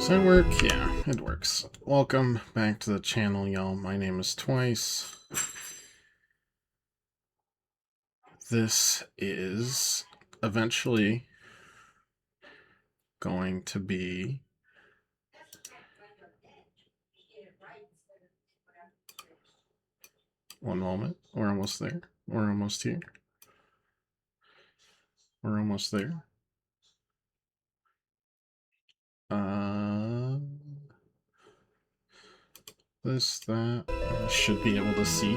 Does that work? Yeah, it works. Welcome back to the channel, y'all. My name is Twice. This is eventually going to be one moment. We're almost there. We're almost here. We're almost there. This, that, I should be able to see.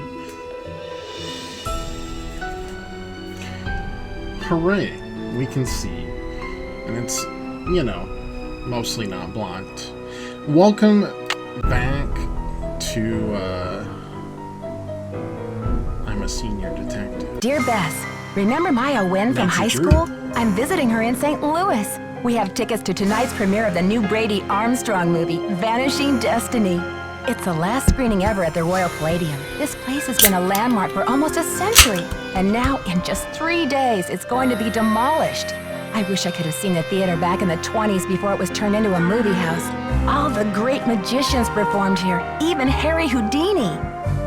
Hooray! We can see. And it's, you know, mostly not blocked. Welcome back to, I'm a senior detective. Dear Bess, remember Maya Wynn from high school? I'm visiting her in St. Louis. We have tickets to tonight's premiere of the new Brady Armstrong movie, Vanishing Destiny. It's the last screening ever at the Royal Palladium. This place has been a landmark for almost a century. And now, in just 3 days, it's going to be demolished. I wish I could have seen the theater back in the 20s before it was turned into a movie house. All the great magicians performed here, even Harry Houdini.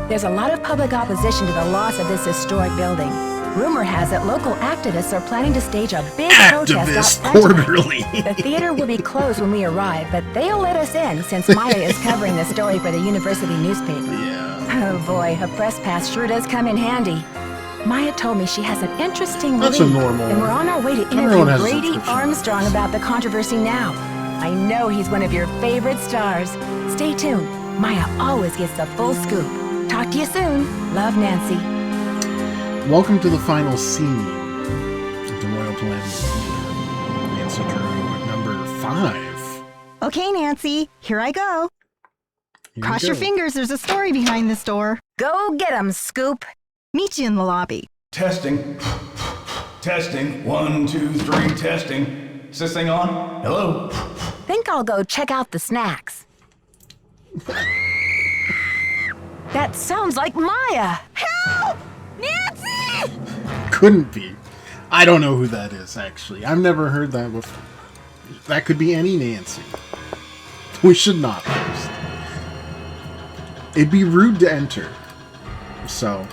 There's a lot of public opposition to the loss of this historic building. Rumor has it local activists are planning to stage a big protest out front. Quarterly. The theater will be closed when we arrive, but they'll let us in since Maya is covering the story for the university newspaper. Yeah. Oh boy, a press pass sure does come in handy. Maya told me she has an interesting That's lead, a normal. and we're on our way to Everyone interview has a Brady subscription. Armstrong about the controversy now. I know he's one of your favorite stars. Stay tuned. Maya always gets the full scoop. Talk to you soon. Love, Nancy. Welcome to the final scene of the Royal Palladium. Nancy Drew, number 5. Okay, Nancy, here I go. Here Cross you your go. fingers, there's a story behind this door. Go get 'em, Scoop. Meet you in the lobby. Testing. Testing. 1, 2, 3, testing. Is this thing on? Hello? Think I'll go check out the snacks. That sounds like Maya. Help! Nancy! Couldn't be. I don't know who that is, actually. I've never heard that before. That could be any Nancy. We should not post. It'd be rude to enter. So.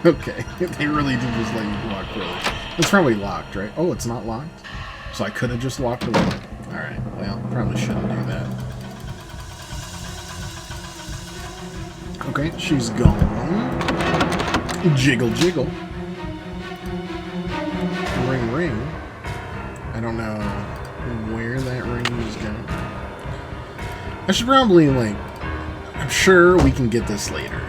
Okay. They really did just let you walk through it. It's probably locked, right? Oh, it's not locked? So I could have just walked away. Alright, well, probably shouldn't do that. Okay, she's gone. Jiggle, jiggle. Ring, ring. I don't know where that ring is going. I should probably, like... I'm sure we can get this later.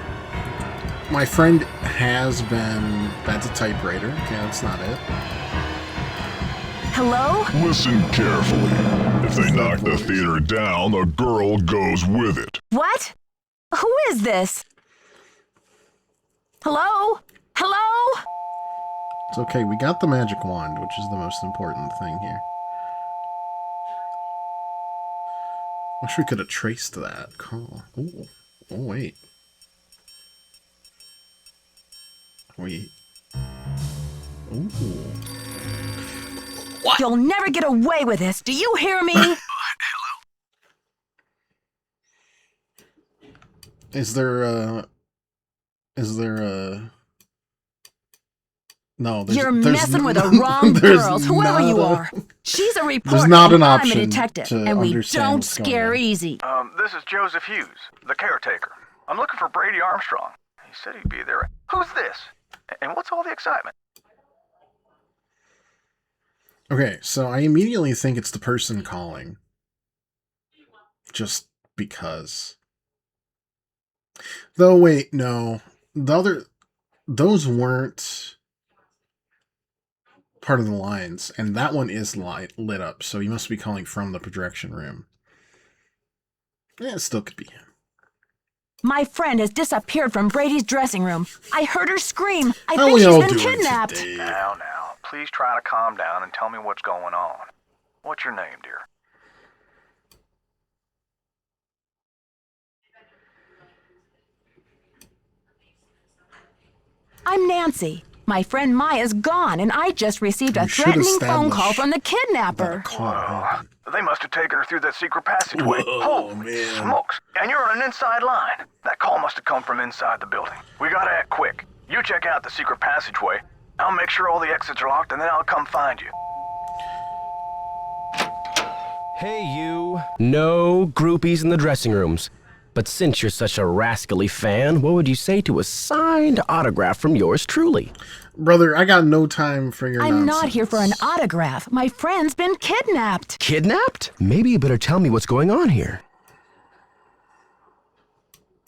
My friend has been... That's a typewriter. Okay, that's not it. Hello? Listen carefully. If they knock the theater down, the girl goes with it. What? Who is this? Hello? Hello? It's okay, we got the magic wand, which is the most important thing here. Wish we could have traced that call. Ooh. Oh, wait. Wait. Ooh. What? You'll never get away with this. Do you hear me? Is there a... No, You're messing with the wrong girls, whoever you are. She's a reporter, not an and I'm a option detective, to and we understand don't what's going scare on. easy. This is Joseph Hughes, the caretaker. I'm looking for Brady Armstrong. He said he'd be there. Who's this? And what's all the excitement? Okay, so I immediately think it's the person calling. Just because. Though, wait, no. Those weren't part of the lines, and that one is lit up, so he must be calling from the projection room. Yeah, it still could be him. My friend has disappeared from Brady's dressing room. I heard her scream. I How think we she's all been doing kidnapped. today? Now, please try to calm down and tell me what's going on. What's your name, dear? I'm Nancy. My friend Maya's gone, and I just received a You should threatening phone establish call from the That a kidnapper. call happened. They must have taken her through that secret passageway. Whoa, Holy man. smokes. And you're on an inside line. That call must have come from inside the building. We gotta act quick. You check out the secret passageway. I'll make sure all the exits are locked, and then I'll come find you. Hey, you. No groupies in the dressing rooms. But since you're such a rascally fan, what would you say to a signed autograph from yours truly? Brother, I got no time for your I'm nonsense. not here for an autograph. My friend's been kidnapped. Kidnapped? Maybe you better tell me what's going on here.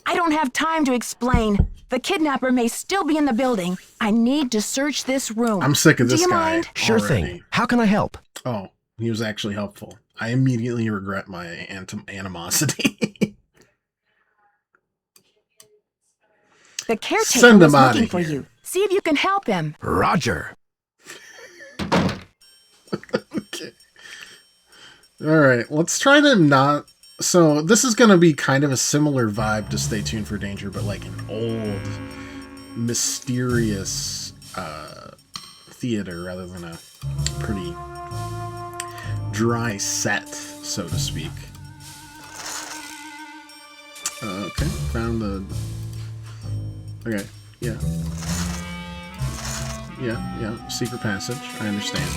I don't have time to explain. The kidnapper may still be in the building. I need to search this room. I'm sick of this Do you guy. mind? Sure already. thing. How can I help? Oh, he was actually helpful. I immediately regret my animosity. The caretaker Send was him outta looking for here. you. See if you can help him. Roger. Okay. All right, let's try to not... So, this is going to be kind of a similar vibe to Stay Tuned for Danger, but like an old, mysterious theater rather than a pretty dry set, so to speak. Okay, found the... Okay, yeah. Yeah, secret passage, I understand.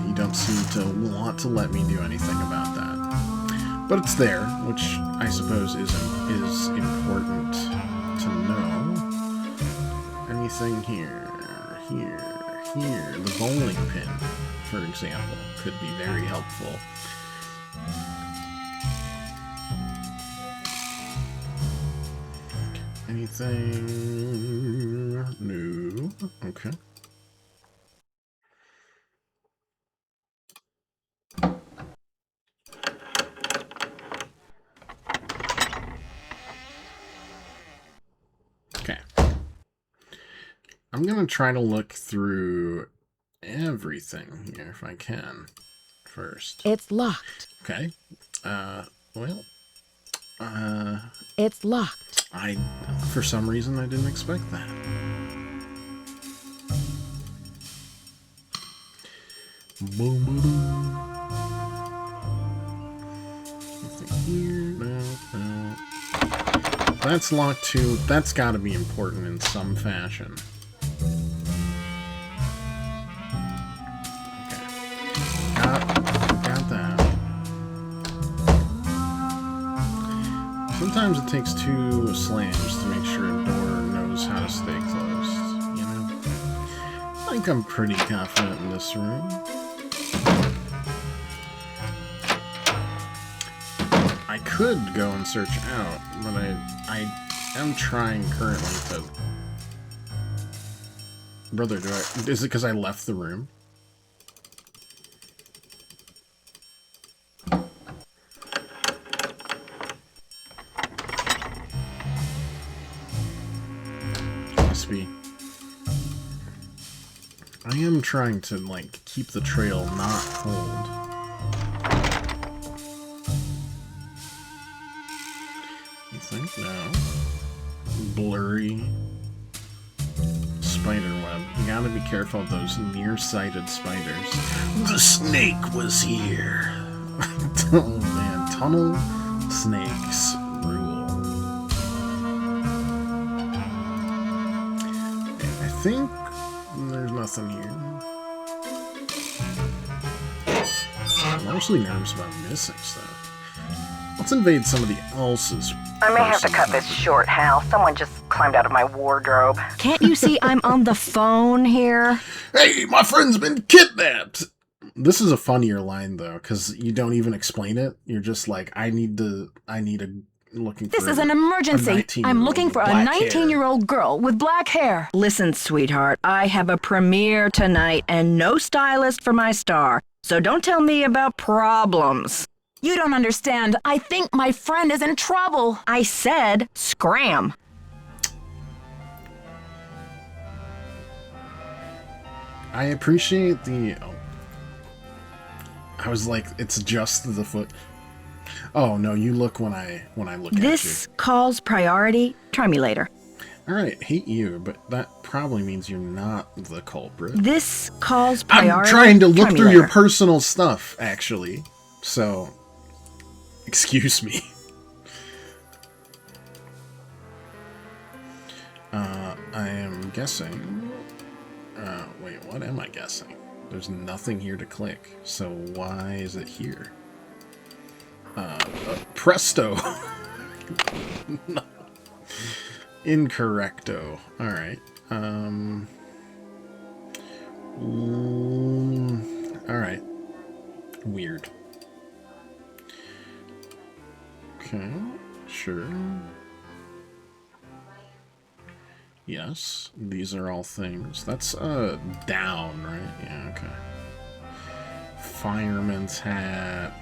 You don't seem to want to let me do anything about that. But it's there, which I suppose is important to know. Anything here, here. The bowling pin, for example, could be very helpful. Anything? No. Okay. Okay. I'm gonna try to look through everything here if I can first. It's locked. Okay. Well. It's locked. For some reason, I didn't expect that. Boom, boom, boom. Anything here? No. That's locked too. That's got to be important in some fashion. Okay. Got that. Sometimes it takes 2 slams to make sure a door knows how to stay closed, you know? I think I'm pretty confident in this room. I could go and search out, but I am trying currently to... Brother, is it because I left the room? Be. I am trying to, like, keep the trail not cold. You think? No. Blurry spider web. You gotta be careful of those nearsighted spiders. The snake was here. Oh man, tunnel snakes rule. I think there's nothing here. I'm mostly nervous about missing stuff. Let's invade somebody else's. I may have to personal cut this short, Hal. Someone just climbed out of my wardrobe. Can't you see I'm on the phone here? Hey, my friend's been kidnapped! This is a funnier line, though, because you don't even explain it. You're just like, I need a looking for This is an emergency. I'm looking for a 19-year-old girl with black hair. Listen, sweetheart, I have a premiere tonight and no stylist for my star. So don't tell me about problems. You don't understand. I think my friend is in trouble. I said scram. I appreciate the... Oh. I was like, it's just the foot. Oh, no, you look when I look at you. This calls priority. Try me later. Alright, hate you, but that probably means you're not the culprit. This calls I'm priority. trying to look Try me through your later. personal stuff, actually. So, excuse me. I am guessing... wait, what am I guessing? There's nothing here to click, so why is it here? Presto! No. Incorrecto. Alright. Alright. Weird. Okay, sure. Yes, these are all things. That's, down, right? Yeah, okay. Fireman's hat.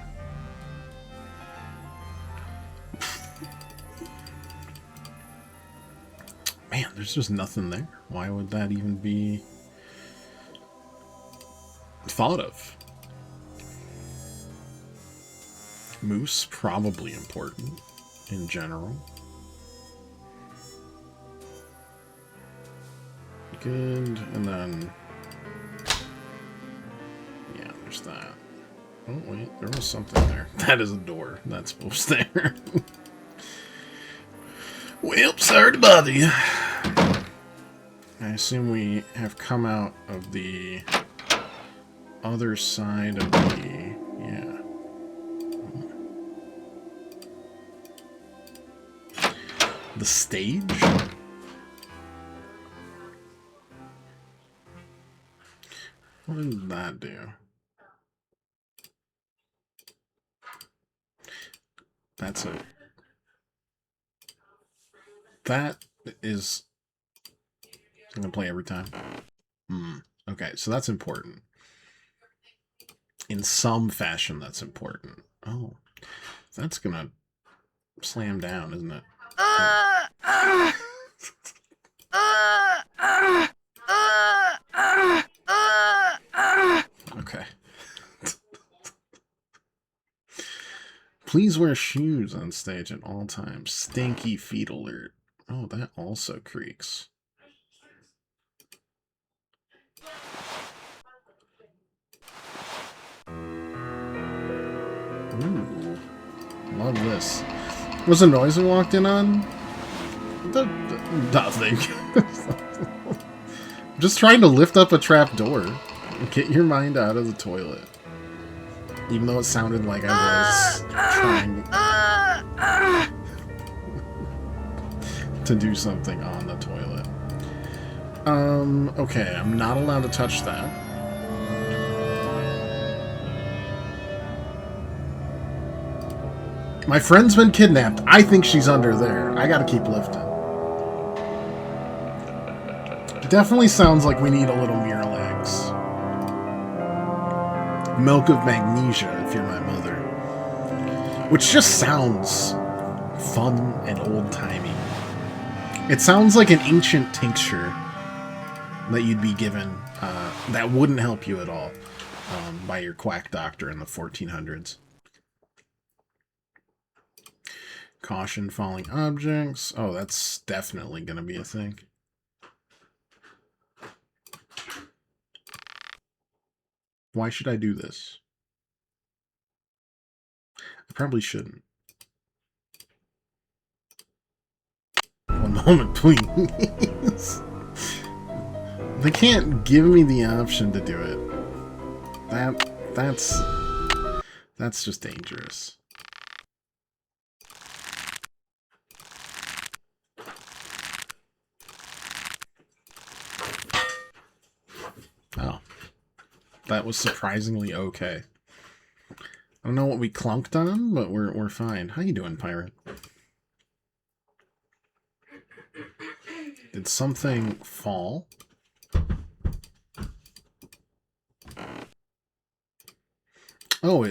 Man, there's just nothing there. Why would that even be thought of? Moose, probably important in general. Good, and then... yeah, there's that. Oh, wait, there was something there. That is a door. That's supposed there. Well, sorry to bother you. I assume we have come out of the other side of the... yeah. The stage? What did that do? That's it. That is... I'm gonna play every time. Okay, so that's important. In some fashion, that's important. Oh, that's gonna slam down, isn't it? Okay. Please wear shoes on stage at all times. Stinky feet alert. Oh, that also creaks. Ooh, love this. What's the noise we walked in on? Nothing. I'm just trying to lift up a trap door. Get your mind out of the toilet. Even though it sounded like I was trying to do something on the toilet. Okay, I'm not allowed to touch that. My friend's been kidnapped. I think she's under there. I gotta keep lifting. It definitely sounds like we need a little Mural eggs. Milk of magnesia, if you're my mother. Which just sounds fun and old-timey. It sounds like an ancient tincture that you'd be given that wouldn't help you at all by your quack doctor in the 1400s. Caution falling objects. Oh, that's definitely going to be a thing. Why should I do this? I probably shouldn't. One moment, please. They can't give me the option to do it. That's just dangerous. Oh. That was surprisingly okay. I don't know what we clunked on, but we're fine. How you doing, pirate? Did something fall? Oh,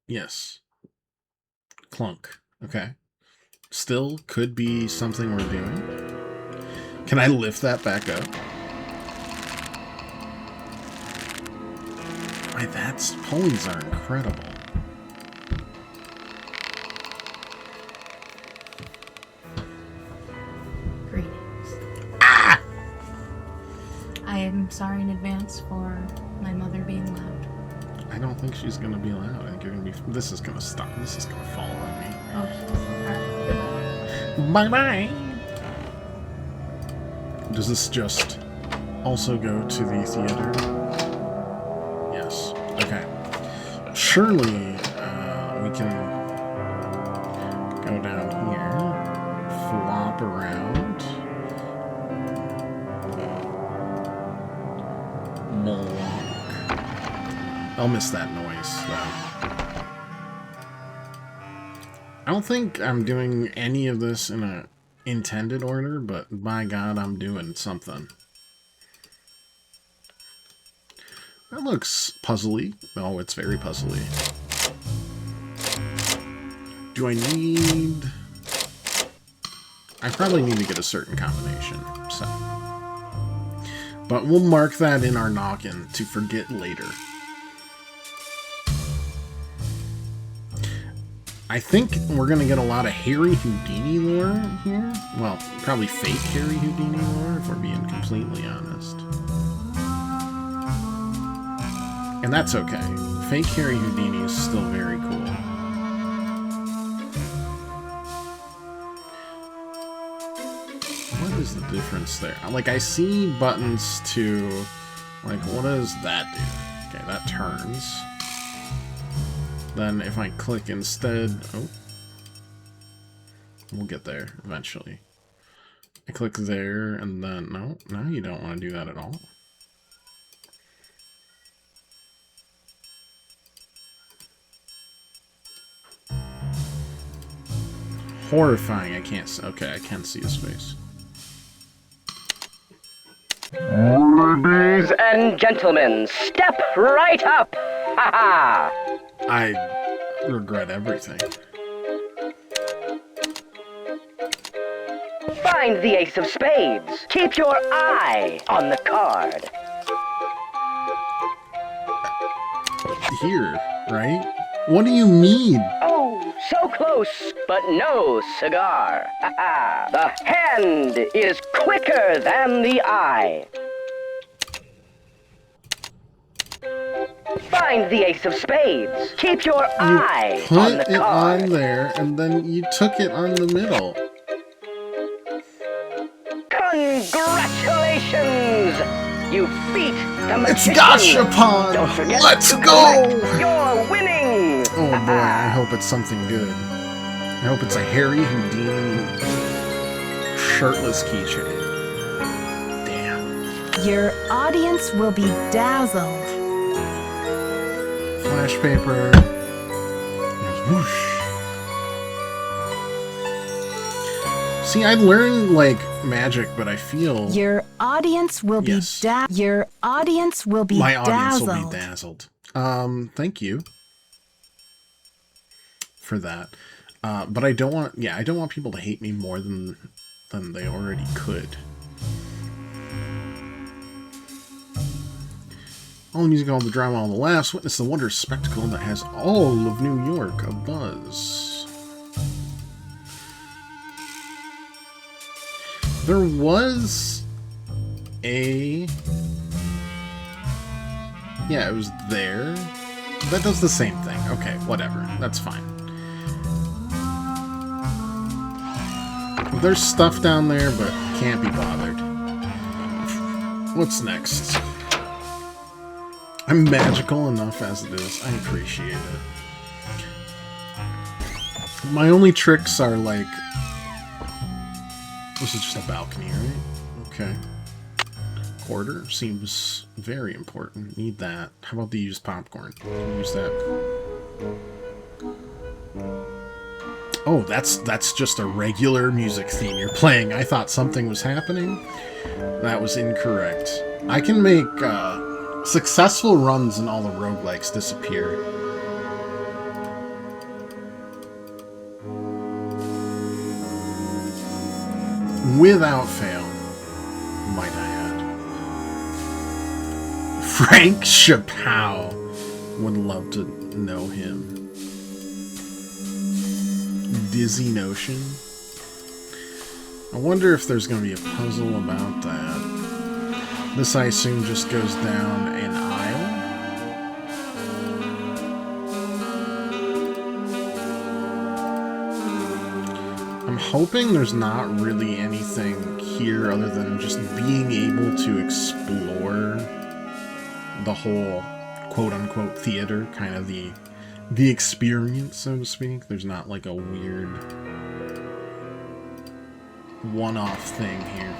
yes. Clunk. Okay. Still could be something we're doing. Can I lift that back up? Why, that's... pulleys are incredible. Greetings. Ah! I am sorry in advance for my mother being loud. I don't think she's gonna be loud. I think you're gonna be. This is gonna stop. This is gonna fall on me. Oh, alright. Bye bye. Does this just also go to the theater? Yes. Okay. Surely we can go down here, flop around. I'll miss that noise, though. I don't think I'm doing any of this in a intended order, but by God, I'm doing something. That looks puzzly. Oh, it's very puzzly. Do I need... I probably need to get a certain combination, so... But we'll mark that in our noggin to forget later. I think we're gonna get a lot of Harry Houdini lore here. Well, probably fake Harry Houdini lore, if we're being completely honest. And that's okay. Fake Harry Houdini is still very cool. What is the difference there? Like, I see buttons to... Like, what does that do? Okay, that turns. Then if I click instead... Oh. We'll get there eventually. I click there, and then... No, you don't want to do that at all. Horrifying, I can't... Okay, I can see his face. Ladies and gentlemen, step right up! Ha ha! I regret everything. Find the ace of spades. Keep your eye on the card. Here, right? What do you mean? Oh, so close, but no cigar. Ha ha! The hand is quicker than the eye. Find the ace of spades. Keep your eye on the card. Put it on there, and then you took it on the middle. Congratulations! You beat the magician. It's Gashapon! Don't forget Let's to go! collect your winnings! Oh boy, I hope it's something good. I hope it's a Harry Houdini shirtless keychain. Damn. Your audience will be dazzled. Flash paper. Whoosh. See, I learned, like, magic, but I feel... Your audience will be Your audience will be My dazzled. audience will be dazzled. Thank you for that. But I don't want... Yeah, I don't want people to hate me more than they already could. All the music, all the drama, all the laughs. Witness the wondrous spectacle that has all of New York abuzz. There was a... Yeah, it was there. That does the same thing. Okay, whatever. That's fine. There's stuff down there, but can't be bothered. What's next? I'm magical enough as it is. I appreciate it. My only tricks are like... This is just a balcony, right? Okay. Quarter seems very important. Need that. How about the used popcorn? Can we use that? Oh, that's just a regular music theme you're playing. I thought something was happening. That was incorrect. I can make successful runs and all the roguelikes disappear. Without fail, might I add. Frank Chappelle. Would love to know him. Dizzy Notion. I wonder if there's going to be a puzzle about that. This, I assume, just goes down an aisle. I'm hoping there's not really anything here other than just being able to explore the whole quote-unquote theater, kind of the experience, so to speak. There's not like a weird one-off thing here.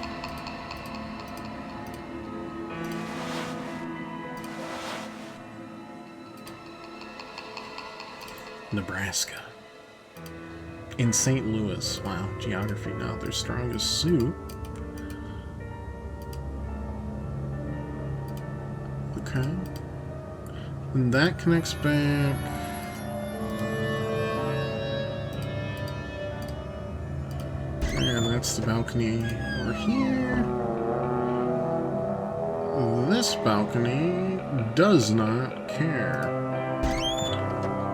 Nebraska. In St. Louis. Wow, geography not their strongest suit. Okay. And that connects back. And that's the balcony over here. This balcony does not care.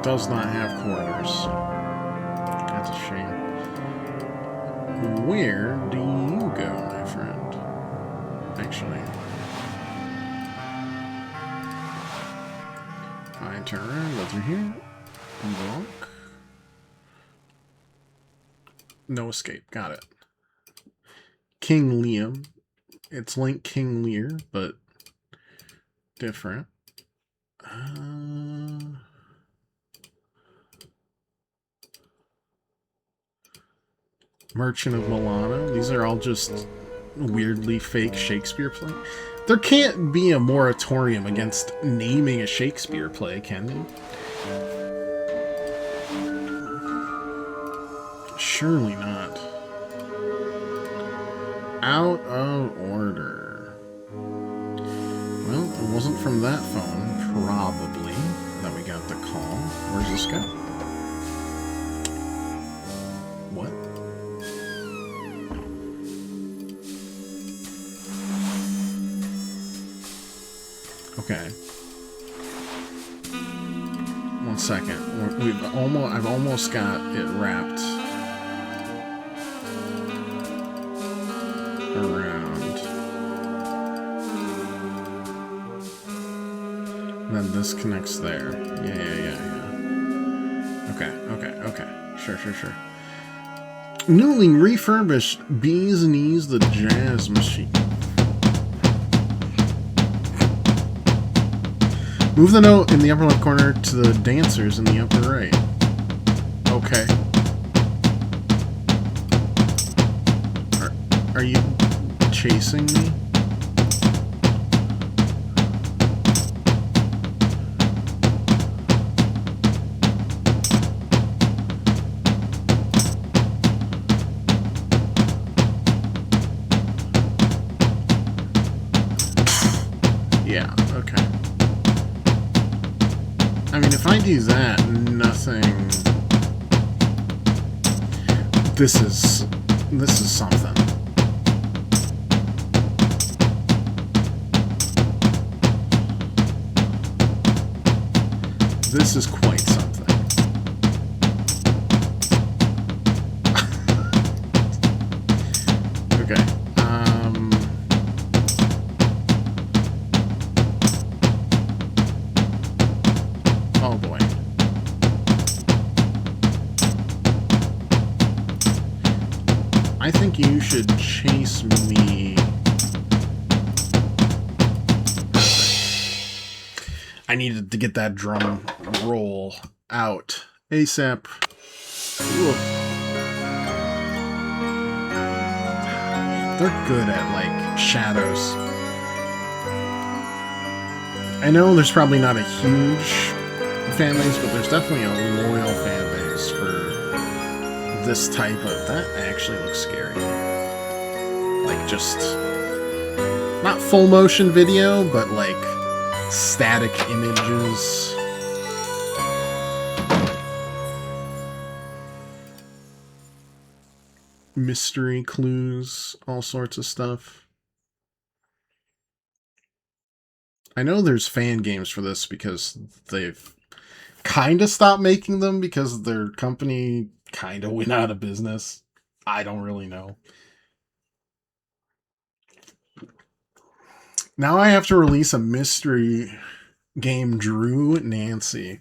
Does not have corners. That's a shame. Where do you go, my friend? Actually. I turn around, go through here. Walk. No escape. Got it. King Liam. It's like King Lear, but different. Merchant of Milano. These are all just weirdly fake Shakespeare play. There can't be a moratorium against naming a Shakespeare play, can there? Surely not. Out of order. Well, it wasn't from that phone, probably, that we got the call. Where's this guy? What? Okay. 1 second. I've almost got it wrapped around. And then this connects there. Yeah. Okay. Sure. Newly refurbished Bees Knees the Jazz Machine. Move the note in the upper left corner to the dancers in the upper right. Okay. Are you chasing me? Yeah, okay. I mean, if I do that, nothing... This is something. This is quite something. Okay. Oh boy. I think you should chase me. I needed to get that drum roll out ASAP. Ooh. They're good at, like, shadows. I know there's probably not a huge fan base, but there's definitely a loyal fan base for this type of... That actually looks scary. Like, just... Not full motion video, but, like... static images. Mystery clues, all sorts of stuff. I know there's fan games for this because they've kind of stopped making them because their company kind of went out of business. I don't really know. Now I have to release a mystery game, Drew Nancy.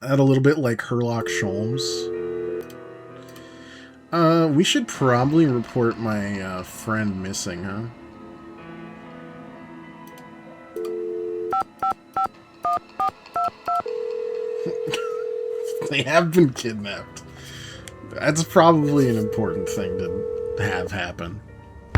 That a little bit like Herlock Sholmes. We should probably report my friend missing, huh? They have been kidnapped. That's probably an important thing to have happen.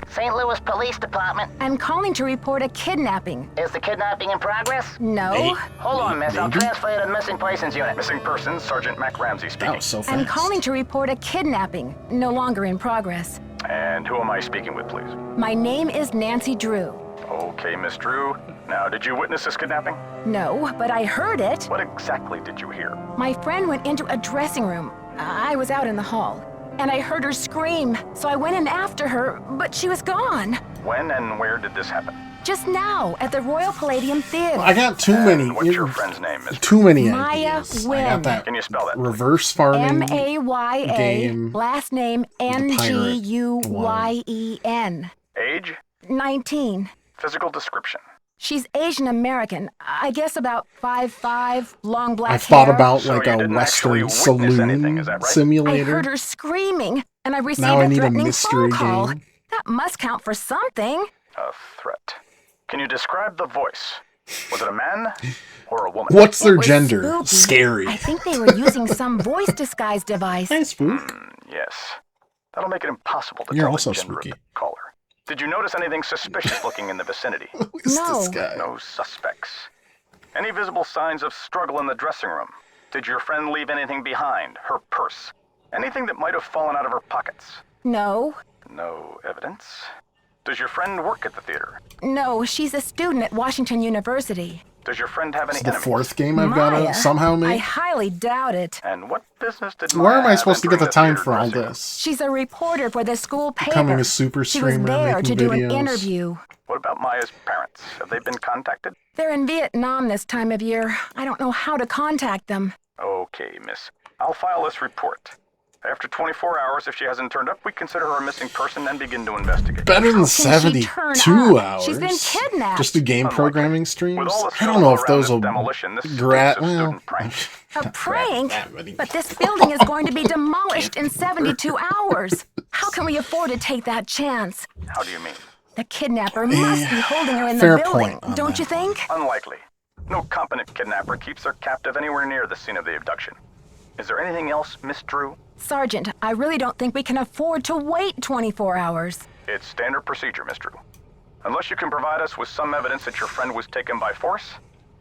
St. Louis Police Department. I'm calling to report a kidnapping. Is the kidnapping in progress? No. Hold on, miss. I'll transfer you to the Missing Persons Unit. Missing persons, Sergeant Mac Ramsey speaking. That was so fast. I'm calling to report a kidnapping. No longer in progress. And who am I speaking with, please? My name is Nancy Drew. Okay, Miss Drew. Now, did you witness this kidnapping? No, but I heard it. What exactly did you hear? My friend went into a dressing room. I was out in the hall. And I heard her scream, so I went in after her, but she was gone. When and where did this happen? Just now, at the Royal Palladium Theater. I got too many. What's your friend's name, Miss? Too many Maya ideas. Wynn. I got that. Can you spell that? Reverse farming Maya, game. last name Nguyen. Age? 19. Physical description? She's Asian American. I guess about 5'5", long black hair. I thought about So like you a didn't actually Western witness saloon anything, is that right? I simulator. heard her screaming, and I received Now I a need a threatening mystery phone call. game. That must count for something. A threat. Can you describe the voice? Was it a man or a woman? What's their It was gender? spooky. Scary. I think they were using some voice disguise device. Hey, spook. Yes. That'll make it impossible to You're tell also the gender spooky. of the caller. Did you notice anything suspicious looking in the vicinity? Who is No. this guy? No suspects. Any visible signs of struggle in the dressing room? Did your friend leave anything behind? Her purse? Anything that might have fallen out of her pockets? No. No evidence. Does your friend work at the theater? No, she's a student at Washington University. Does your friend have any It's the enemies? fourth game I've got to Maya, somehow I make. highly doubt it. And what business did Where am Maya I supposed to have get the entering time for all theater dressing room? this? She's a reporter for the school paper. Becoming a super She was streamer, there making to do videos. an interview. What about Maya's parents? Have they been contacted? They're in Vietnam this time of year. I don't know how to contact them. Okay, miss. I'll file this report. After 24 hours, if she hasn't turned up, we consider her a missing person and begin to investigate. Better than How can she turn 72 up? hours. She's been kidnapped. Just do game Unlikely. programming streams? With all the I don't know if scuffle those will around this demolition, this is grat. a Well, student prank. A prank? that many. But this building is going to be demolished in 72 hours. How can we afford to take that chance? How do you mean? The kidnapper must be holding her in fair the building, point on don't that. you think? Unlikely. No competent kidnapper keeps their captive anywhere near the scene of the abduction. Is there anything else, Miss Drew? Sergeant, I really don't think we can afford to wait 24 hours. It's standard procedure, Miss Drew. Unless you can provide us with some evidence that your friend was taken by force,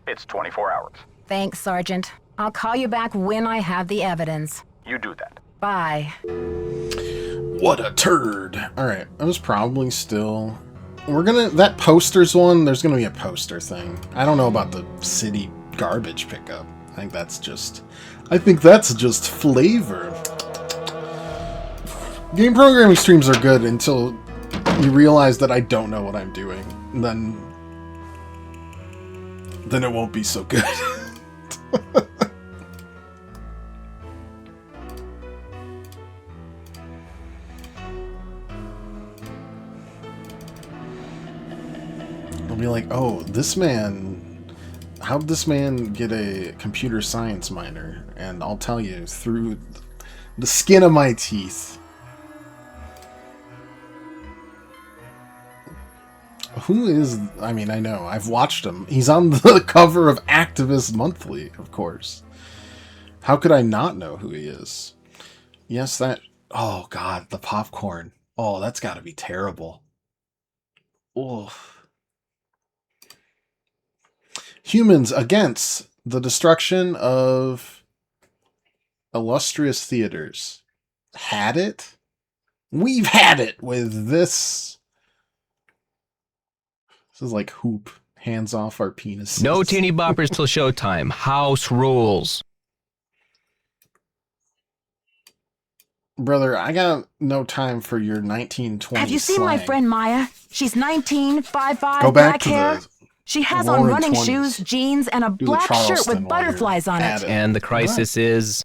it's 24 hours. Thanks, Sergeant. I'll call you back when I have the evidence. You do that. Bye. What a turd. Alright, I was probably still... We're gonna... That posters one, there's gonna be a poster thing. I don't know about the city garbage pickup. I think that's just flavor. Game programming streams are good until you realize that I don't know what I'm doing. Then it won't be so good. I'll be like, oh, this man, how'd this man get a computer science minor? And I'll tell you, through the skin of my teeth. Who is, I mean, I know, I've watched him. He's on the cover of Activist Monthly, of course. How could I not know who he is? Yes, that, oh god, the popcorn. Oh, that's gotta be terrible. Oof. Humans against the destruction of illustrious theaters. Had it? We've had it with this. This is like Hoop. Hands off our penises. No teeny boppers till showtime. House rules. Brother, I got no time for your 1920s Have you seen my slang. friend Maya? She's 19, 5'5", Go back black to hair. the She has on roaring running 20s. shoes, jeans, and a Do the black shirt Charleston with while you're butterflies on at it. it. And the crisis is...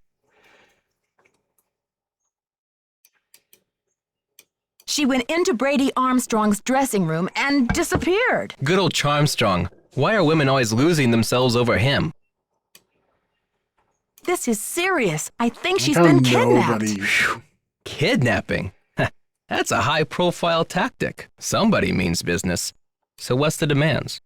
She went into Brady Armstrong's dressing room and disappeared. Good old Charmstrong. Why are women always losing themselves over him? This is serious. I think she's How been kidnapped. nobody- Kidnapping? That's a high-profile tactic. Somebody means business. So what's the demands?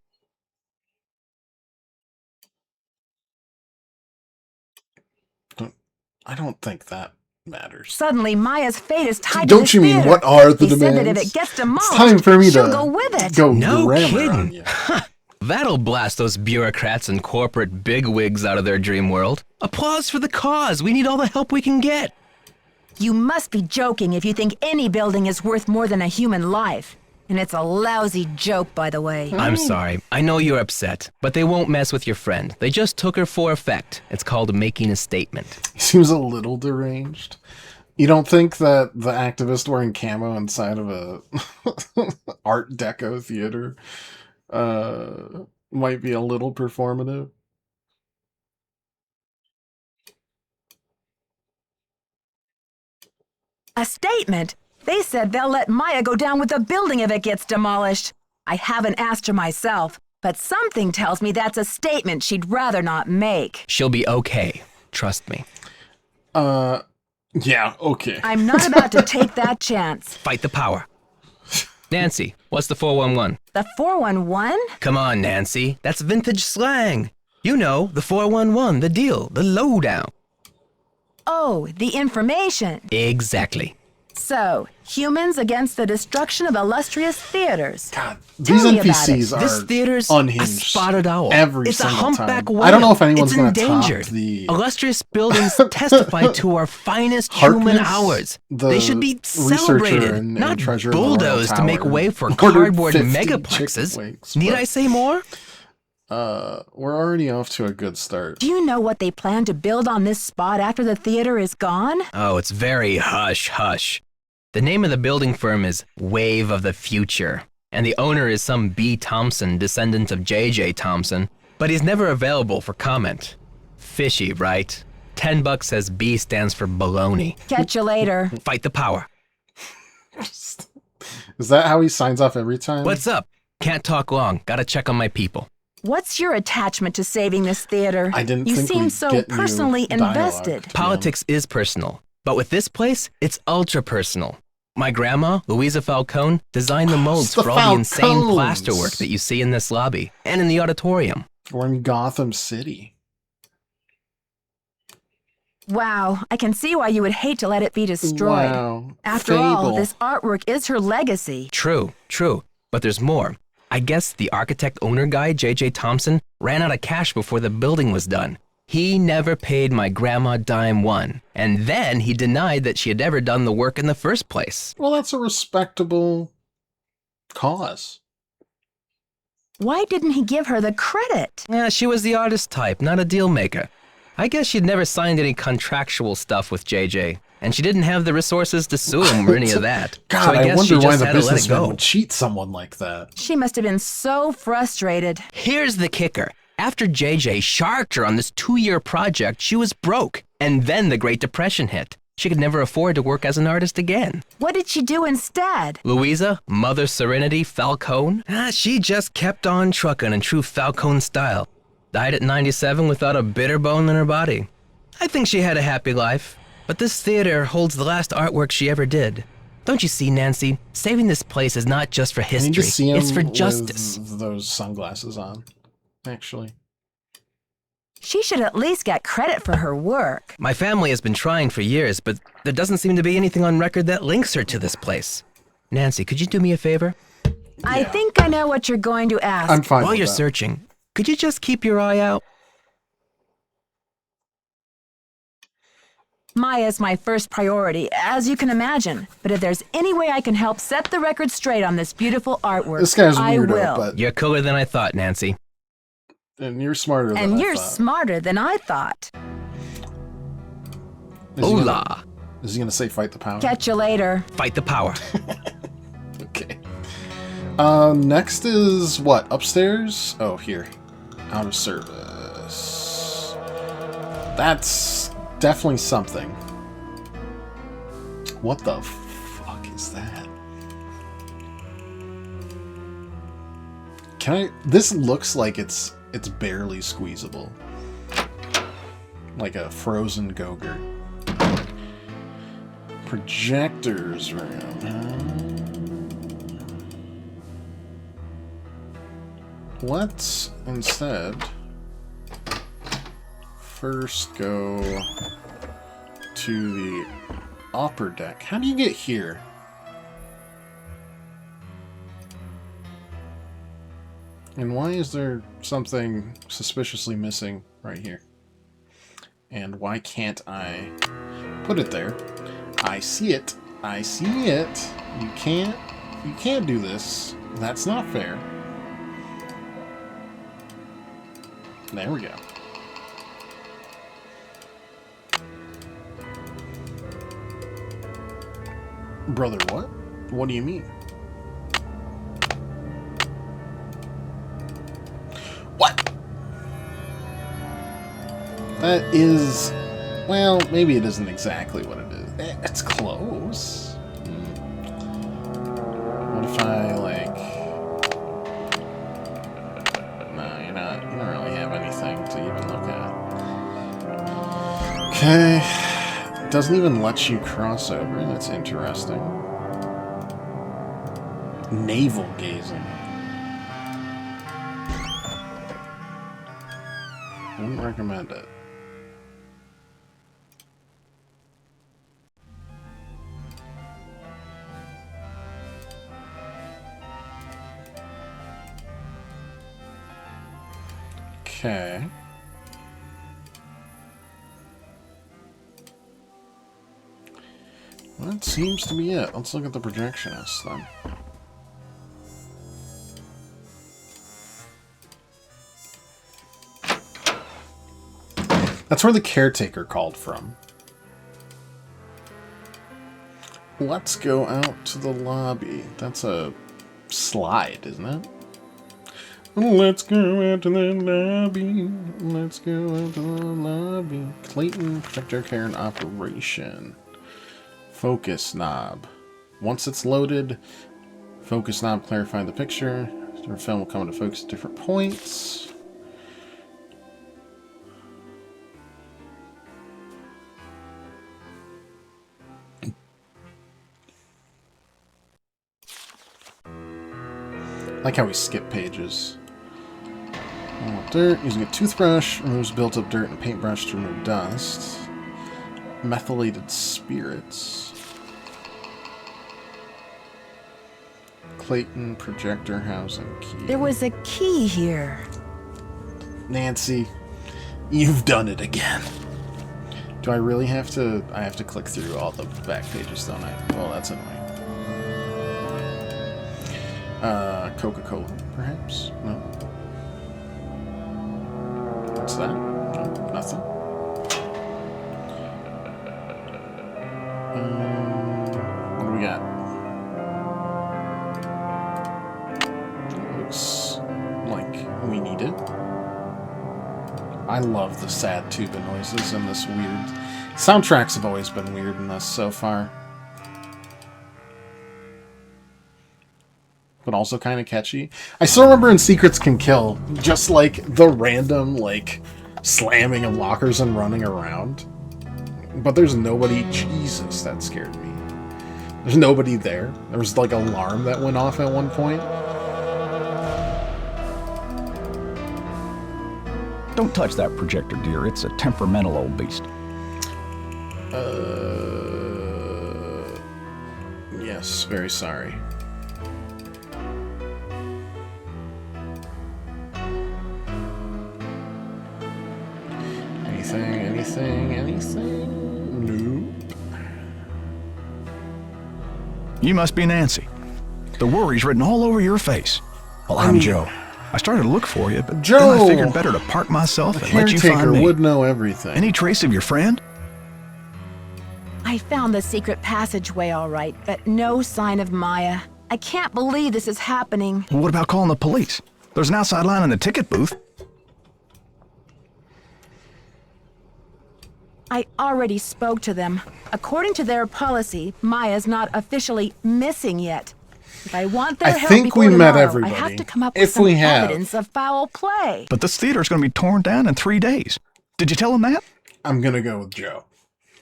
I don't think that matters. Suddenly, Maya's fate is tied to Don't this you mean, theater. what are the He said that if demands? it gets It's demolished, time for me she'll to go with it. go No grammar kidding. on you. That'll blast those bureaucrats and corporate bigwigs out of their dream world. Applause for the cause. We need all the help we can get. You must be joking if you think any building is worth more than a human life. And it's a lousy joke, by the way. I'm sorry. I know you're upset, but they won't mess with your friend. They just took her for effect. It's called making a statement. He seems a little deranged. You don't think that the activist wearing camo inside of a Art Deco theater might be a little performative? A statement? They said they'll let Maya go down with the building if it gets demolished. I haven't asked her myself, but something tells me that's a statement she'd rather not make. She'll be okay. Trust me. Yeah, okay. I'm not about to take that chance. Fight the power. Nancy, what's the 411? The 411? Come on, Nancy. That's vintage slang. You know, the 411, the deal, the lowdown. Oh, the information. Exactly. So, humans against the destruction of illustrious theaters. God, Tell these me about NPCs it. are This theater's unhinged. a spotted owl. Every It's a single humpback time. whale. I don't know if anyone's It's going to top endangered. the Illustrious buildings testify to our finest human Harkness, hours. the They should be researcher celebrated, and not treasure in the Royal bulldozed to make Tower way for ordered cardboard 50 megaplexes. chicken wings, Need but- I say more? we're already off to a good start. Do you know what they plan to build on this spot after the theater is gone? Oh, it's very hush-hush. The name of the building firm is Wave of the Future, and the owner is some B. Thompson, descendant of J.J. Thompson, but he's never available for comment. Fishy, right? $10 says B stands for baloney. Catch you later. Fight the power. Is that how he signs off every time? What's up? Can't talk long. Gotta check on my people. What's your attachment to saving this theater? I didn't You think seem we'd so get new personally dialogue. invested. Politics is personal, but with this place, it's ultra-personal. My grandma, Louisa Falcone, designed the molds It's the for all the insane Falcones. plasterwork that you see in this lobby and in the auditorium. We're in Gotham City. Wow, I can see why you would hate to let it be destroyed. Wow. After all, Fable. this artwork is her legacy. True, but there's more. I guess the architect-owner guy, J.J. Thompson, ran out of cash before the building was done. He never paid my grandma dime one, and then he denied that she had ever done the work in the first place. Well, that's a respectable cause. Why didn't he give her the credit? Yeah, she was the artist type, not a deal maker. I guess she'd never signed any contractual stuff with JJ, and she didn't have the resources to sue him or any of that. God, so I I guess wonder she why just the had to let it businessman go. would cheat someone like that. She must have been so frustrated. Here's the kicker. After JJ sharked her on this 2-year project, she was broke. And then the Great Depression hit. She could never afford to work as an artist again. What did she do instead? Louisa, Mother Serenity Falcone, she just kept on trucking in true Falcone style. Died at 97 without a bitter bone in her body. I think she had a happy life, but this theater holds the last artwork she ever did. Don't you see, Nancy? Saving this place is not just for Can you history, just see him it's for justice. with those sunglasses on, actually. She should at least get credit for her work. My family has been trying for years, but there doesn't seem to be anything on record that links her to this place. Nancy, could you do me a favor? I think I know what you're going to ask. I'm fine While with you're that. searching, could you just keep your eye out? Maya's my first priority, as you can imagine. But if there's any way I can help set the record straight on this beautiful artwork, This guy's I weirdo, will. but You're cooler than I thought, Nancy. and you're smarter than And I you're thought. smarter than I thought. Is he gonna- Hola! Is he gonna say fight the power? Catch you later. Fight the power. Okay. Next is what? Upstairs? Oh, here. Out of service. That's definitely something. What the fuck is that? Can I... This looks like it's barely squeezable. Like a frozen Go-Gurt. Projectors room. Let's instead first go to the upper deck. How do you get here? And why is there something suspiciously missing right here? And why can't I put it there? I see it. I see it. You can't do this. That's not fair. There we go. Brother, what? What do you mean? What? That is... Well, maybe it isn't exactly what it is. It's close. What if I, like... No, you don't really have anything to even look at. Okay. It doesn't even let you cross over. That's interesting. Navel gazing. Wouldn't recommend it. Okay. Well, that seems to be it. Let's look at the projectionist then. That's where the caretaker called from. Let's go out to the lobby. That's a slide, isn't it? Let's go out to the lobby. Let's go out to the lobby. Clayton, projector care in operation. Focus knob. Once it's loaded, focus knob clarify the picture. The film will come into focus at different points. I like how we skip pages. Dirt, using a toothbrush, removes built-up dirt and a paintbrush to remove dust. Methylated spirits. Clayton projector housing key. There was a key here. Nancy, you've done it again. Do I really have to... I have to click through all the back pages, don't I? Well, that's annoying. Coca-Cola, perhaps? No. What's that? No, nothing. What do we got? Looks like we need it. I love the sad tuba noises and this weird... Soundtracks have always been weird in this so far. But also kind of catchy. I still remember in Secrets Can Kill, just like the random, like, slamming of lockers and running around. But there's nobody... Jesus, that scared me. There's nobody there. There was like an alarm that went off at one point. Don't touch that projector, dear. It's a temperamental old beast. Yes, very sorry. Anything? Nope. You must be Nancy. The worry's written all over your face. Well, I'm Joe. I started to look for you, but then I figured better to park myself and let you find me. Would know everything. Any trace of your friend? I found the secret passageway all right, but no sign of Maya. I can't believe this is happening. Well, what about calling the police? There's an outside line in the ticket booth. I already spoke to them. According to their policy, Maya's not officially missing yet. If I want their I help think before we met tomorrow, everybody. I have to come up with If some we have. evidence of foul play. But this theater's going to be torn down in 3 days. Did you tell him that? I'm gonna go with Joe.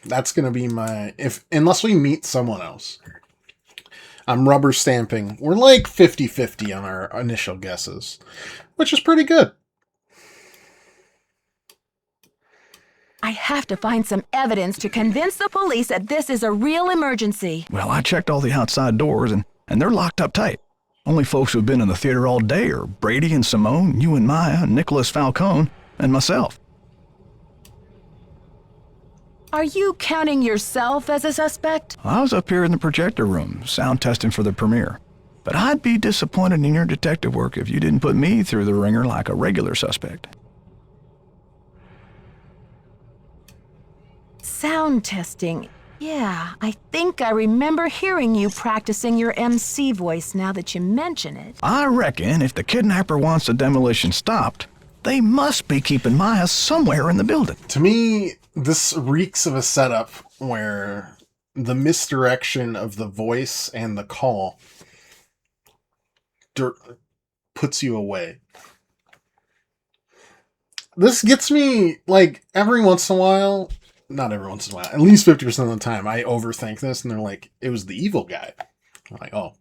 That's gonna be my unless we meet someone else. I'm rubber stamping. We're like 50-50 on our initial guesses, which is pretty good. I have to find some evidence to convince the police that this is a real emergency. Well, I checked all the outside doors, and they're locked up tight. Only folks who've been in the theater all day are Brady and Simone, you and Maya, Nicholas Falcone, and myself. Are you counting yourself as a suspect? I was up here in the projector room, sound testing for the premiere. But I'd be disappointed in your detective work if you didn't put me through the ringer like a regular suspect. Sound testing. Yeah, I think I remember hearing you practicing your MC voice now that you mention it. I reckon if the kidnapper wants the demolition stopped, they must be keeping Maya somewhere in the building. To me, this reeks of a setup where the misdirection of the voice and the call puts you away. This gets me, like, every once in a while, not every once in a while, at least 50% of the time, I overthink this, and they're like, it was the evil guy. I'm like, oh.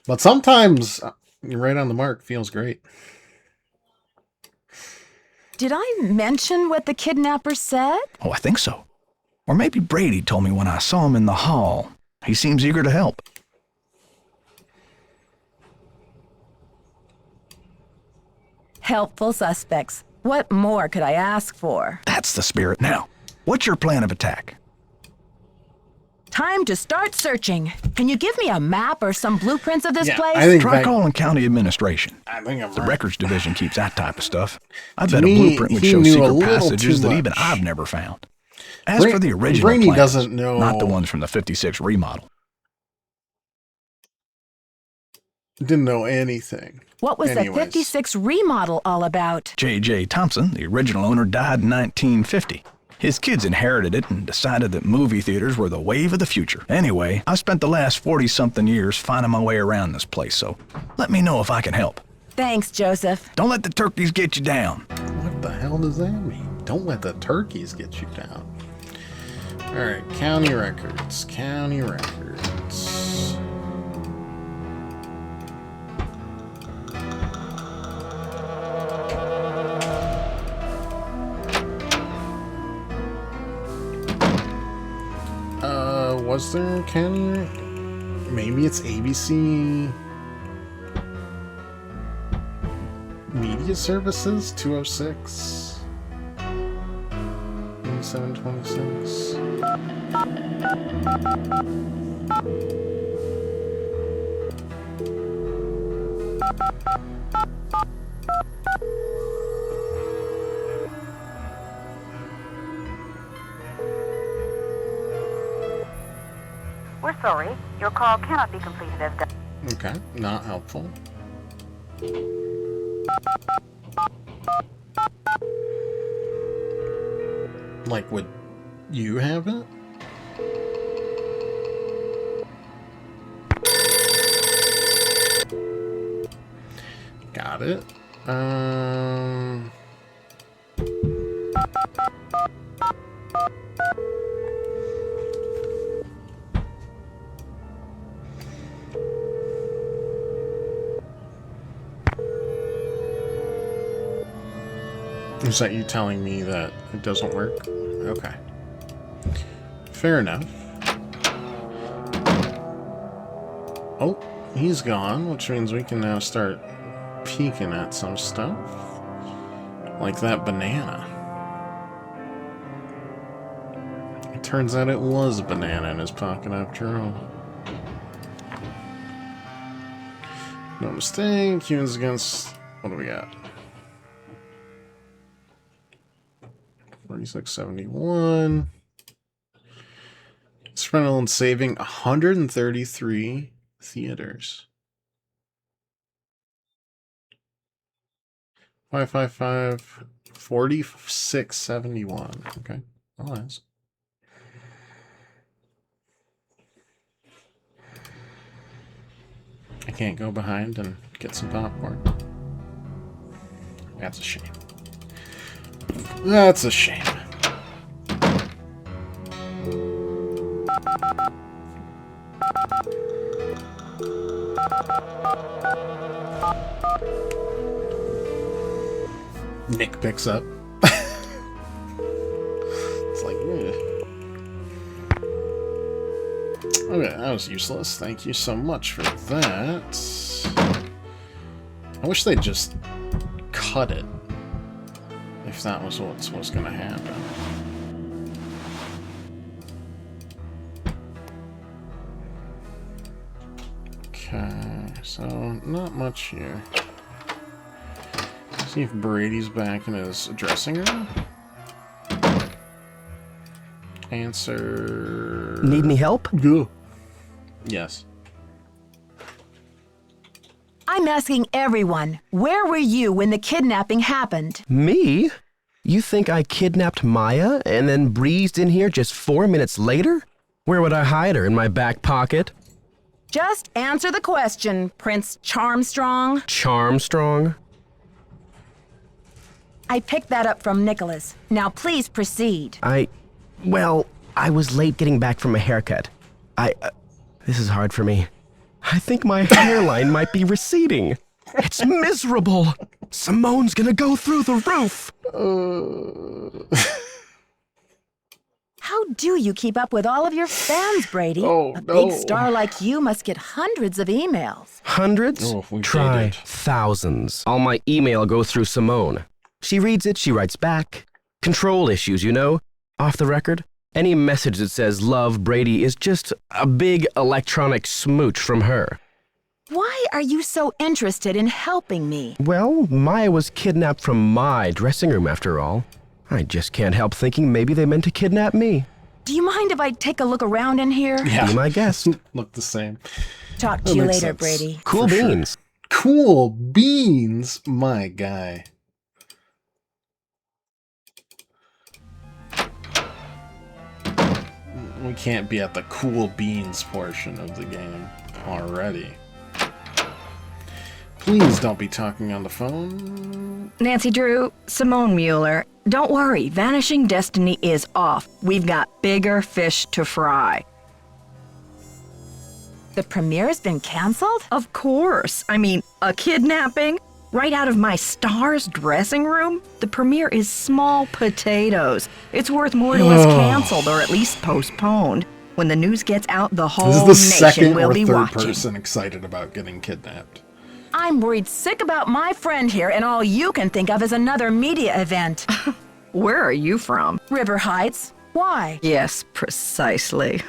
But sometimes, you're right on the mark, feels great. Did I mention what the kidnapper said? Oh, I think so. Or maybe Brady told me when I saw him in the hall. He seems eager to help. Helpful suspects. What more could I ask for? That's the spirit. Now, what's your plan of attack? Time to start searching. Can you give me a map or some blueprints of this Yeah, place? I think Try calling county administration. I think I'm The right. records division keeps that type of stuff. I To bet me, a blueprint would he show knew a secret little passages too that even much. I've never found. As for the original Brainy plans, doesn't know. not the ones from the 56 remodel. Didn't know anything. What was Anyways. the 56 remodel all about? J.J. Thompson, the original owner, died in 1950. His kids inherited it and decided that movie theaters were the wave of the future. Anyway, I've spent the last 40-something years finding my way around this place, so let me know if I can help. Thanks, Joseph. Don't let the turkeys get you down. What the hell does that mean? Don't let the turkeys get you down. Alright, county records. County records. Was there a county? Maybe it's ABC Media Services 206 8726. We're sorry. Your call cannot be completed as done. Okay, not helpful. Like, would you have it? Got it. Is that you telling me that it doesn't work? Okay. Fair enough. Oh, he's gone, which means we can now start peeking at some stuff. Like that banana. It turns out it was a banana in his pocket after all. No mistake, humans against... What do we got? 4671. Sprenelin saving 133 theaters. 555 4671. Okay, I'll ask. I can't go behind and get some popcorn. That's a shame. That's a shame. Nick picks up. It's like, ugh. Okay, that was useless. Thank you so much for that. I wish they'd just cut it. If that was what was going to happen. Okay, so not much here. See if Brady's back in his dressing room. Answer. Need any help? Go. Yes. I'm asking everyone, where were you when the kidnapping happened? Me? You think I kidnapped Maya and then breezed in here just 4 minutes later? Where would I hide her? In my back pocket? Just answer the question, Prince Charmstrong. Charmstrong? I picked that up from Nicholas. Now please proceed. Well, I was late getting back from a haircut. This is hard for me. I think my hairline might be receding. It's miserable. Simone's gonna go through the roof. How do you keep up with all of your fans, Brady? Oh, a big star like you must get hundreds of emails. Hundreds? Oh, if we Try did it. thousands. All my email goes through Simone. She reads it, she writes back. Control issues, you know? Off the record. Any message that says love Brady is just a big electronic smooch from her. Why are you so interested in helping me? Well, Maya was kidnapped from my dressing room after all. I just can't help thinking maybe they meant to kidnap me. Do you mind if I take a look around in here? Yeah. Be my guest. Look the same. Talk to That you makes later, sense. Brady. Cool For sure. beans. Cool beans, my guy. We can't be at the cool beans portion of the game already. Please don't be talking on the phone. Nancy Drew, Simone Mueller, don't worry, Vanishing Destiny is off. We've got bigger fish to fry. The premiere's been canceled? Of course. I mean, a kidnapping? Right out of my star's dressing room? The premiere is small potatoes. It's worth more to us canceled or at least postponed. When the news gets out, the whole This is the nation second will or be third watching. person excited about getting kidnapped. I'm worried sick about my friend here, and all you can think of is another media event. Where are you from? River Heights. Why? Yes, precisely.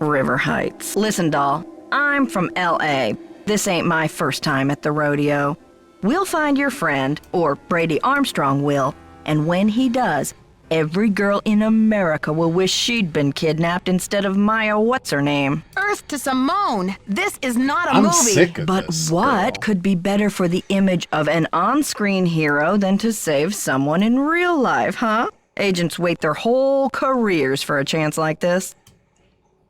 River Heights. Listen, doll, I'm from L.A. This ain't my first time at the rodeo. We'll find your friend, or Brady Armstrong will, and when he does, every girl in America will wish she'd been kidnapped instead of Maya what's-her-name. Earth to Simone. This is not a I'm movie. sick of But this, what girl. could be better for the image of an on-screen hero than to save someone in real life, huh? Agents wait their whole careers for a chance like this.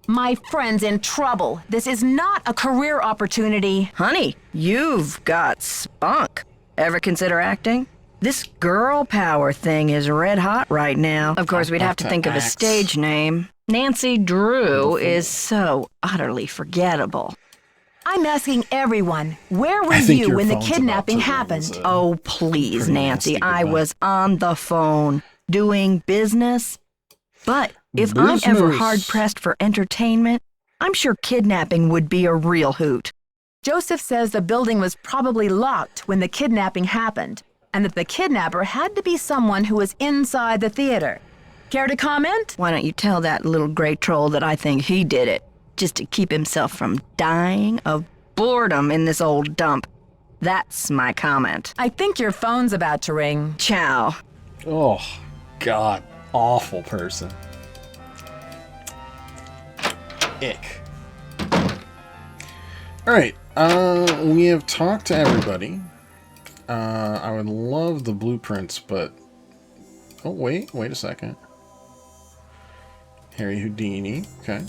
My friend's in trouble. This is not a career opportunity. Honey, you've got spunk. Ever consider acting? This girl power thing is red hot right now. Of course, we'd have to think of a stage name. Nancy Drew is so utterly forgettable. I'm asking everyone, where were I think you your when the phone's about kidnapping to ring, happened? so- Oh, please, Pretty Nancy, nasty I goodbye. was on the phone, doing business. But if I'm ever Business. hard-pressed for entertainment, I'm sure kidnapping would be a real hoot. Joseph says the building was probably locked when the kidnapping happened, and that the kidnapper had to be someone who was inside the theater. Care to comment? Why don't you tell that little gray troll that I think he did it, just to keep himself from dying of boredom in this old dump. That's my comment. I think your phone's about to ring. Ciao. Oh, God. Awful person. Ick. Alright, we have talked to everybody. I would love the blueprints, but... Oh, wait a second. Harry Houdini, okay.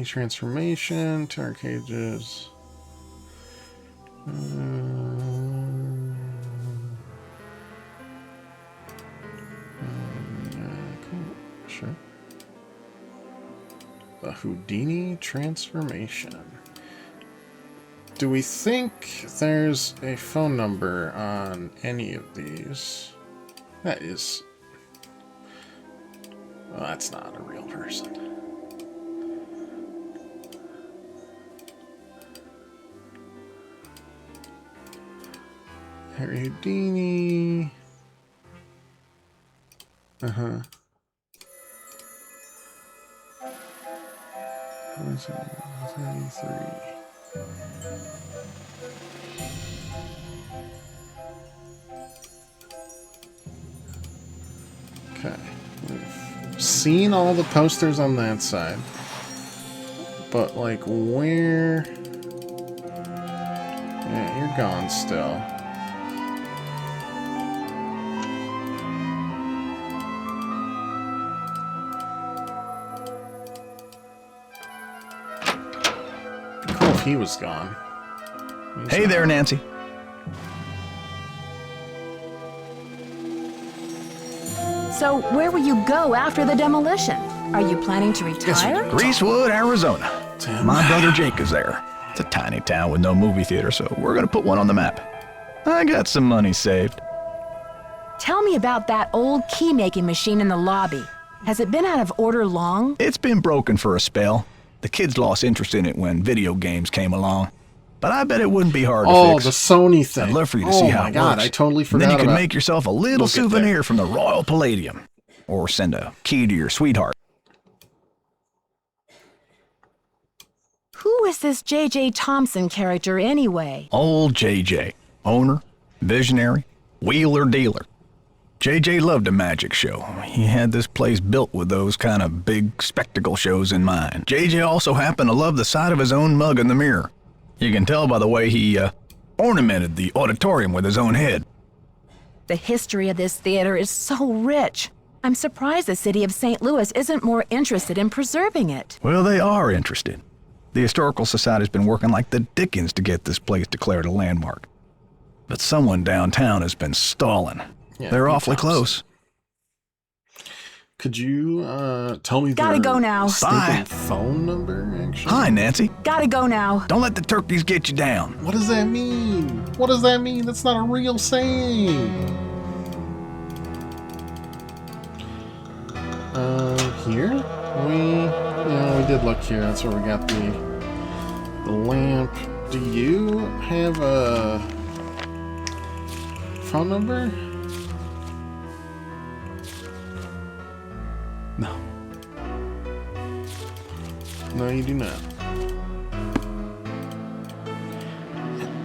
transformation, terror cages. Cool. Sure. The Houdini transformation. Do we think there's a phone number on any of these? That is... Well, that's not a real person. Harry Houdini. Uh-huh. What is it? 33. Okay. We've seen all the posters on that side. But, like, where... Yeah, you're gone still. Cool if he was gone. Hey there, Nancy. So, where will you go after the demolition? Are you planning to retire? Greasewood, Arizona. My brother Jake is there. It's a tiny town with no movie theater, so we're gonna put one on the map. I got some money saved. Tell me about that old key-making machine in the lobby. Has it been out of order long? It's been broken for a spell. The kids lost interest in it when video games came along. But I bet it wouldn't be hard to fix. Oh, the Sony thing. I'd love for you to see how it works. Oh my god, I totally forgot then you can about... make yourself a little souvenir from the Royal Palladium. Or send a key to your sweetheart. Who is this J.J. Thompson character anyway? Old J.J. Owner, visionary, wheeler dealer. J.J. loved a magic show. He had this place built with those kind of big spectacle shows in mind. J.J. also happened to love the sight of his own mug in the mirror. You can tell by the way he ornamented the auditorium with his own head. The history of this theater is so rich. I'm surprised the city of St. Louis isn't more interested in preserving it. Well, they are interested. The Historical Society's been working like the dickens to get this place declared a landmark. But someone downtown has been stalling. Yeah, they're awfully close. Could you tell me Gotta go now. Bye. Phone number, actually? Hi, Nancy. Gotta go now. Don't let the turkeys get you down. What does that mean? What does that mean? That's not a real saying. Here? We did look here. That's where we got the lamp. Do you have a phone number? No. No, you do not.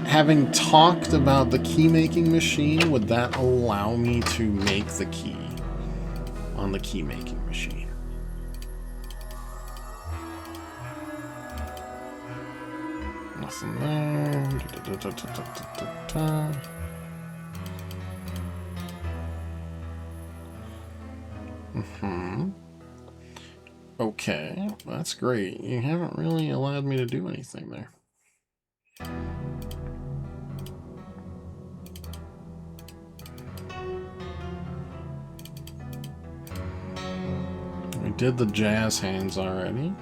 Having talked about the key-making machine, would that allow me to make the key on the key-making machine? Nothing there. Okay, that's great. You haven't really allowed me to do anything there. We did the jazz hands already.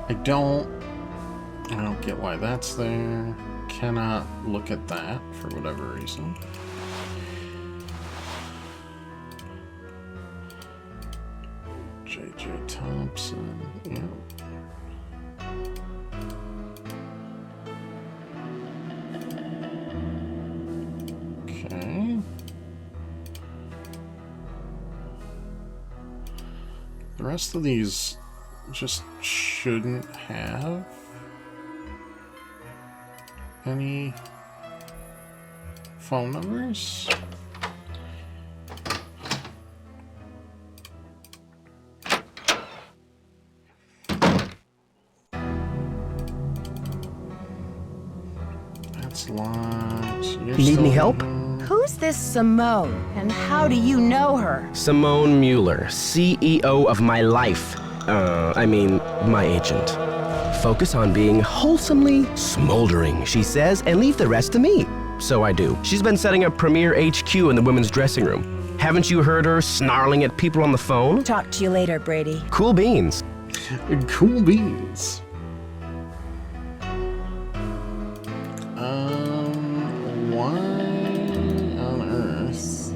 I don't get why that's there. Cannot look at that for whatever reason. J.J. Thompson, yeah. Okay. The rest of these just shouldn't have any phone numbers. That's locked. You need any help? Who's this Simone, and how do you know her? Simone Mueller, CEO of my life. My agent. Focus on being wholesomely smoldering, she says, and leave the rest to me. So I do. She's been setting up Premier HQ in the women's dressing room. Haven't you heard her snarling at people on the phone? Talk to you later, Brady. Cool beans. Cool beans. Why on earth?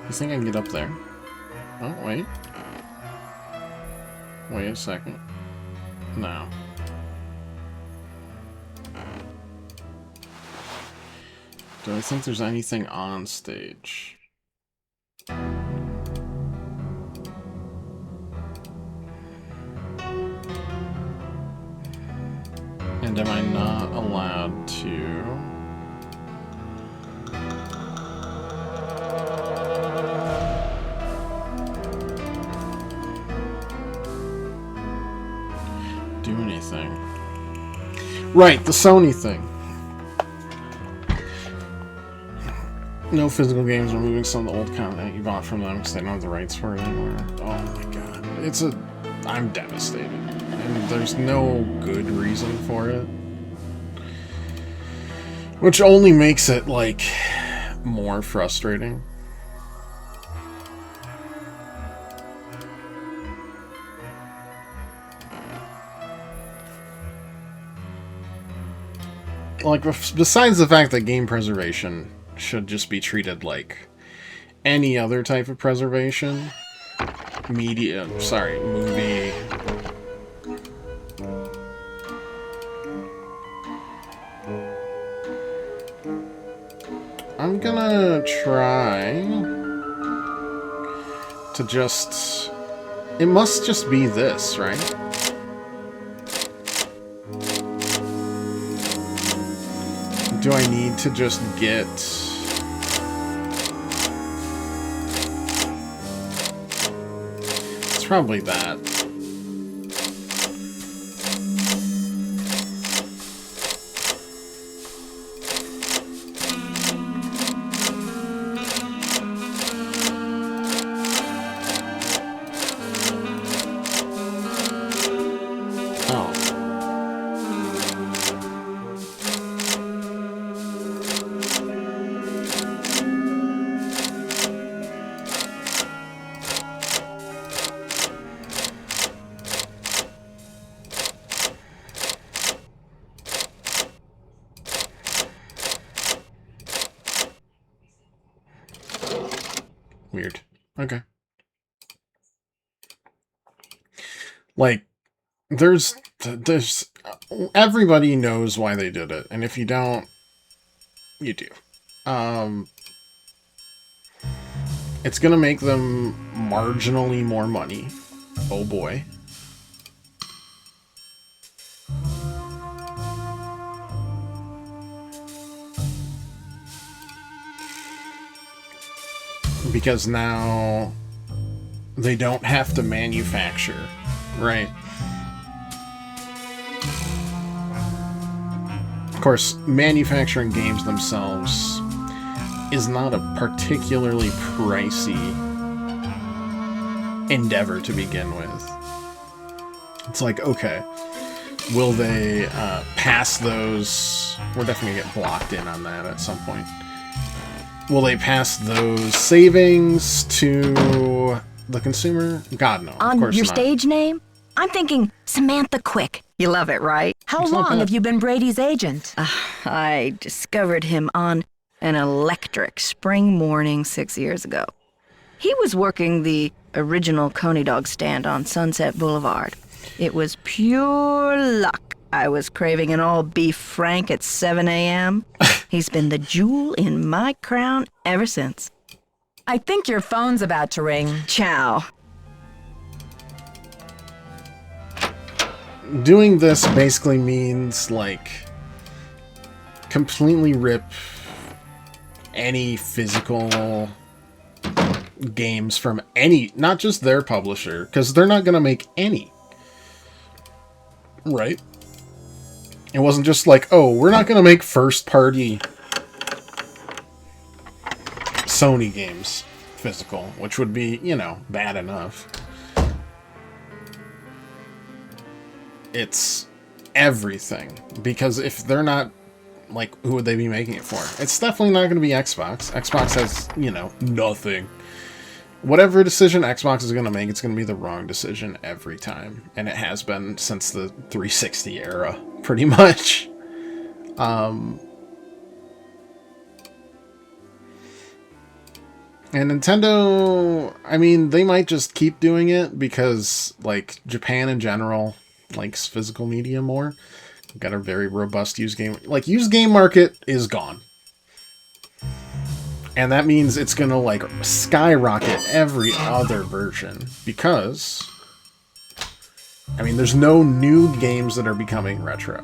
You think I can get up there? Oh, wait. Wait a second. No. Do I think there's anything on stage? And am I not allowed to? Do anything? Right, the Sony thing. No physical games are moving some of the old content you bought from them because they don't have the rights for it anymore. Oh my god. I'm devastated. And there's no good reason for it. Which only makes it, like, more frustrating. Like, besides the fact that game preservation should just be treated like any other type of preservation, movie. I'm gonna try to just... It must just be this, right? Do I need to just get... It's probably that. Weird. Okay. Like, there's everybody knows why they did it, and if you don't, you do. It's gonna make them marginally more money. Oh boy. Because now they don't have to manufacture, right? Of course, manufacturing games themselves is not a particularly pricey endeavor to begin with. It's like, okay, will they pass those? We're definitely gonna get blocked in on that at some point. Will they pass those savings to the consumer? God, no. On of course your not. stage name? I'm thinking Samantha Quick. You love it, right? How long have you been Brady's agent? I discovered him on an electric spring morning 6 years ago. He was working the original Coney Dog stand on Sunset Boulevard. It was pure luck. I was craving an all-beef Frank at 7 a.m. He's been the jewel in my crown ever since. I think your phone's about to ring. Ciao. Doing this basically means, like, completely rip any physical games from any, not just their publisher, because they're not going to make any. Right? It wasn't just like, oh, we're not going to make first-party Sony games physical, which would be, you know, bad enough. It's everything. Because if they're not, like, who would they be making it for? It's definitely not going to be Xbox. Xbox has, you know, nothing. Whatever decision Xbox is going to make, it's going to be the wrong decision every time. And it has been since the 360 era, pretty much. And Nintendo, I mean, they might just keep doing it because, like, Japan in general likes physical media more. We've got a very robust used game. Like, used game market is gone. And that means it's gonna, like, skyrocket every other version. Because, I mean, there's no new games that are becoming retro.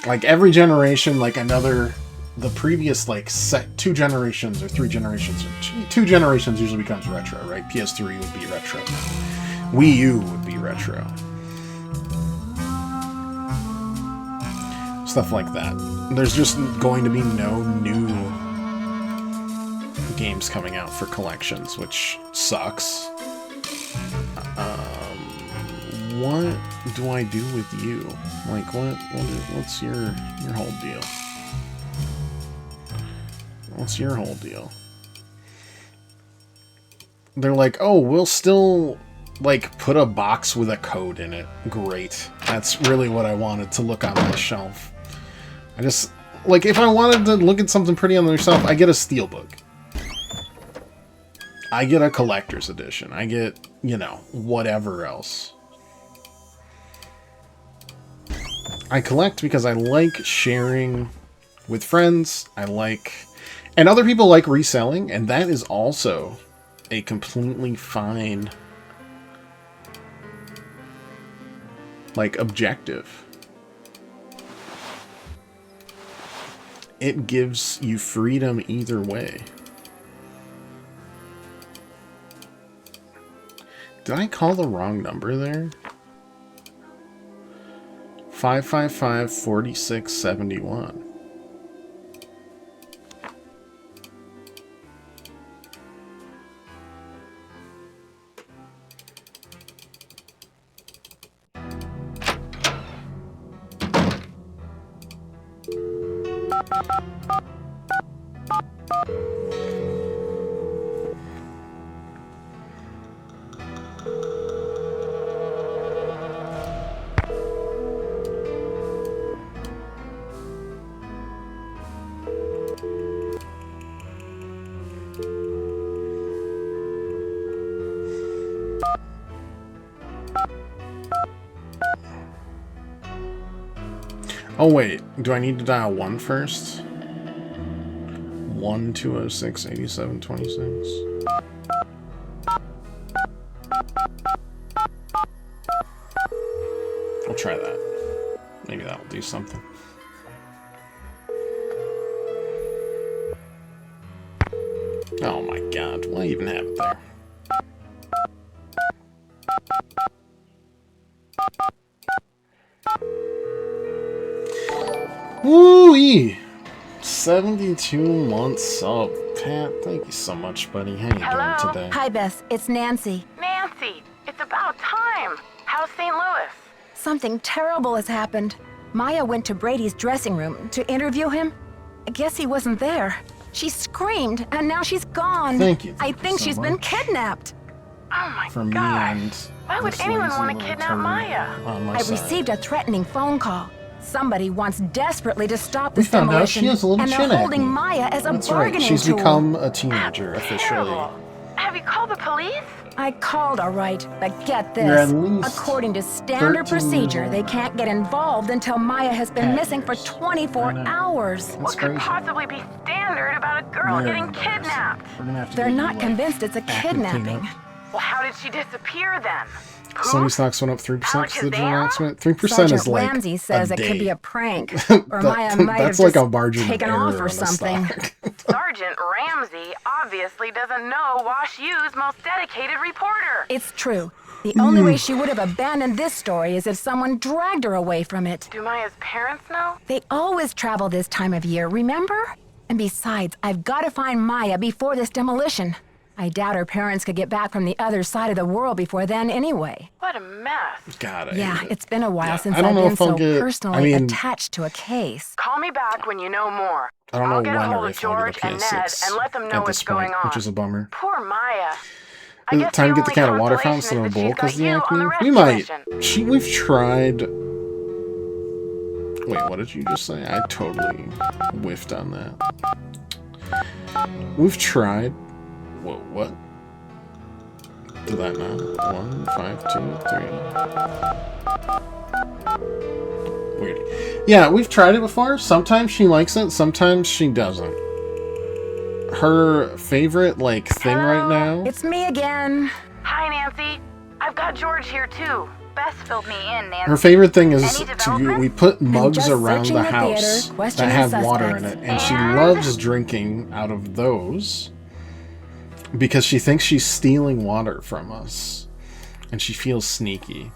Like, every generation, like, the previous, like, 2 generations or 3 generations, or 2 generations usually becomes retro, right? PS3 would be retro. Wii U would be retro. Stuff like that. There's just going to be no new games coming out for collections, which sucks. What do I do with you? Like, what's your whole deal? What's your whole deal? They're like, oh, we'll still, like, put a box with a code in it. Great. That's really what I wanted to look on my shelf. I just, like, if I wanted to look at something pretty on their shelf, I get a steelbook. I get a collector's edition. I get, you know, whatever else. I collect because I like sharing with friends. I like... And other people like reselling, and that is also a completely fine, like, objective. It gives you freedom either way. Did I call the wrong number there? 555-4671. Oh wait, do I need to dial 1 first? 1-206-8726. I'll try that. Maybe that'll do something. Oh my god, why even have it there? Woo-wee! 72 months sub. Pat, thank you so much, buddy. How you doing today? Hi, Bess. It's Nancy. Nancy, it's about time. How's St. Louis? Something terrible has happened. Maya went to Brady's dressing room to interview him. I guess he wasn't there. She screamed, and now she's gone. Thank you. I think she's been kidnapped. Oh my From gosh. me and Why would this anyone lazy want to little kidnap turd Maya? on my I side. received a threatening phone call. Somebody wants desperately to stop We this found out demolition, she has a little and chin they're acne. holding Maya as a That's bargaining right. She's tool. become a teenager officially. Terrible. Have you called the police? I called, all right, but get You're at this. least According to standard 13 years procedure, old they now. can't get involved until Maya has been Pat missing for years. 24 I know. hours. That's What could crazy. possibly be standard about a girl Very getting embarrassing. kidnapped? We're gonna have to They're get you, not like, convinced it's a active kidnapping. cleanup. Well, how did she disappear then? Sony stocks went up 3% to the Alakazam? announcement. 3% Sergeant is like Ramsey says a it could day. be a prank, or Maya might have That's like just a margin of taken error off or on the something. stock. Sergeant Ramsey obviously doesn't know Wash U's most dedicated reporter. It's true. The only way she would have abandoned this story is if someone dragged her away from it. Do Maya's parents know? They always travel this time of year, remember? And besides, I've got to find Maya before this demolition. I doubt her parents could get back from the other side of the world before then anyway. What a mess. God, I Yeah, hate it. it's been a while since I don't I've know been if I'll so get- personally I mean- attached to a case. Call me back when you know more. I don't know I'll get when a or hold of if I'll George get a and Ned PS6 and let them know at what's this point, going on. which is a bummer. Poor Maya. I Is guess it time to the get the only cat of water fountain consolation instead of a is bowl that she's because of the got you on the acne? We might. rescue mission. We've tried. Wait, what did you just say? I totally whiffed on that. We've tried. Whoa, what? Did that not? 1, 5, 2, 3. Weird. Yeah, we've tried it before. Sometimes she likes it, sometimes she doesn't. Her favorite, like, thing right now... It's me again. Hi, Nancy. I've got George here, too. Bess filled me in, Nancy. Her favorite thing is Any developments? we put mugs just around searching the the house theater, that questioning have water in suspects. it, and she loves drinking out of those because she thinks she's stealing water from us, and she feels sneaky.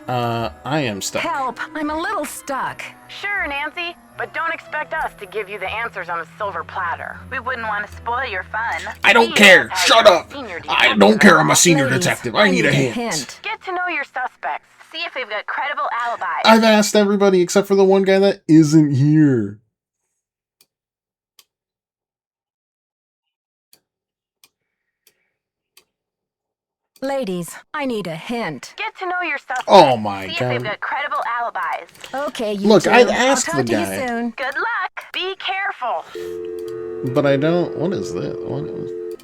I am stuck. Help! I'm a little stuck. Sure, Nancy, but don't expect us to give you the answers on a silver platter. We wouldn't want to spoil your fun. I don't care. Shut up. I don't care. I'm a senior detective. I need a hint. Get to know your suspects. See if they've got credible alibis. I've asked everybody except for the one guy that isn't here. Ladies, I need a hint. Get to know your suspects. Oh my See if God. they've got credible alibis. Okay, you Look, two. I'd asked I'll talk the to guy. you soon. Good luck. Be careful. But I don't... What is this? What is...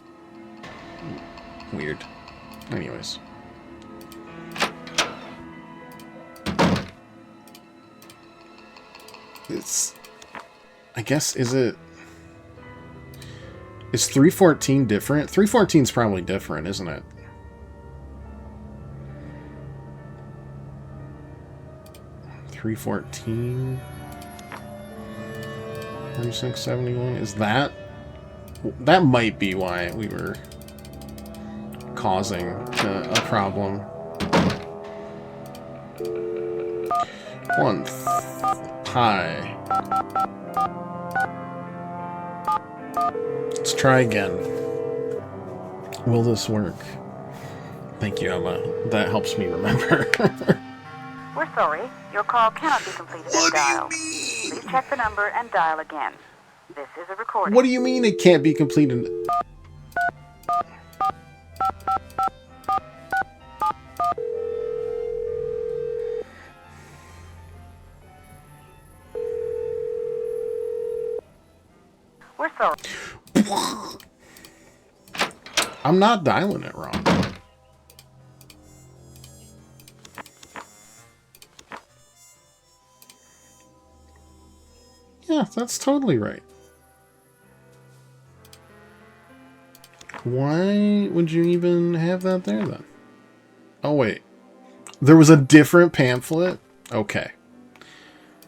Weird. Anyways. It's... I guess, is it... Is 314 different? 314 is probably different, isn't it? $314... 3671, is that... That might be why we were causing a problem. Hi. Let's try again. Will this work? Thank you, Emma. That helps me remember. We're sorry. Your call cannot be completed as dialed. Please check the number and dial again. This is a recording. What do you mean it can't be completed? We're sorry. I'm not dialing it wrong. Yeah, that's totally right. Why would you even have that there then? Oh wait. There was a different pamphlet? Okay.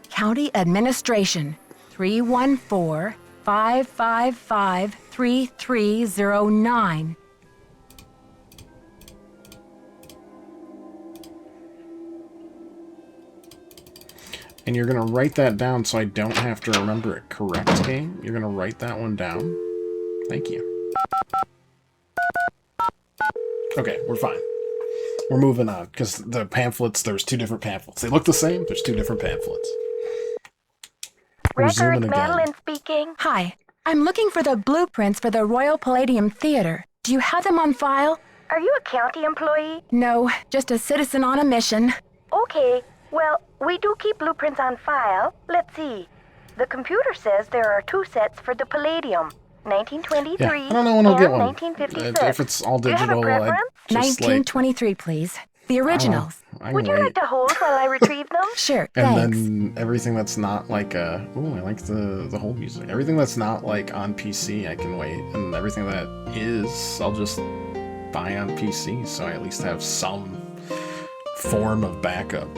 County Administration, 314-555-3309. And you're going to write that down so I don't have to remember it, correct, game? You're going to write that one down? Thank you. Okay, we're fine. We're moving on, because the pamphlets, there's two different pamphlets. They look the same, there's two different pamphlets. We're zooming again. Madeline speaking. Hi, I'm looking for the blueprints for the Royal Palladium Theater. Do you have them on file? Are you a county employee? No, just a citizen on a mission. Okay, well, we do keep blueprints on file. Let's see. The computer says there are 2 sets for the Palladium. 1923 Yeah, I don't know when I'll get one. 1956. If it's all Do you have a digital, I'd preference? just 1923, please. The originals. I Would you wait. like to hold while I retrieve them? Sure, And thanks. then everything that's not like a... Ooh, I like the whole music. Everything that's not like on PC, I can wait. And everything that is, I'll just buy on PC, so I at least have some form of backup.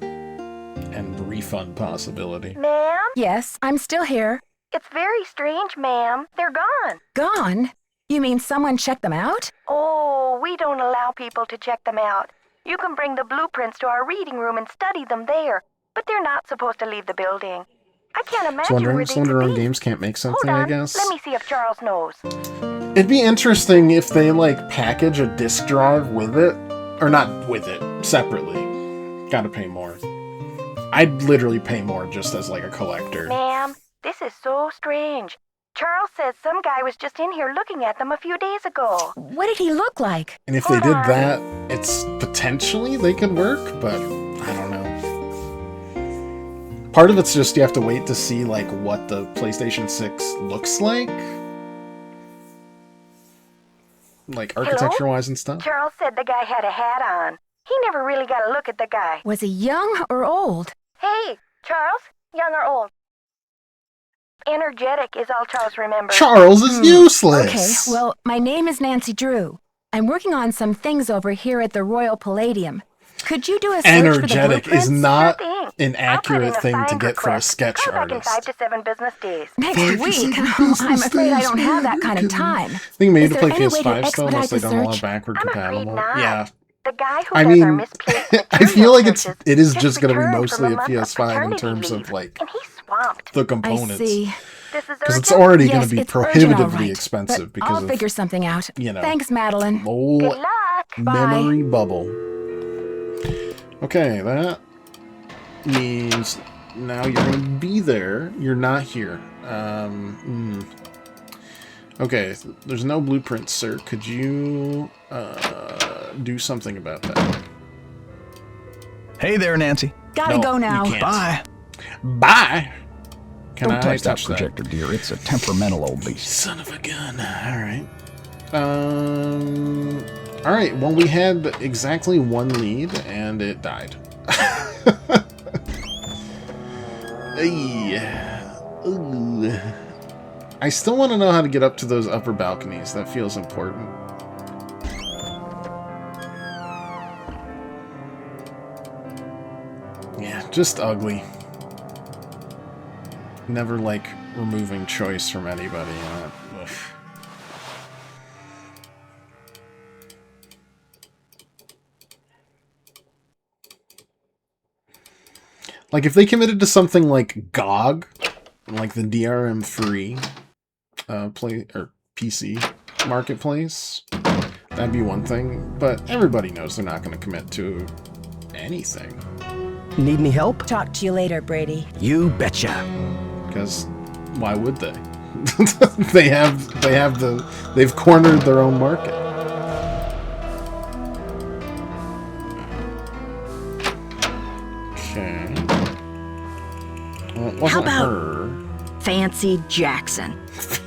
And refund possibility. Ma'am? Yes, I'm still here. It's very strange, ma'am. They're gone. Gone? You mean someone checked them out? Oh, we don't allow people to check them out. You can bring the blueprints to our reading room and study them there, but they're not supposed to leave the building. I can't imagine where they could Wondering be. Games can't make Hold something, on. I guess. Let me see if Charles knows. It'd be interesting if they, like, package a disk drive with it. Or not with it, separately. Gotta pay more. I'd literally pay more just as, like, a collector. Ma'am, this is so strange. Charles says some guy was just in here looking at them a few days ago. What did he look like? And if they did that, it's potentially they could work, but I don't know. Part of it's just you have to wait to see, like, what the PlayStation 6 looks like. Like, architecture-wise and stuff. Charles said the guy had a hat on. He never really got a look at the guy. Was he young or old? Hey, Charles, young or old? Energetic is all Charles remembers. Charles is useless! Okay, well, my name is Nancy Drew. I'm working on some things over here at the Royal Palladium. Could you do a search for the Energetic blueprints? is not Sure thing. an accurate thing to get for a sketch Come back in artist. 5 to 7 business days. Next week? I'm afraid I don't have that kind of time. I think maybe Is to there play any way to PS5 still, unless they expedite the don't allow search? backward I'm afraid compatible. not. Yeah. The guy who I does our mean, misplaced I feel like it's material it is searches just going to be returned mostly from a month of PS5 in paternity terms leave, of, like, and he's swamped. the components. I see. This is Because it's urgent? already going Yes, to be it's urgent, prohibitively all right, expensive but because I'll of, figure something out. you know, Thanks, Madeline. old Good luck. memory bubble. Okay, that means now you're going to be there. You're not here. Okay, there's no blueprint, sir. Could you do something about that? Hey there, Nancy. Gotta No, go now. you can't. Bye. Bye! Can Don't I touch that touch that? projector, dear. It's a temperamental old beast. Son of a gun. Alright. Alright, well, we had exactly one lead, and it died. Ooh. I still want to know how to get up to those upper balconies. That feels important. Yeah, just ugly. Never like removing choice from anybody. Ugh. Like, if they committed to something like GOG, like the DRM-free play or PC marketplace, that'd be one thing. But everybody knows they're not going to commit to anything. Need any help? Talk to you later, Brady. You betcha. Because why would they? They've cornered their own market. Okay. Well, it wasn't How about her. Fancy Jackson?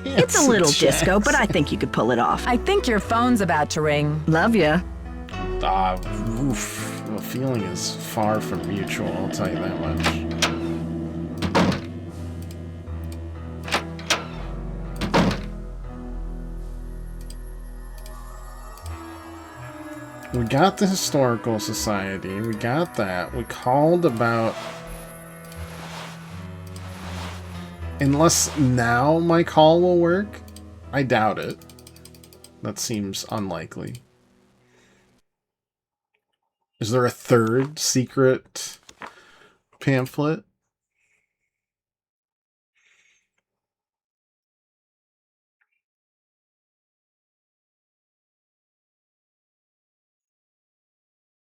It's a little disco, but I think you could pull it off. I think your phone's about to ring. Love ya. Oof. The feeling is far from mutual, I'll tell you that much. We got the Historical Society, we got that. We called about... Unless now my call will work? I doubt it. That seems unlikely. Is there a third secret pamphlet?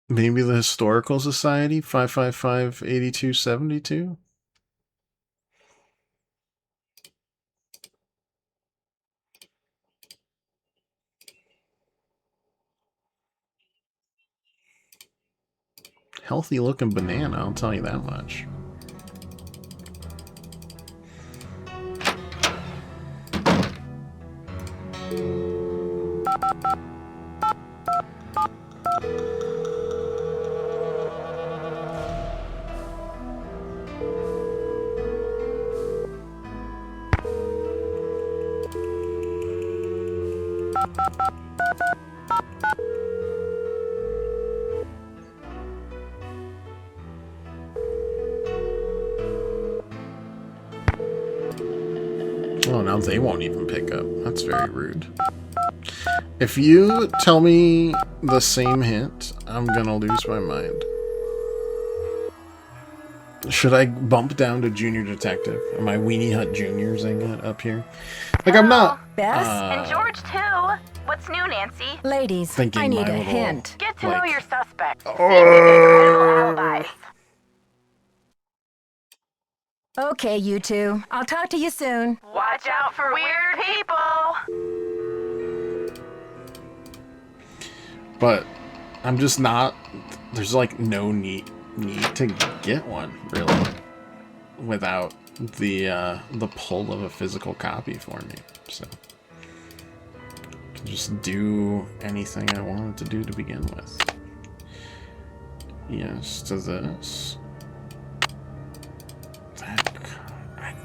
Maybe the Historical Society? 555-8272? Healthy looking banana, I'll tell you that much. they won't even pick up. That's very rude. If you tell me the same hint, I'm gonna lose my mind. Should I bump down to Junior Detective? Am I Weenie Hut Junior-ing it up here? Like, I'm not... Bess? And George, too. What's new, Nancy? Ladies, Thinking I need my a little, hint. Get to know like- your suspects. See if they get credible alibis. Okay, you two. I'll talk to you soon. Watch out for weird people. But I'm just not... There's, like, no need to get one, really, without the pull of a physical copy for me. So I can just do anything I wanted to do to begin with. Yes to this.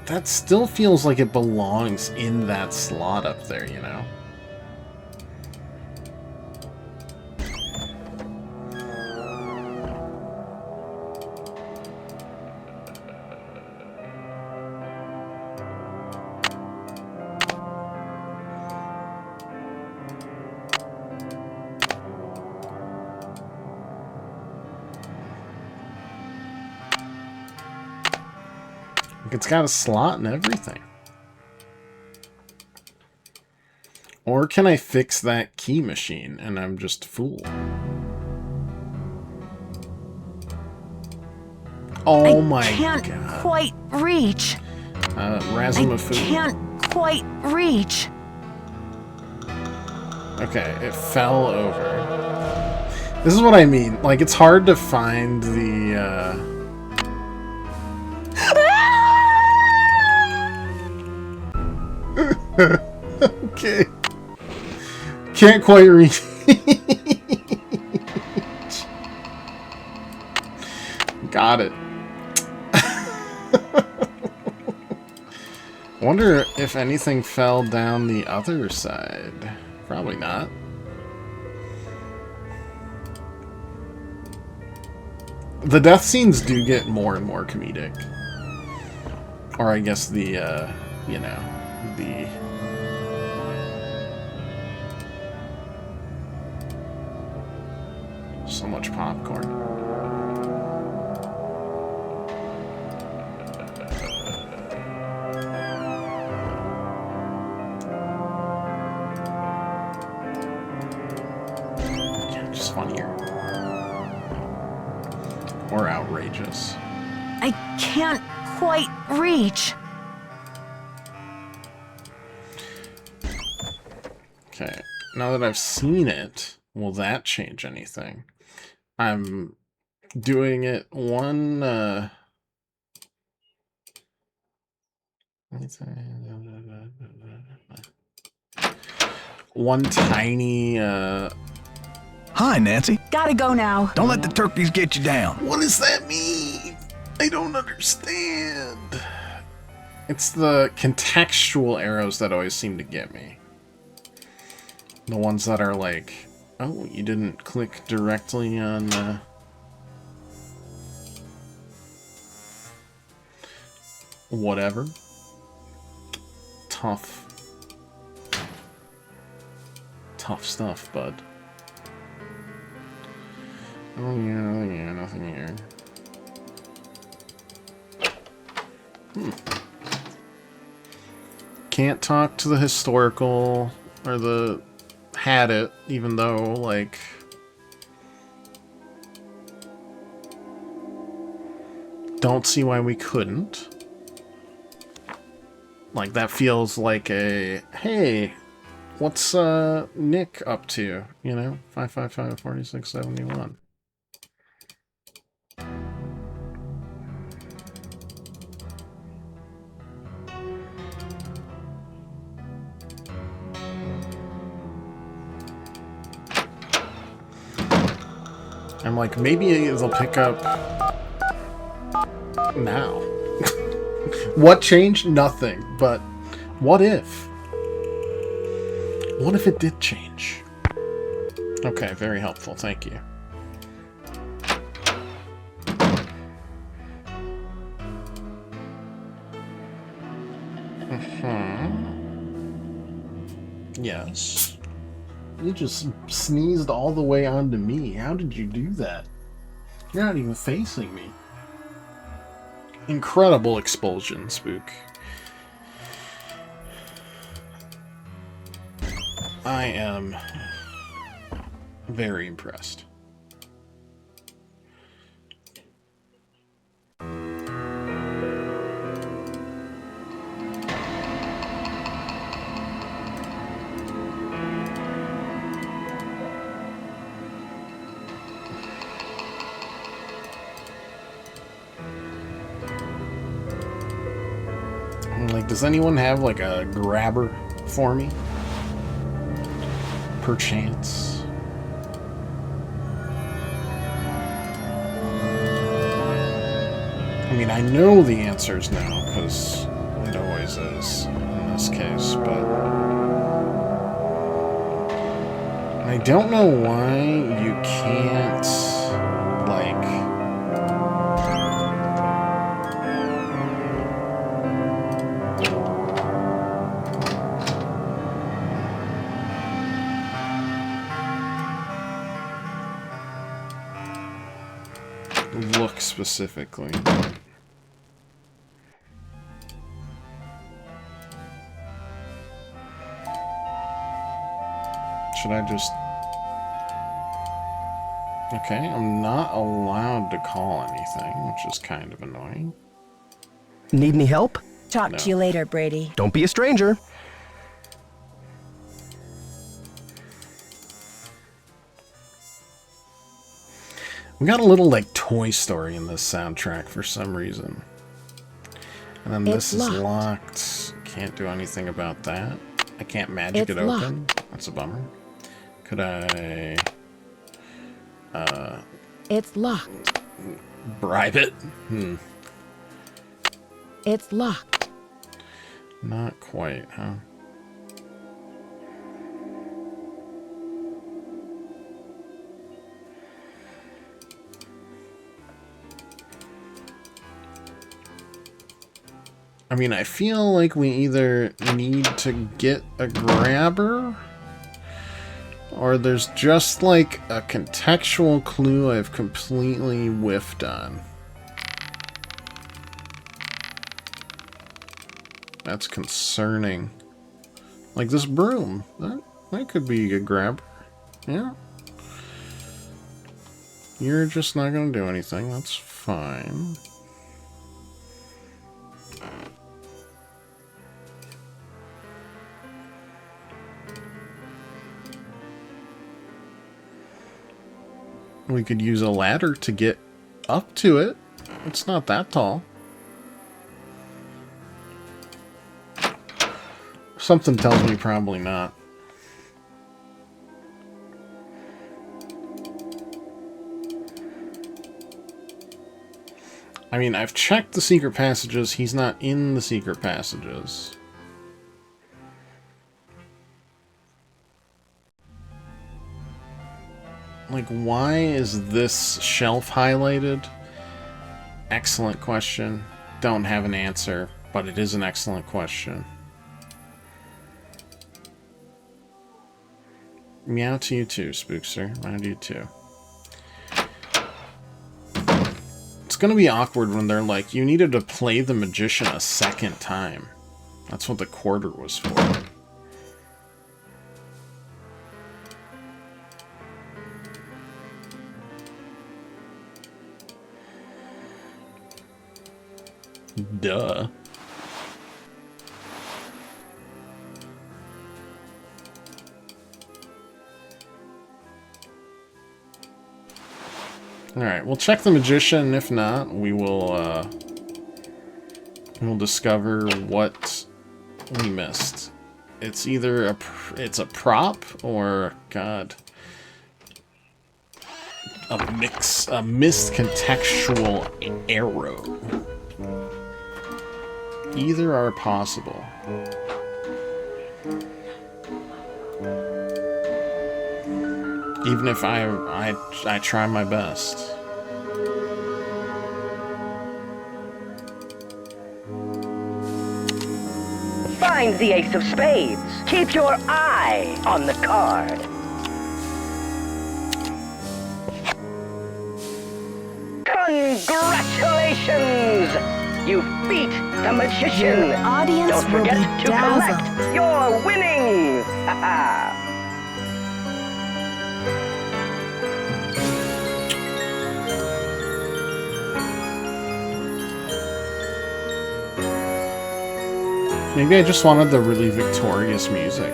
That still feels like it belongs in that slot up there, you know? It's got a slot and everything. Or can I fix that key machine and I'm just a fool? Oh my god. I can't quite reach. Razumafu. I can't quite reach. Okay, it fell over. This is what I mean. Like, it's hard to find the, okay. Can't quite reach. Got it. Wonder if anything fell down the other side. Probably not. The death scenes do get more and more comedic. Or I guess the, you know, the... So much popcorn. Yeah, just funnier. Or outrageous. I can't quite reach. Okay, now that I've seen it, will that change anything? I'm doing it one, one tiny, Hi, Nancy. Gotta go now. Don't let the turkeys get you down. What does that mean? I don't understand. It's the contextual arrows that always seem to get me. The ones that are like, oh, you didn't click directly on, whatever. Tough stuff, bud. Oh yeah, nothing here. Can't talk to the historical, or the had it, even though, like... Don't see why we couldn't. Like, that feels like a, hey, what's Nick up to? You know, 555-4671. I'm like, maybe it'll pick up now. What changed? Nothing. But what if? What if it did change? Okay, very helpful. Thank you. Yes. You just sneezed all the way onto me. How did you do that? You're not even facing me. Incredible expulsion, Spook. I am very impressed. Like, does anyone have, like, a grabber for me? Perchance. I mean, I know the answer's no, because it always is in this case, but... I don't know why you can't, like... look specifically. Should I just... Okay, I'm not allowed to call anything, which is kind of annoying. Need any help? Talk to you later, Brady. Don't be a stranger. We got a little, like, Toy Story in this soundtrack for some reason. And then this is locked. Can't do anything about that. I can't magic it open. That's a bummer. Could I... It's locked. bribe it? It's locked. Not quite, huh? I mean, I feel like we either need to get a grabber, or there's just like a contextual clue I've completely whiffed on. That's concerning. Like this broom. That could be a grabber. Yeah. You're just not gonna do anything. That's fine. We could use a ladder to get up to it. It's not that tall. Something tells me probably not. I mean, I've checked the secret passages. He's not in the secret passages. Like, why is this shelf highlighted? Excellent question. Don't have an answer, but it is an excellent question. Meow to you too, Spookster. Meow to you too. It's gonna be awkward when they're like, you needed to play the magician a second time. That's what the quarter was for. Duh. Alright, we'll check the magician. If not, we'll discover what we missed. It's either it's a prop or, God, a missed contextual arrow. Either are possible. Even if I try my best. find the ace of spades. Keep your eye on the card. Congratulations! You beat the magician. Your audience Don't will forget be to dazzled. collect your winnings. Maybe I just wanted the really victorious music.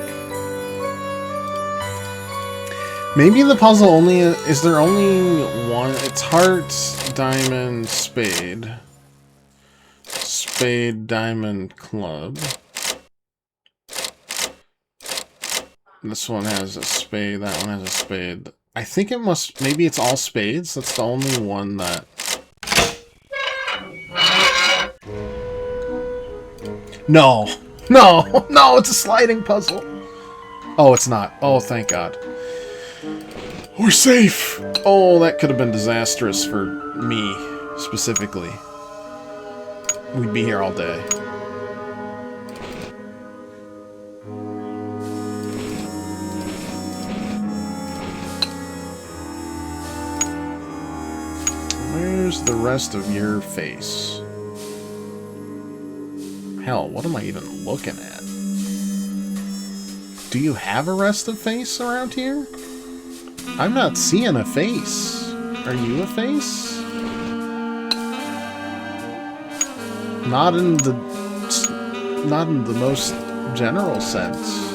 Maybe the puzzle only... Is there only one? It's heart, diamond, spade. Spade, diamond, club. This one has a spade, that one has a spade. I think it must... Maybe it's all spades? That's the only one that... No! No! No, it's a sliding puzzle! Oh, it's not. Oh, thank God. We're safe! Oh, that could have been disastrous for me, specifically. We'd be here all day. Where's the rest of your face? Hell, what am I even looking at? Do you have a rest of face around here? I'm not seeing a face. Are you a face? Not in the most general sense.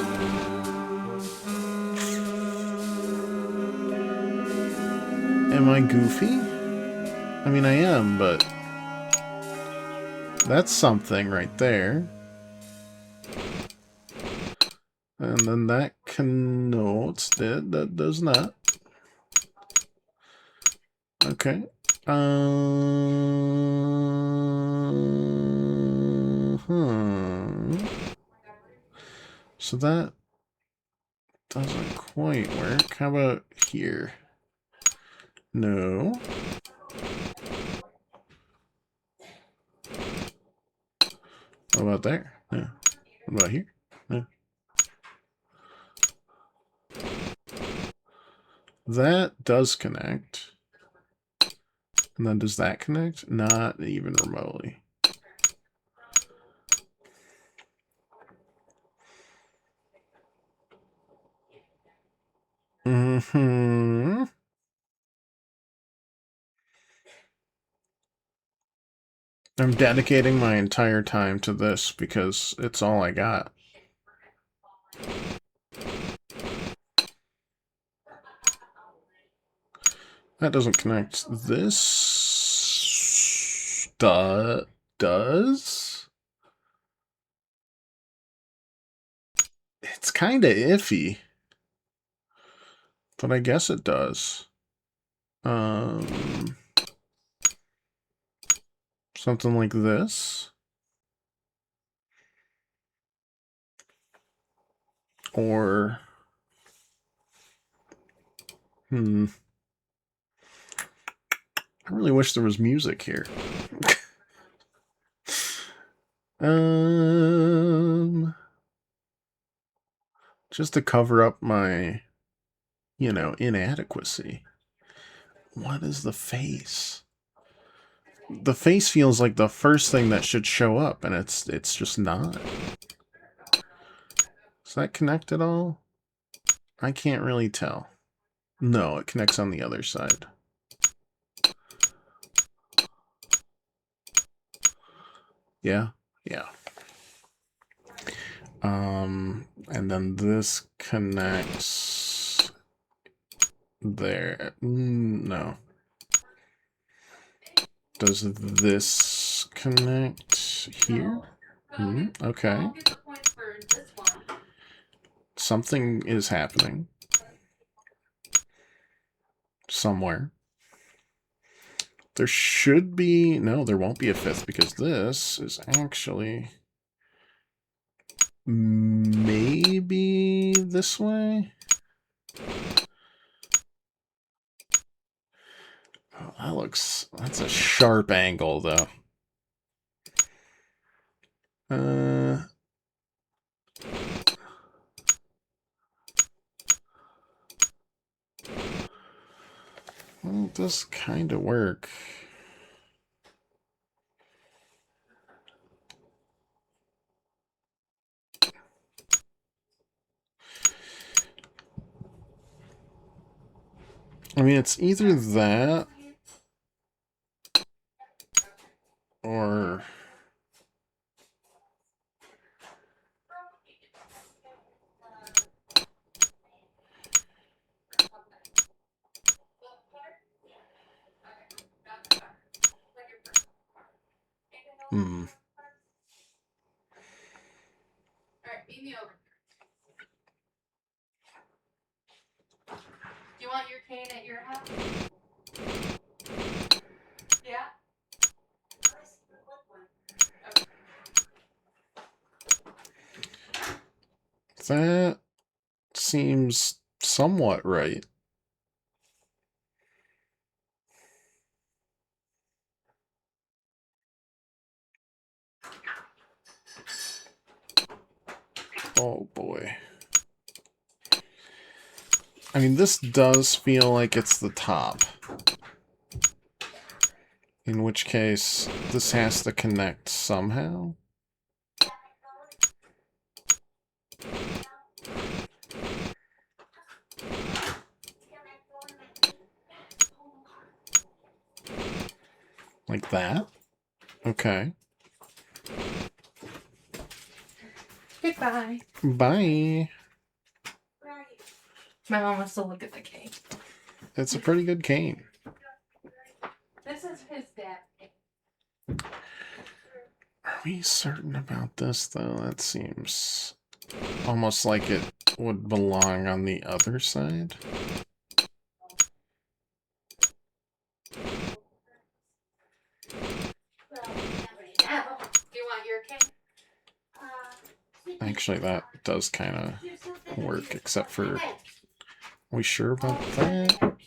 Am I goofy? I mean, I am, but that's something right there. And then that connotes that that does not. Okay. So that doesn't quite work. How about here? No. What about there? No. What about here? No. That does connect. And then does that connect? Not even remotely. Mm-hmm. I'm dedicating my entire time to this because it's all I got. That doesn't connect. This does? It's kind of iffy. But I guess it does. Something like this. Or... I really wish there was music here. Just to cover up my, you know, inadequacy. What is the face? The face feels like the first thing that should show up, and it's just not. Does that connect at all? I can't really tell. No, it connects on the other side. Yeah, yeah. And then this connects there. No. Does this connect here? Okay. Something is happening. Somewhere. There should be... No, there won't be a fifth because this is actually... Maybe this way? Oh, that looks... That's a sharp angle, though. Well, it does kind of work. I mean, it's either that or... Hmm. Alright, meet me over. Do you want your cane at your house? Yeah? That seems somewhat right. Oh boy. I mean, this does feel like it's the top. In which case, this has to connect somehow. Like that? Okay. Goodbye. Bye. My mom wants to look at the cane. It's a pretty good cane. This is his dad. Are we certain about this, though? That seems almost like it would belong on the other side. Do you want your cane? Actually, that does kind of work, except for... Are we sure about that?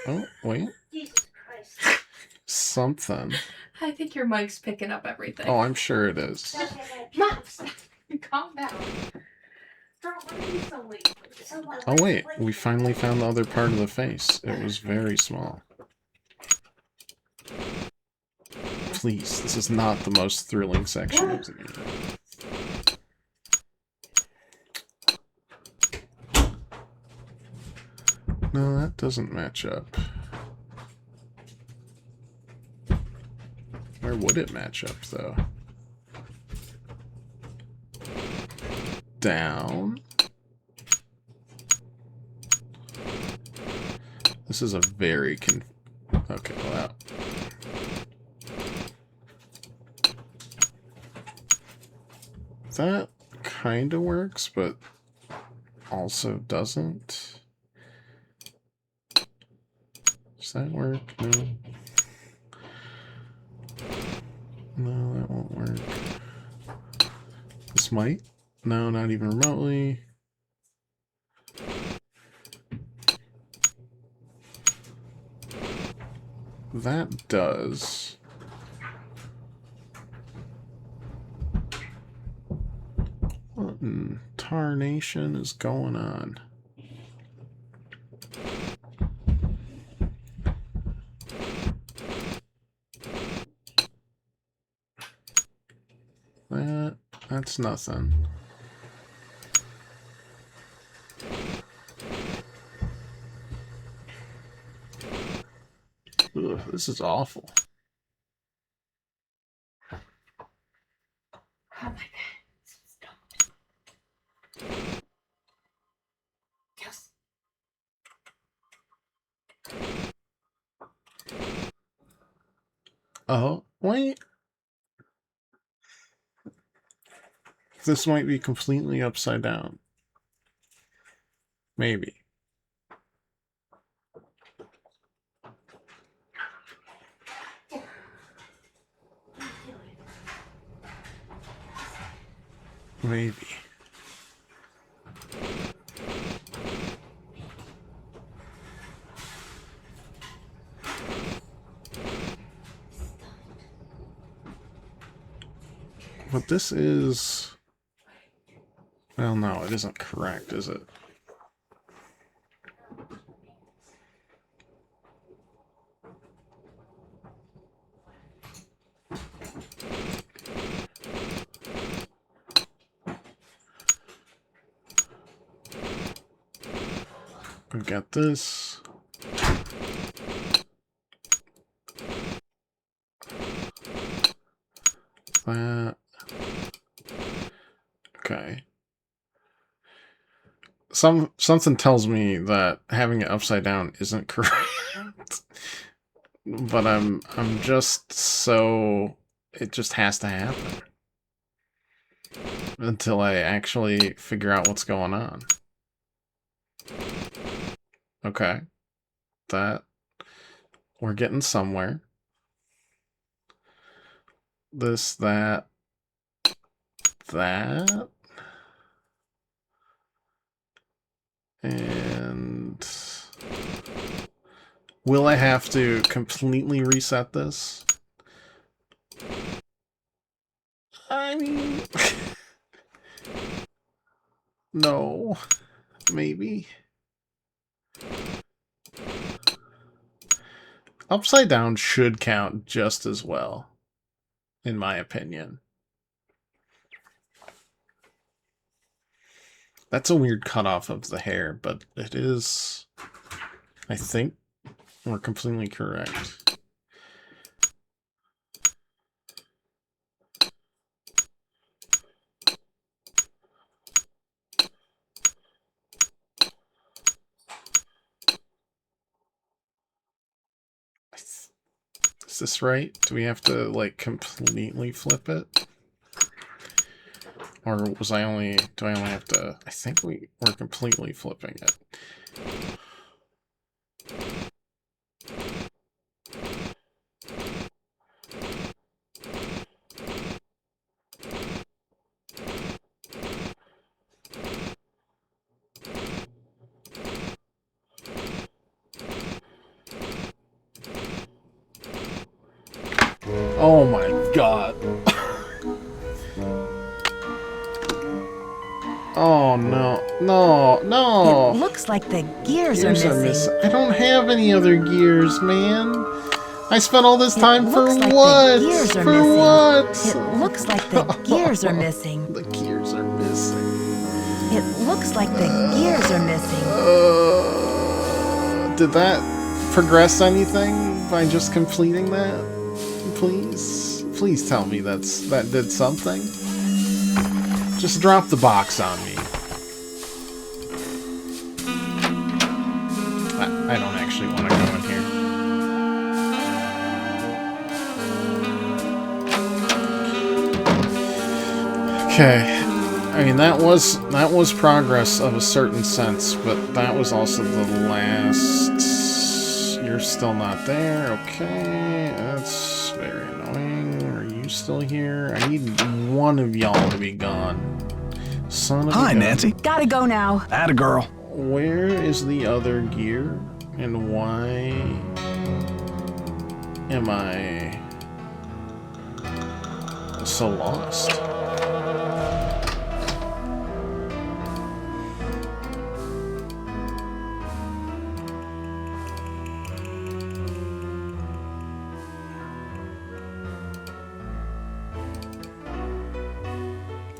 Oh, wait. Something. I think your mic's picking up everything. Oh, I'm sure it is. Mom, calm down. Girl, why are you so late? Oh, wait. We finally found the other part of the face. It was very small. Please, this is not the most thrilling section of the game. No, that doesn't match up. Where would it match up, though? Down. This is a very okay, wow. That kind of works, but also doesn't. Does that work? No. No, that won't work. This might? No, not even remotely. That does. What in tarnation is going on? That's nothing. Ugh, this is awful. Oh my god. Stop. Yes. Oh, wait. This might be completely upside down. Maybe. Maybe. But this is... Well, no, it isn't correct, is it? We've got this. That. Okay. Something tells me that having it upside down isn't correct. But I'm just so it just has to happen until I actually figure out what's going on. Okay. That we're getting somewhere. This, that. And will I have to completely reset this? I mean, no, maybe. Upside down should count just as well, in my opinion. That's a weird cutoff of the hair, but it is, I think, we're completely correct. Is this right? Do we have to, like, completely flip it? Or was I only... do I only have to... I think we're completely flipping it. Oh my god. Oh no. No, no. It looks like the gears are missing. I don't have any other gears, man. I spent all this time for Looks like what? the gears are For missing. what? It looks like the gears are missing. The gears are missing. It looks like the gears are missing. Did that progress anything by just completing that? Please? Please tell me that did something. Just drop the box on me. I don't actually want to go in here. Okay. I mean, that was progress of a certain sense, but that was also the last... You're still not there. Okay, that's very annoying. Are you still here? I need one of y'all to be gone. Son of a gun. Nancy. Gotta go now. Atta girl. Where is the other gear? And why am I so lost?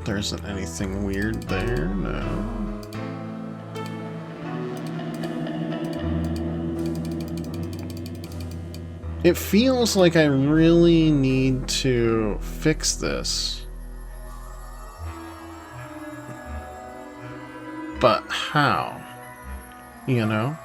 There isn't anything weird there, no. It feels like I really need to fix this. But how? You know?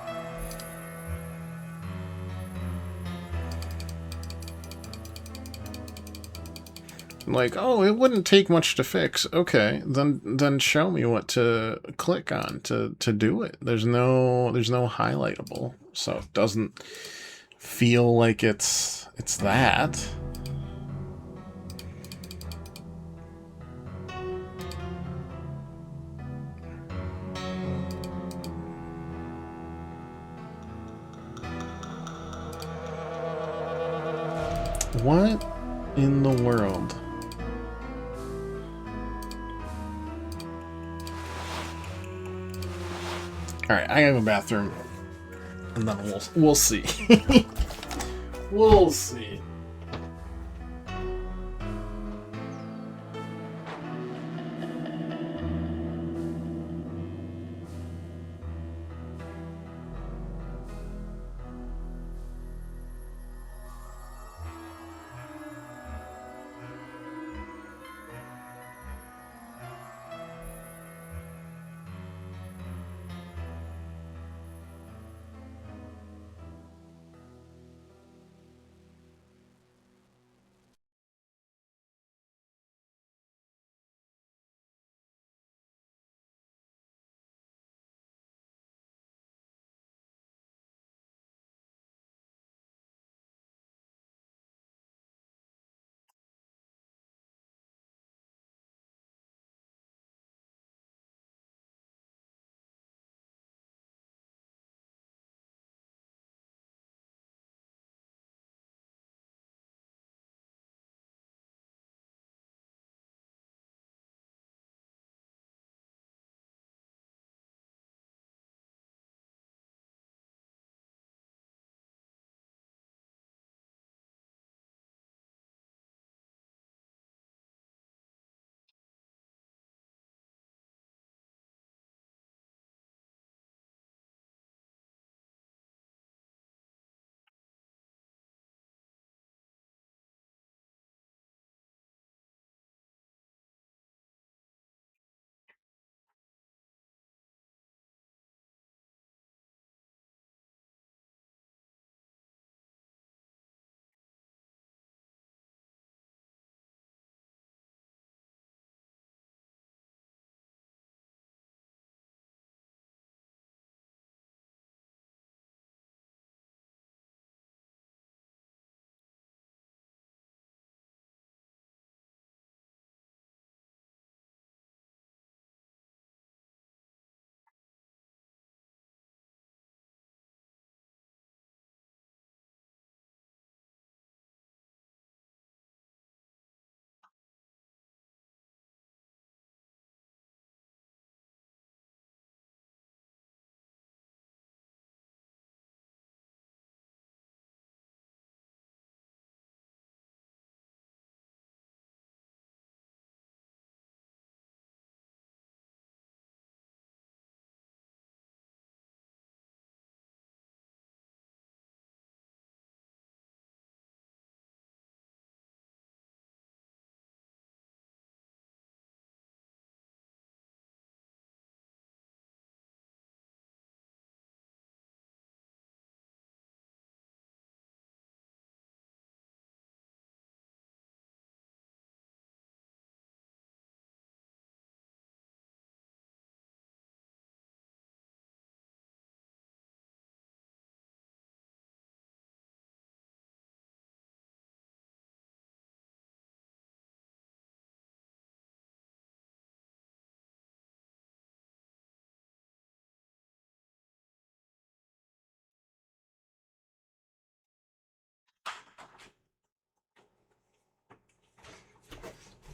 Like, oh, it wouldn't take much to fix. Okay, then show me what to click on to do it. There's no highlightable, so it doesn't feel like it's that. What in the world? Alright, I have a bathroom. And then we'll see. We'll see.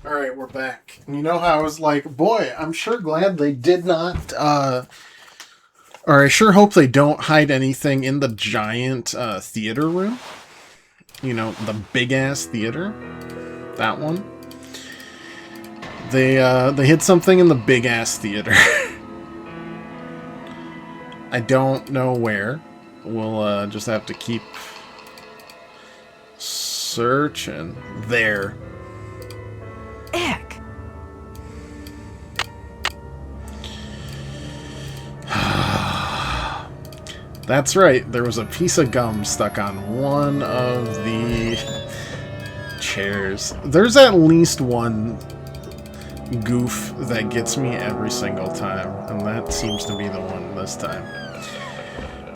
Alright, we're back. And you know how I was like, boy, I'm sure glad they did not, or I sure hope they don't hide anything in the giant, theater room. You know, the big-ass theater. That one. They hid something in the big-ass theater. I don't know where. We'll, just have to keep searching. There. Ick. That's right, there was a piece of gum stuck on one of the chairs. There's at least one goof that gets me every single time, and that seems to be the one this time.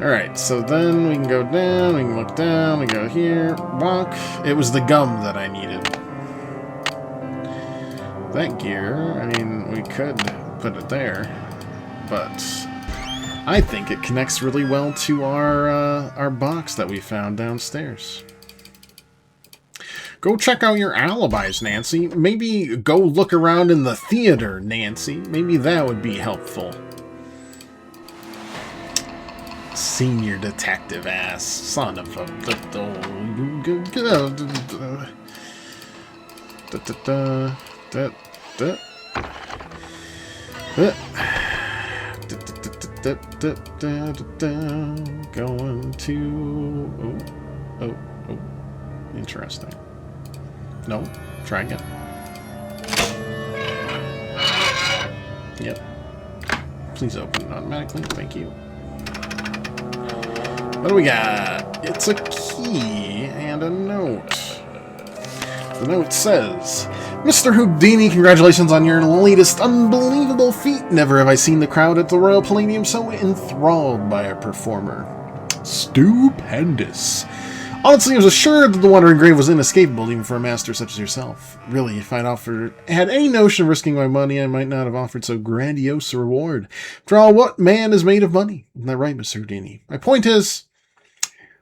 Alright, so then we can go down, we can look down, we go here, walk. It was the gum that I needed. That gear, I mean, we could put it there, but I think it connects really well to our box that we found downstairs. Go check out your alibis, Nancy. Maybe go look around in the theater, Nancy. Maybe that would be helpful. Senior detective ass son of a... Going to... Oh. Interesting. No, try again. Yep. Please open it automatically. Thank you. What do we got? It's a key and a note. The note says, Mr. Houdini, congratulations on your latest unbelievable feat. Never have I seen the crowd at the Royal Palladium so enthralled by a performer. Stupendous. Honestly, I was assured that the Wandering Grave was inescapable, even for a master such as yourself. Really, if I'd had any notion of risking my money, I might not have offered so grandiose a reward. After all, what man is made of money? Isn't that right, Mr. Houdini? My point is,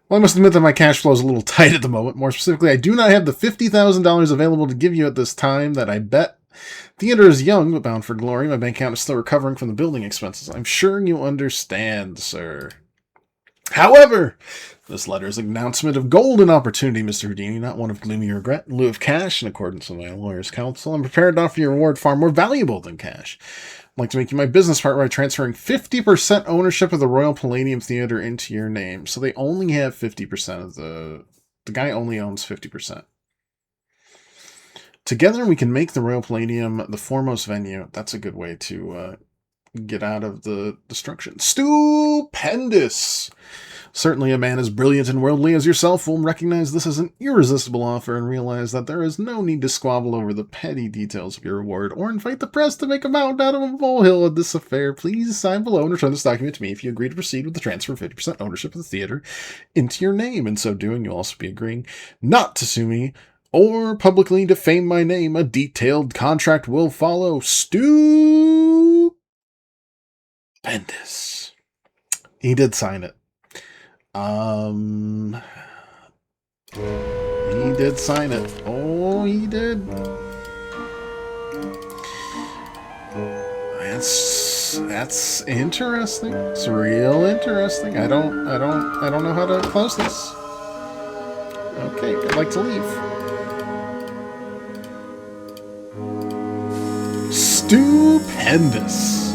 well, I must admit that my cash flow is a little tight at the moment. More specifically, I do not have the $50,000 available to give you at this time that I bet. Theater is young, but bound for glory. My bank account is still recovering from the building expenses. I'm sure you understand, sir. However, this letter is an announcement of golden opportunity, Mr. Houdini, not one of gloomy regret. In lieu of cash, in accordance with my lawyer's counsel, I'm prepared to offer you a reward far more valuable than cash. I'd like to make you my business partner by transferring 50% ownership of the Royal Palladium Theater into your name. So they only have 50% of the guy only owns 50%. Together we can make the Royal Palladium the foremost venue. That's a good way to get out of the destruction. Stupendous! Certainly a man as brilliant and worldly as yourself will recognize this as an irresistible offer and realize that there is no need to squabble over the petty details of your reward or invite the press to make a mountain out of a molehill in this affair. Please sign below and return this document to me if you agree to proceed with the transfer of 50% ownership of the theater into your name. In so doing, you'll also be agreeing not to sue me or publicly defame my name. A detailed contract will follow. Stupendous. He did sign it. He did sign it. Oh, he did. That's interesting. It's real interesting. I don't know how to close this. Okay, I'd like to leave. Stupendous.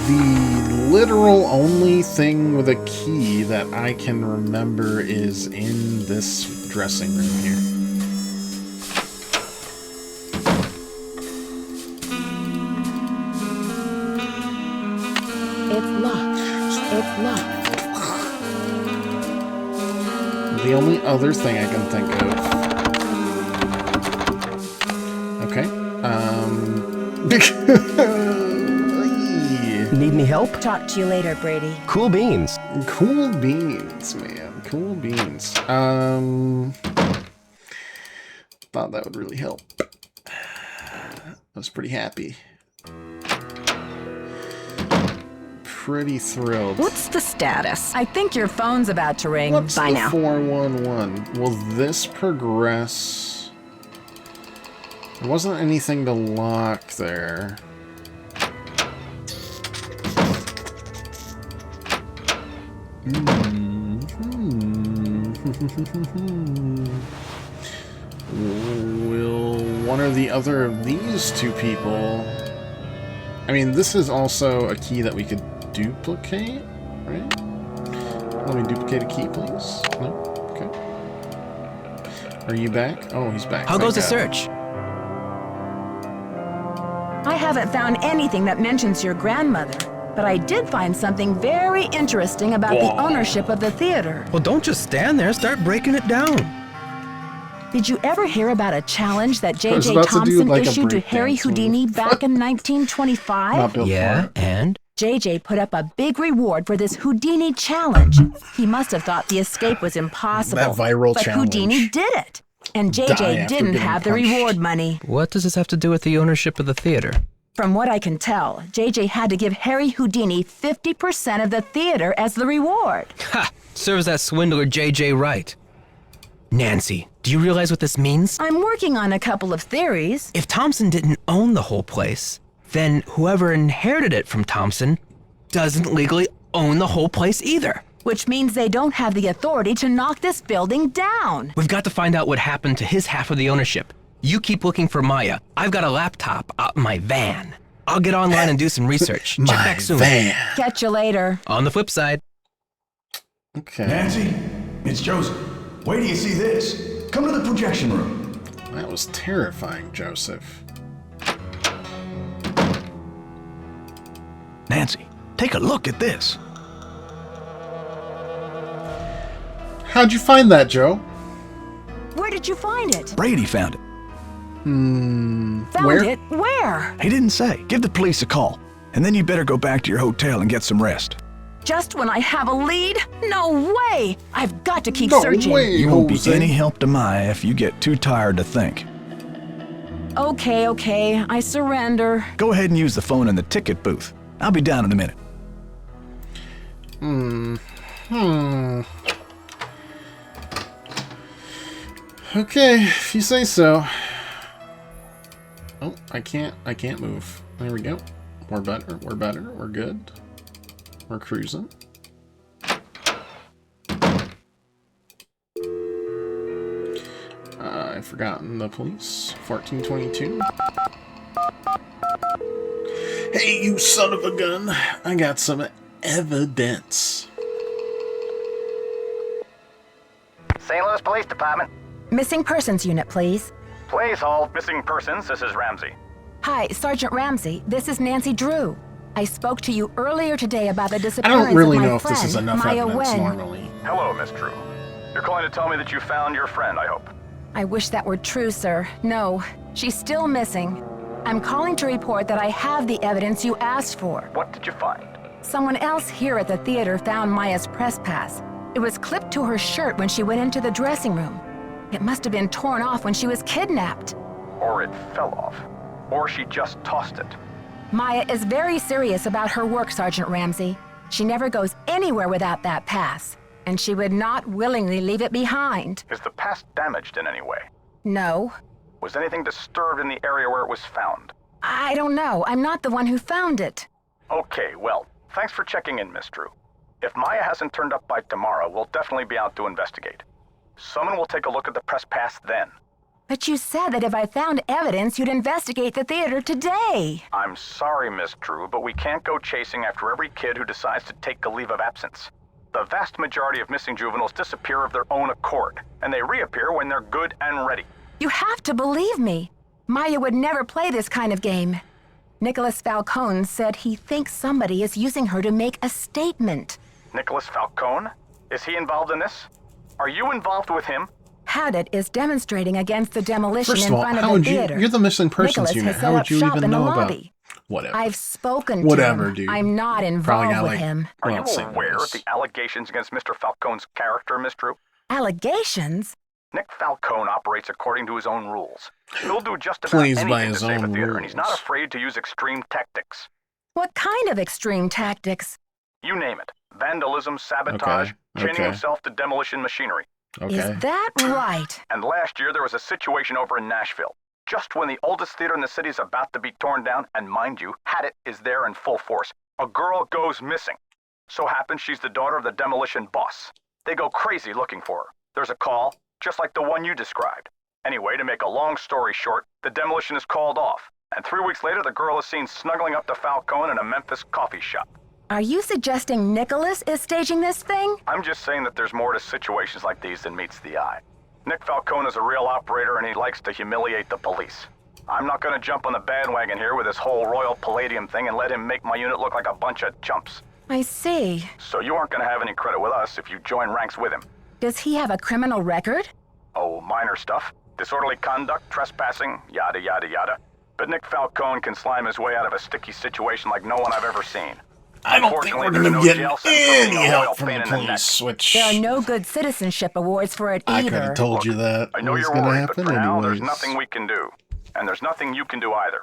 The literal only thing with a key that I can remember is in this dressing room here. It's locked. It's locked. The only other thing I can think of. Okay. Need any help? Talk to you later, Brady. Cool beans. Cool beans, man. Cool beans. Thought that would really help. I was pretty happy. pretty thrilled. What's the status? I think your phone's about to ring. What's Bye the now. 411? Will this progress? There wasn't anything to lock there. Will one or the other of these two people... I mean, this is also a key that we could duplicate, right? Let me duplicate a key, please. No? Okay. Are you back? Oh, he's back. How goes the Thank God. search? I haven't found anything that mentions your grandmother, but I did find something very interesting about the ownership of the theater. Well, don't just stand there. Start breaking it down. Did you ever hear about a challenge that I was J.J. about to do, Thompson like, a issued to break Harry dance one. Houdini back in 1925? Not built for it. And? J.J. put up a big reward for this Houdini challenge. He must have thought the escape was impossible. That viral but challenge. Houdini did it. And Die J.J. after didn't getting have the punched. reward money. What does this have to do with the ownership of the theater? From what I can tell, J.J. had to give Harry Houdini 50% of the theater as the reward. Ha! Serves that swindler J.J. right. Nancy, do you realize what this means? I'm working on a couple of theories. If Thompson didn't own the whole place, then whoever inherited it from Thompson doesn't legally own the whole place either. Which means they don't have the authority to knock this building down. We've got to find out what happened to his half of the ownership. You keep looking for Maya. I've got a laptop out in my van. I'll get online and do some research. Check back soon. Van. Catch you later. On the flip side. Okay. Nancy, it's Joseph. Wait till you see this. Come to the projection room. That was terrifying, Joseph. Nancy, take a look at this. How'd you find that, Joe? Where did you find it? Brady found it. Found Where? it? Where? He didn't say. Give the police a call. And then you better go back to your hotel and get some rest. Just when I have a lead? No way! I've got to keep No searching. way. You won't be Jose. any help to Maya if you get too tired to think. Okay, I surrender. Go ahead and use the phone in the ticket booth. I'll be down in a minute. Okay, if you say so. Oh, I can't move. There we go. We're better, we're good. We're cruising. I've forgotten the police. 1422. Hey, you son of a gun. I got some evidence. St. Louis Police Department. Missing persons unit, please. Please hold missing persons. This is Ramsey. Hi, Sergeant Ramsey. This is Nancy Drew. I spoke to you earlier today about the I disappearance don't really of my know if friend, this is enough Maya evidence Wen. normally. Hello, Miss Drew. You're calling to tell me that you found your friend, I hope. I wish that were true, sir. No, she's still missing. I'm calling to report that I have the evidence you asked for. What did you find? Someone else here at the theater found Maya's press pass. It was clipped to her shirt when she went into the dressing room. It must have been torn off when she was kidnapped. Or it fell off. Or she just tossed it. Maya is very serious about her work, Sergeant Ramsey. She never goes anywhere without that pass, and she would not willingly leave it behind. Is the pass damaged in any way? No, Was anything disturbed in the area where it was found? I don't know. I'm not the one who found it. Okay, well, thanks for checking in, Miss Drew. If Maya hasn't turned up by tomorrow, we'll definitely be out to investigate. Someone will take a look at the press pass then. But you said that if I found evidence, you'd investigate the theater today. I'm sorry, Miss Drew, but we can't go chasing after every kid who decides to take a leave of absence. The vast majority of missing juveniles disappear of their own accord, and they reappear when they're good and ready. You have to believe me. Maya would never play this kind of game. Nicholas Falcone said he thinks somebody is using her to make a statement. Nicholas Falcone? Is he involved in this? Are you involved with him? Hadid is demonstrating against the demolition First in of all, front how of would the you? theater. You're the missing persons Nicholas unit. has How set would up you shop even in the know about? lobby. Whatever. I've spoken Whatever, to him. dude. I'm not Probably involved got, with like, him. Are well, you St. aware Louis. of the allegations against Mr. Falcone's character, Miss Drew? Allegations? Nick Falcone operates according to his own rules. He'll do just about Plays by anything his to save a own theater, and he's not rules. afraid to use extreme tactics. What kind of extreme tactics? You name it. Vandalism, sabotage, chaining okay. himself to demolition machinery. Okay. Is that right? And last year there was a situation over in Nashville. Just when the oldest theater in the city is about to be torn down, and mind you, Hadit is there in full force, a girl goes missing. So happens she's the daughter of the demolition boss. They go crazy looking for her. There's a call, just like the one you described. Anyway, to make a long story short, the demolition is called off. And 3 weeks later, the girl is seen snuggling up to Falcone in a Memphis coffee shop. Are you suggesting Nicholas is staging this thing? I'm just saying that there's more to situations like these than meets the eye. Nick Falcone is a real operator and he likes to humiliate the police. I'm not going to jump on the bandwagon here with this whole Royal Palladium thing and let him make my unit look like a bunch of chumps. I see. So you aren't going to have any credit with us if you join ranks with him. Does he have a criminal record? Oh, minor stuff. Disorderly conduct, trespassing, yada yada yada. But Nick Falcone can slime his way out of a sticky situation like no one I've ever seen. I don't think we're going to get any help from the police, which... There are no good citizenship awards for it either. I could have told you that I know was you're going to worried, happen but for now, anyways. there's nothing we can do. And there's nothing you can do either.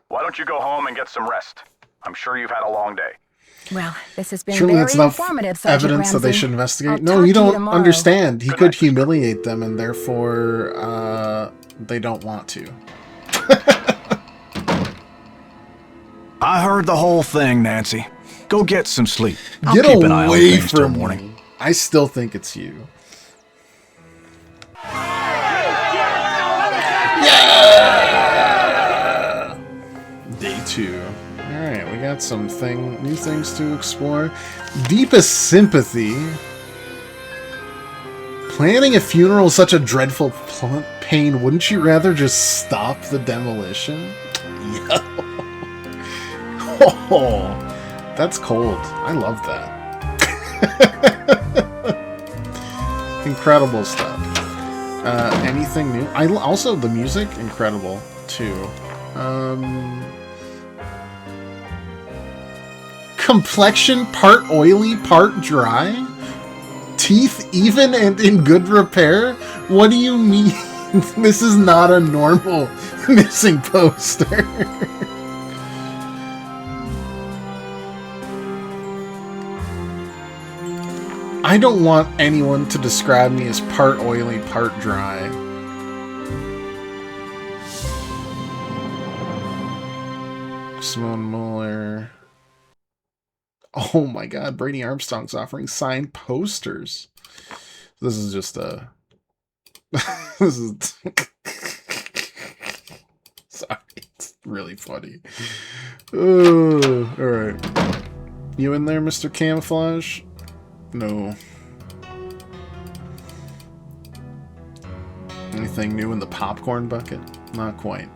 Why don't you go home and get some rest? I'm sure you've had a long day. Well, this has been Surely very that's enough informative, Sergeant evidence that they Ramsey. should investigate. I'll No, talk you to don't tomorrow. understand. He could humiliate them, and therefore, they don't want to. I heard the whole thing, Nancy. Go get some sleep. I'll Get keep an eye on away things till from morning. me. I still think it's you. Yeah! Day 2. Alright, we got some new things to explore. Deepest sympathy. Planning a funeral is such a dreadful pain. Wouldn't you rather just stop the demolition? Yo. Oh, that's cold. I love that. Incredible stuff. Anything new? Also, the music, incredible, too. Complexion, part oily, part dry? Teeth even and in good repair? What do you mean? This is not a normal missing poster. I don't want anyone to describe me as part oily, part dry. Simone Muller. Oh my god, Brady Armstrong's offering signed posters. This is just a... this is... Sorry, it's really funny. Alright. You in there, Mr. Camouflage? No. Anything new in the popcorn bucket? Not quite.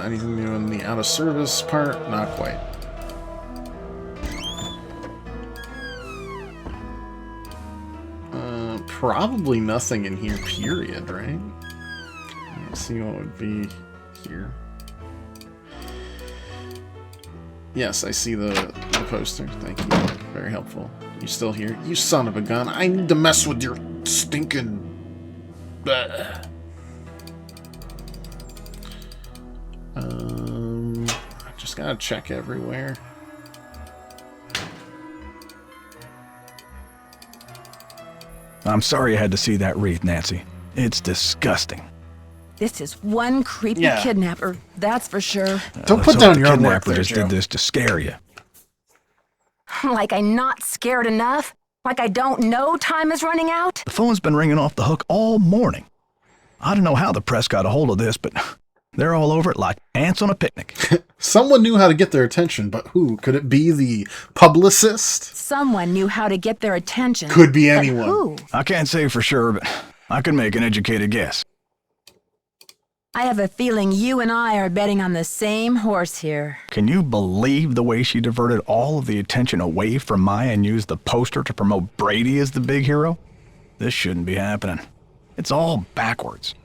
Anything new in the out of service part? Not quite. Probably nothing in here, period, right? Let's see what would be here. Yes, I see the poster. Thank you. Very helpful. You still here? You son of a gun. I need to mess with your stinking... I just gotta check everywhere. I'm sorry you had to see that wreath, Nancy. It's disgusting. This is one creepy Yeah. kidnapper, that's for sure. Don't Let's put hope down the your homework kidnapper there, just Joe. did this to scare you. Like I'm not scared enough? Like I don't know time is running out? The phone's been ringing off the hook all morning. I don't know how the press got a hold of this, but they're all over it like ants on a picnic. Someone knew how to get their attention, but who? Could it be the publicist? Someone knew how to get their attention. Could be But anyone. who? I can't say for sure, but I could make an educated guess. I have a feeling you and I are betting on the same horse here. Can you believe the way she diverted all of the attention away from Maya and used the poster to promote Brady as the big hero? This shouldn't be happening. It's all backwards.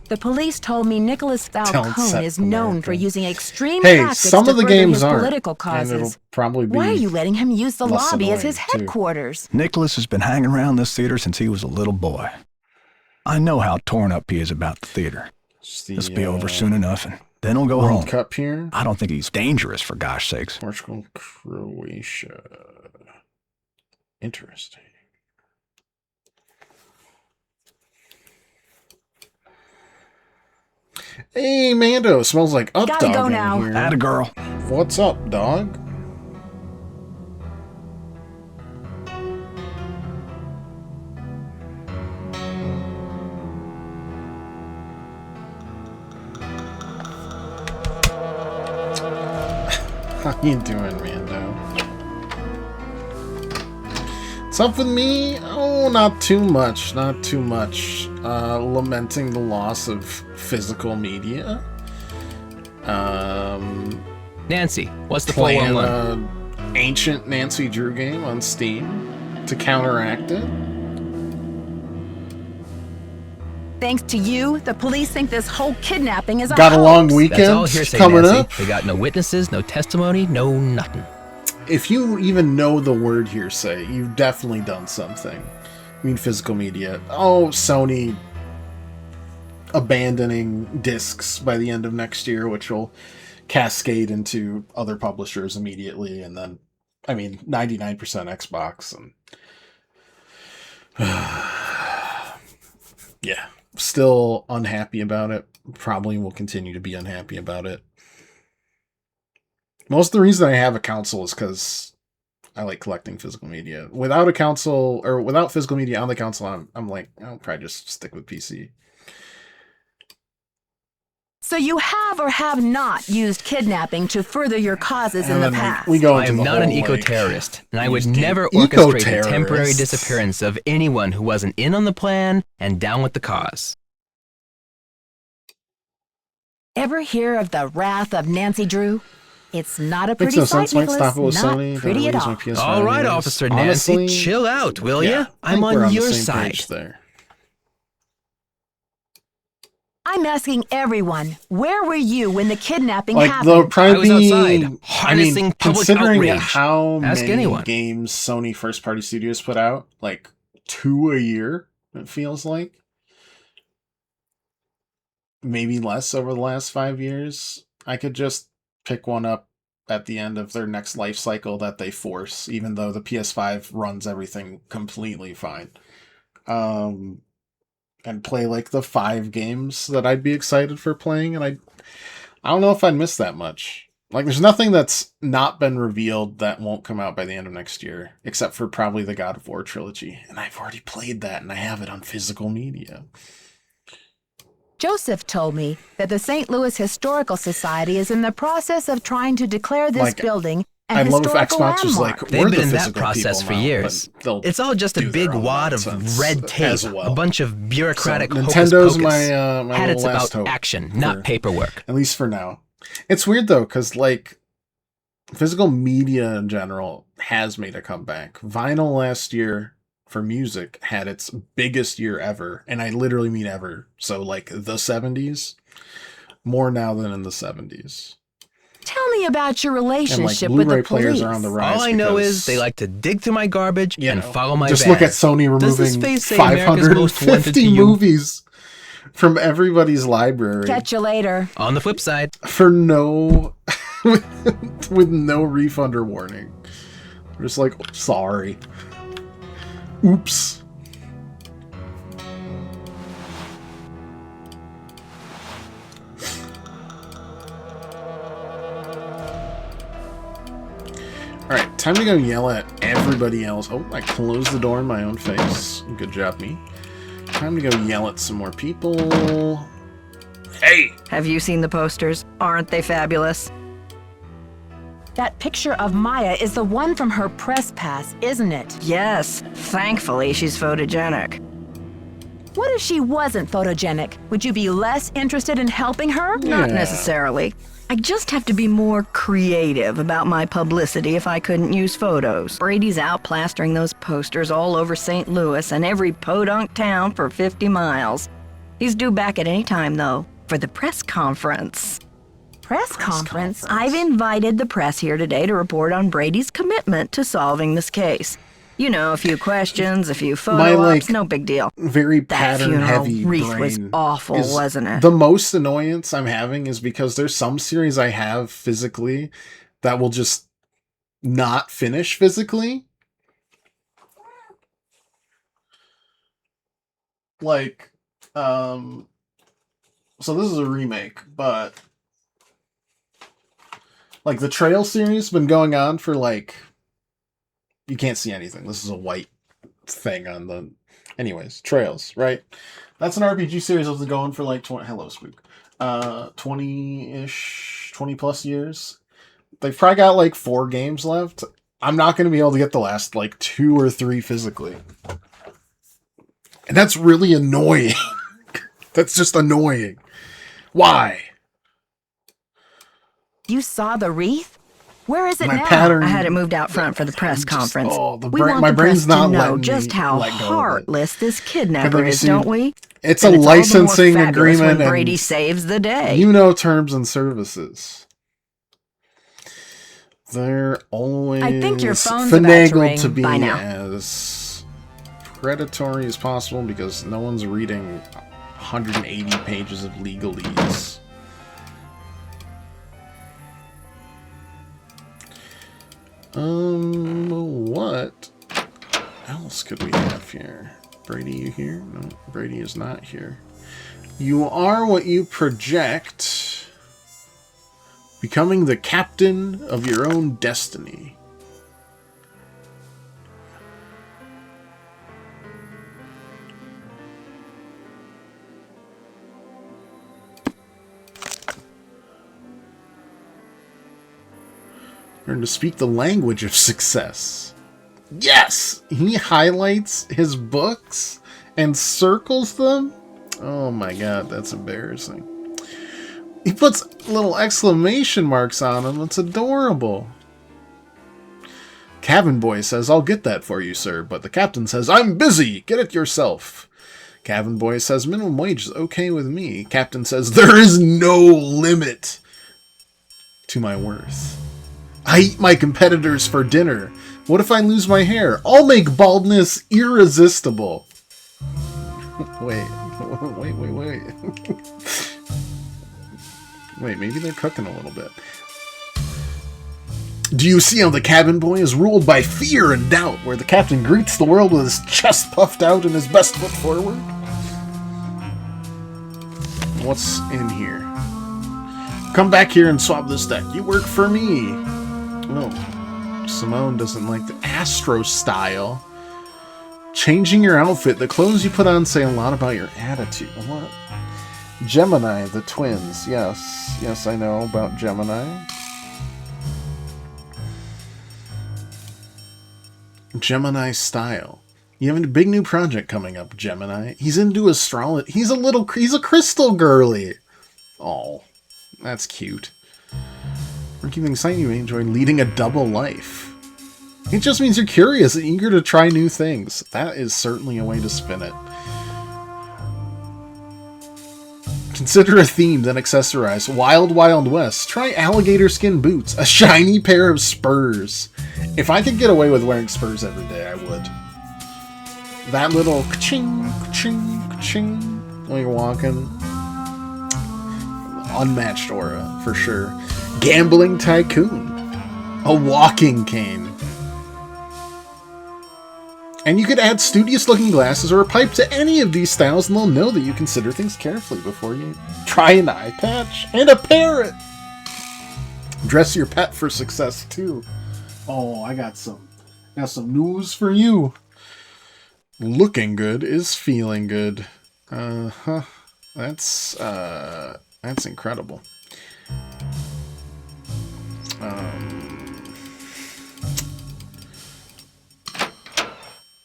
The police told me Nicholas Falcone is known for using extreme Hey, tactics some to of the further games his aren't, political and it'll causes. probably be Why are you letting him use the less lobby as his annoying, too. headquarters? Nicholas has been hanging around this theater since he was a little boy. I know how torn up he is about the theater. This will be over soon enough, and then he'll go World home. Cup here. I don't think he's dangerous, for gosh sakes. Portugal, Croatia. Interesting. Hey, Mando, smells like up Gotta dog go in now. here. Atta girl. What's up, dog? How you doing, Mando? What's up with me? Oh, not too much, not too much. Lamenting the loss of physical media. Nancy, what's the Playing 411? an ancient Nancy Drew game on Steam to counteract it. Thanks to you, the police think this whole kidnapping is a Got a hoax. long That's weekend all hearsay, coming Nancy. up. They got no witnesses, no testimony, no nothing. If you even know the word hearsay, you've definitely done something. I mean, physical media. Oh, Sony abandoning discs by the end of next year, which will cascade into other publishers immediately, and then, I mean, 99% Xbox, and yeah, still unhappy about it. Probably will continue to be unhappy about it. Most of the reason I have a console is because I like collecting physical media. Without a console, or without physical media on the console, I'm like, I'll probably just stick with PC. So you have or have not used kidnapping to further your causes in And the then past? we go I into am the not an whole, like, eco-terrorist, and I would used never game. orchestrate the Eco-terrorists. temporary disappearance of anyone who wasn't in on the plan and down with the cause. Ever hear of the wrath of Nancy Drew? It's not a Makes pretty no sight, sense. Might Nicholas. stop it with Not Sony. pretty at Don't all. lose my PS5 All right, games. Officer Honestly, Nancy, chill out, will yeah, ya? I I'm think we're on the your same side. page there. I'm asking everyone, where were you when the kidnapping Like, happened? they'll probably I was outside, harnessing I mean, public considering outrage. how Ask many anyone. games Sony first-party studios put out, like 2 a year, it feels like. Maybe less over the last 5 years. I could just pick one up at the end of their next life cycle that they force, even though the PS5 runs everything completely fine. And play like the 5 games that I'd be excited for playing, and I don't know if I'd miss that much. Like, there's nothing that's not been revealed that won't come out by the end of next year, except for probably the God of War trilogy, and I've already played that, and I have it on physical media. Joseph told me that the St. Louis Historical Society is in the process of trying to declare this Like, building an I'd love if historical Xbox was landmark. like, They've we're been the in that physical process people for now, years. but they'll It's all just a do their big own wad of nonsense red tape, as well. a bunch of bureaucratic So, hocus Nintendo's pocus. my Had little it's last about hope action, not for- paperwork. At least for now. It's weird though, because like physical media in general has made a comeback. Vinyl last year for music had its biggest year ever, and I literally mean ever. So like the 70s, more now than in the 70s. Tell me about your And like relationship with Blu-ray the players police. are on the rise. All I know because, is they like to dig through my garbage you and know, follow my just bag. look at Sony Does this removing face say America's most wanted to 550 you? movies from everybody's library Catch you later. On the flip side, for no with no refund or warning. We're just like, sorry. Oops. Alright, time to go yell at everybody else. Oh, I closed the door in my own face. Good job, me. Time to go yell at some more people. Hey! Have you seen the posters? Aren't they fabulous? That picture of Maya is the one from her press pass, isn't it? Yes. Thankfully, she's photogenic. What if she wasn't photogenic? Would you be less interested in helping her? Not necessarily. I just have to be more creative about my publicity if I couldn't use photos. Brady's out plastering those posters all over St. Louis and every podunk town for 50 miles. He's due back at any time, though, for the press conference. Press conference? I've invited the press here today to report on Brady's commitment to solving this case. You know, a few questions, a few My, photo like, ops, no big deal. very That pattern-heavy funeral wreath brain was awful, is- wasn't it? The most annoyance I'm having is because there's some series I have physically that will just not finish physically. Like, so this is a remake, but like the Trail series has been going on for like, you can't see anything. This is a white thing on the, anyways, Trails, right? That's an RPG series that's been going for like 20-ish, 20 plus years. They've probably got like 4 games left. I'm not going to be able to get the last like 2 or 3 physically. And that's really annoying. That's just annoying. Why? You saw the wreath? Where is it My now? pattern- I had it moved out front for the press conference. the We brain- want my the brain's press not to know letting just me how let go of it. heartless this kidnapper Have you is, seen- don't we? It's And a all the more licensing fabulous agreement, when and Brady saves the day. you know terms and services. They're always I think your phone's about to finagled ring. to be Bye now. as predatory as possible because no one's reading 180 pages of legalese. What else could we have here? Brady, you here? No, Brady is not here. You are what you project. Becoming the captain of your own destiny. Learn to speak the language of success. Yes! He highlights his books and circles them? Oh my god, that's embarrassing. He puts little exclamation marks on them. It's adorable. Cabin boy says, I'll get that for you, sir. But the captain says, I'm busy. Get it yourself. Cabin boy says, minimum wage is okay with me. Captain says, there is no limit to my worth. I eat my competitors for dinner. What if I lose my hair? I'll make baldness irresistible. Wait. Wait, maybe they're cooking a little bit. Do you see how the cabin boy is ruled by fear and doubt, where the captain greets the world with his chest puffed out and his best foot forward? What's in here? Come back here and swap this deck. You work for me. Oh, Simone doesn't like the Astro style. Changing your outfit. The clothes you put on say a lot about your attitude. What? Gemini, the twins. Yes. Yes, I know about Gemini. Gemini style. You have a big new project coming up, Gemini. He's into astrology. He's a crystal girly. Oh, that's cute. We're keeping exciting. You may enjoy leading a double life. It just means you're curious and eager to try new things. That is certainly a way to spin it. Consider a theme, then accessorize. Wild Wild West. Try alligator skin boots. A shiny pair of spurs. If I could get away with wearing spurs every day, I would. That little ka-ching, ka-ching, ka-ching when you're walking. Unmatched aura, for sure. Gambling tycoon. A walking cane. And you could add studious-looking glasses or a pipe to any of these styles, and they'll know that you consider things carefully before you try an eye patch and a parrot. Dress your pet for success too. Oh, I got some news for you. Looking good is feeling good. That's incredible.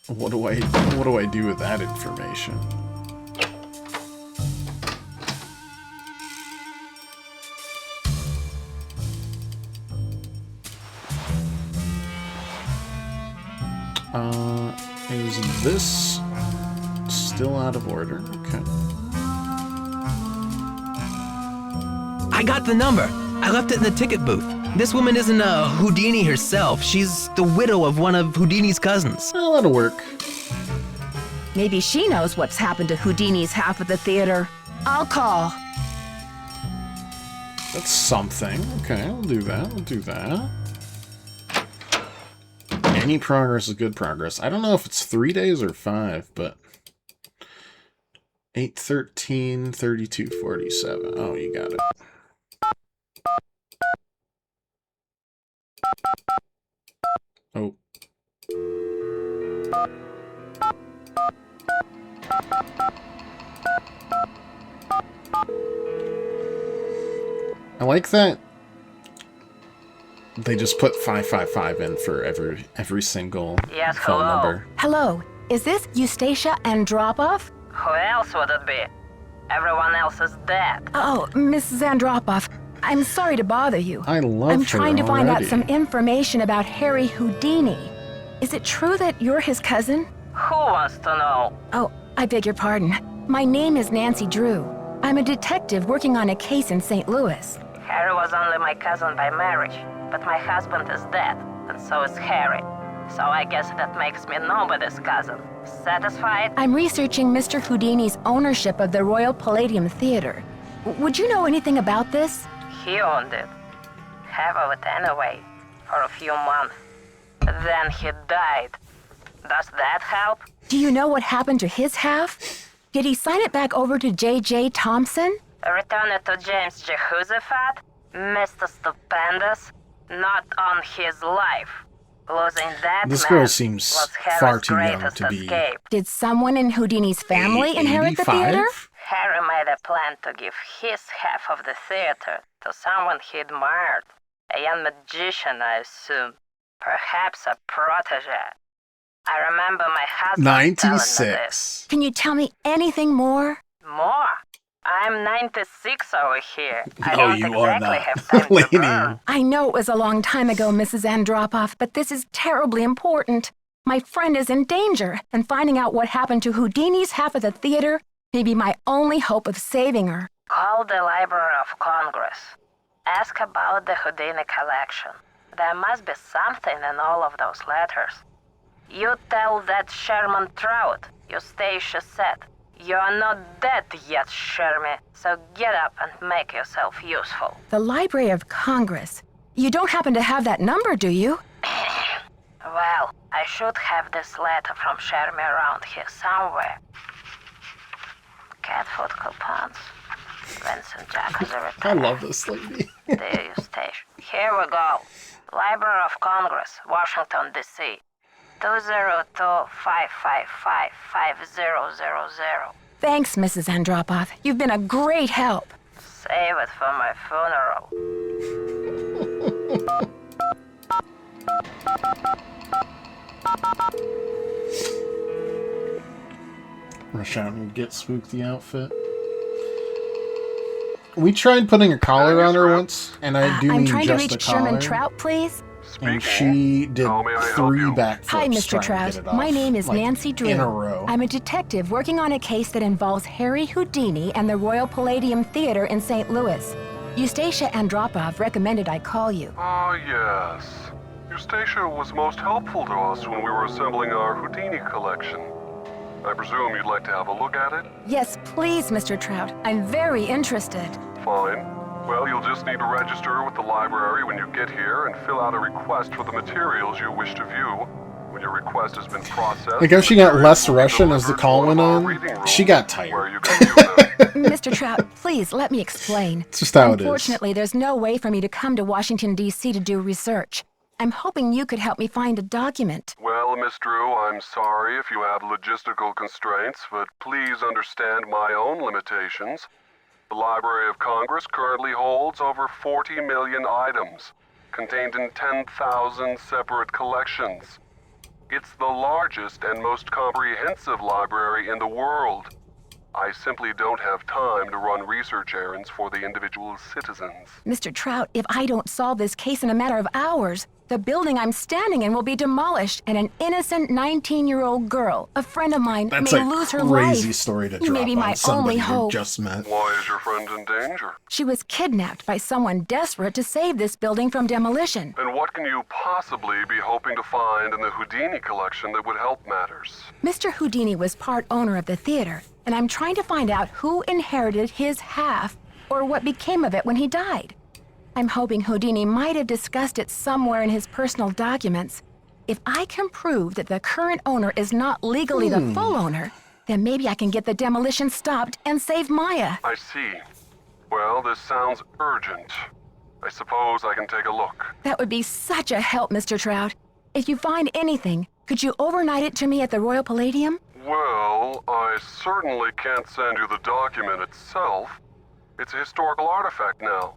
What do I do with that information? Is this still out of order? Okay. I got the number. I left it in the ticket booth. This woman isn't a Houdini herself. She's the widow of one of Houdini's cousins. Well, that'll work. Maybe she knows what's happened to Houdini's half of the theater. I'll call. That's something. Okay, we'll do that. We'll do that. Any progress is good progress. I don't know if it's 3 days or 5, but 8, 13, 32, 47. Oh, you got it. Oh. I like that they just put 555 in for every single Yes, phone hello. number. Hello, is this Eustacia Andropov? Who else would it be? Everyone else is dead. Oh, Mrs. Andropov, I'm sorry to bother you. I love I'm her trying to find out already. some information about Harry Houdini. Is it true that you're his cousin? Who wants to know? Oh, I beg your pardon. My name is Nancy Drew. I'm a detective working on a case in St. Louis. Harry was only my cousin by marriage, but my husband is dead, and so is Harry. So I guess that makes me nobody's cousin. Satisfied? I'm researching Mr. Houdini's ownership of the Royal Palladium Theater. Would you know anything about this? He owned it. Half of it anyway, for a few months. Then he died. Does that help? Do you know what happened to his half? Did he sign it back over to J.J. Thompson? Return it to James Jehoshaphat? Mr. Stupendous? Not on his life. Losing that This man girl seems was Harry's far too young greatest to be escape. Did someone in Houdini's family inherit the 85? theater? Harry made a plan to give his half of the theater to someone he admired. A young magician, I assume. Perhaps a protege. I remember my husband telling me this. 96. Can you tell me anything more? More? I'm 96 over here. I No, don't you are exactly not. have time to Lady. burn. I know it was a long time ago, Mrs. Andropov, but this is terribly important. My friend is in danger, and finding out what happened to Houdini's half of the theater may be my only hope of saving her. Call the Library of Congress. Ask about the Houdini collection. There must be something in all of those letters. You tell that Sherman Trout, Eustacia said. You're not dead yet, Shermy, so get up and make yourself useful. The Library of Congress. You don't happen to have that number, do you? Well, I should have this letter from Shermy around here somewhere. Cat food coupons. Vincent Jackson I love this lady. Dear Eustacia. Here we go. Library of Congress, Washington, D.C. 202-555-5000. Thanks, Mrs. Andropov. You've been a great help. Save it for my funeral. Rush out and get Spook the outfit. We tried putting a collar on her once, and I do I'm mean trying to just a reach Sherman collar. Trout, please. And she did 3 backflips Hi, Mr. trying to Trout. get it off, My name is like, Nancy Drew. in a row. I'm a detective working on a case that involves Harry Houdini and the Royal Palladium Theater in St. Louis. Eustacia Andropov recommended I call you. Ah, yes. Eustacia was most helpful to us when we were assembling our Houdini collection. I presume you'd like to have a look at it? Yes, please, Mr. Trout. I'm very interested. Fine. Well, you'll just need to register with the library when you get here and fill out a request for the materials you wish to view. When your request has been processed... Like, if she got less Russian as the call went on, she got tired. Mr. Trout, please let me explain. It's just how it is. Unfortunately, there's no way for me to come to Washington, D.C. to do research. I'm hoping you could help me find a document. Well, Miss Drew, I'm sorry if you have logistical constraints, but please understand my own limitations. The Library of Congress currently holds over 40 million items, contained in 10,000 separate collections. It's the largest and most comprehensive library in the world. I simply don't have time to run research errands for the individual citizens. Mr. Trout, if I don't solve this case in a matter of hours, the building I'm standing in will be demolished, and an innocent 19-year-old girl, a friend of mine, That's may a lose her life. crazy story to You drop may be on my somebody only you hope. just met. Why is your friend in danger? She was kidnapped by someone desperate to save this building from demolition. And what can you possibly be hoping to find in the Houdini collection that would help matters? Mr. Houdini was part owner of the theater, and I'm trying to find out who inherited his half or what became of it when he died. I'm hoping Houdini might have discussed it somewhere in his personal documents. If I can prove that the current owner is not legally the full owner, then maybe I can get the demolition stopped and save Maya. I see. Well, this sounds urgent. I suppose I can take a look. That would be such a help, Mr. Trout. If you find anything, could you overnight it to me at the Royal Palladium? Well, I certainly can't send you the document itself. It's a historical artifact now.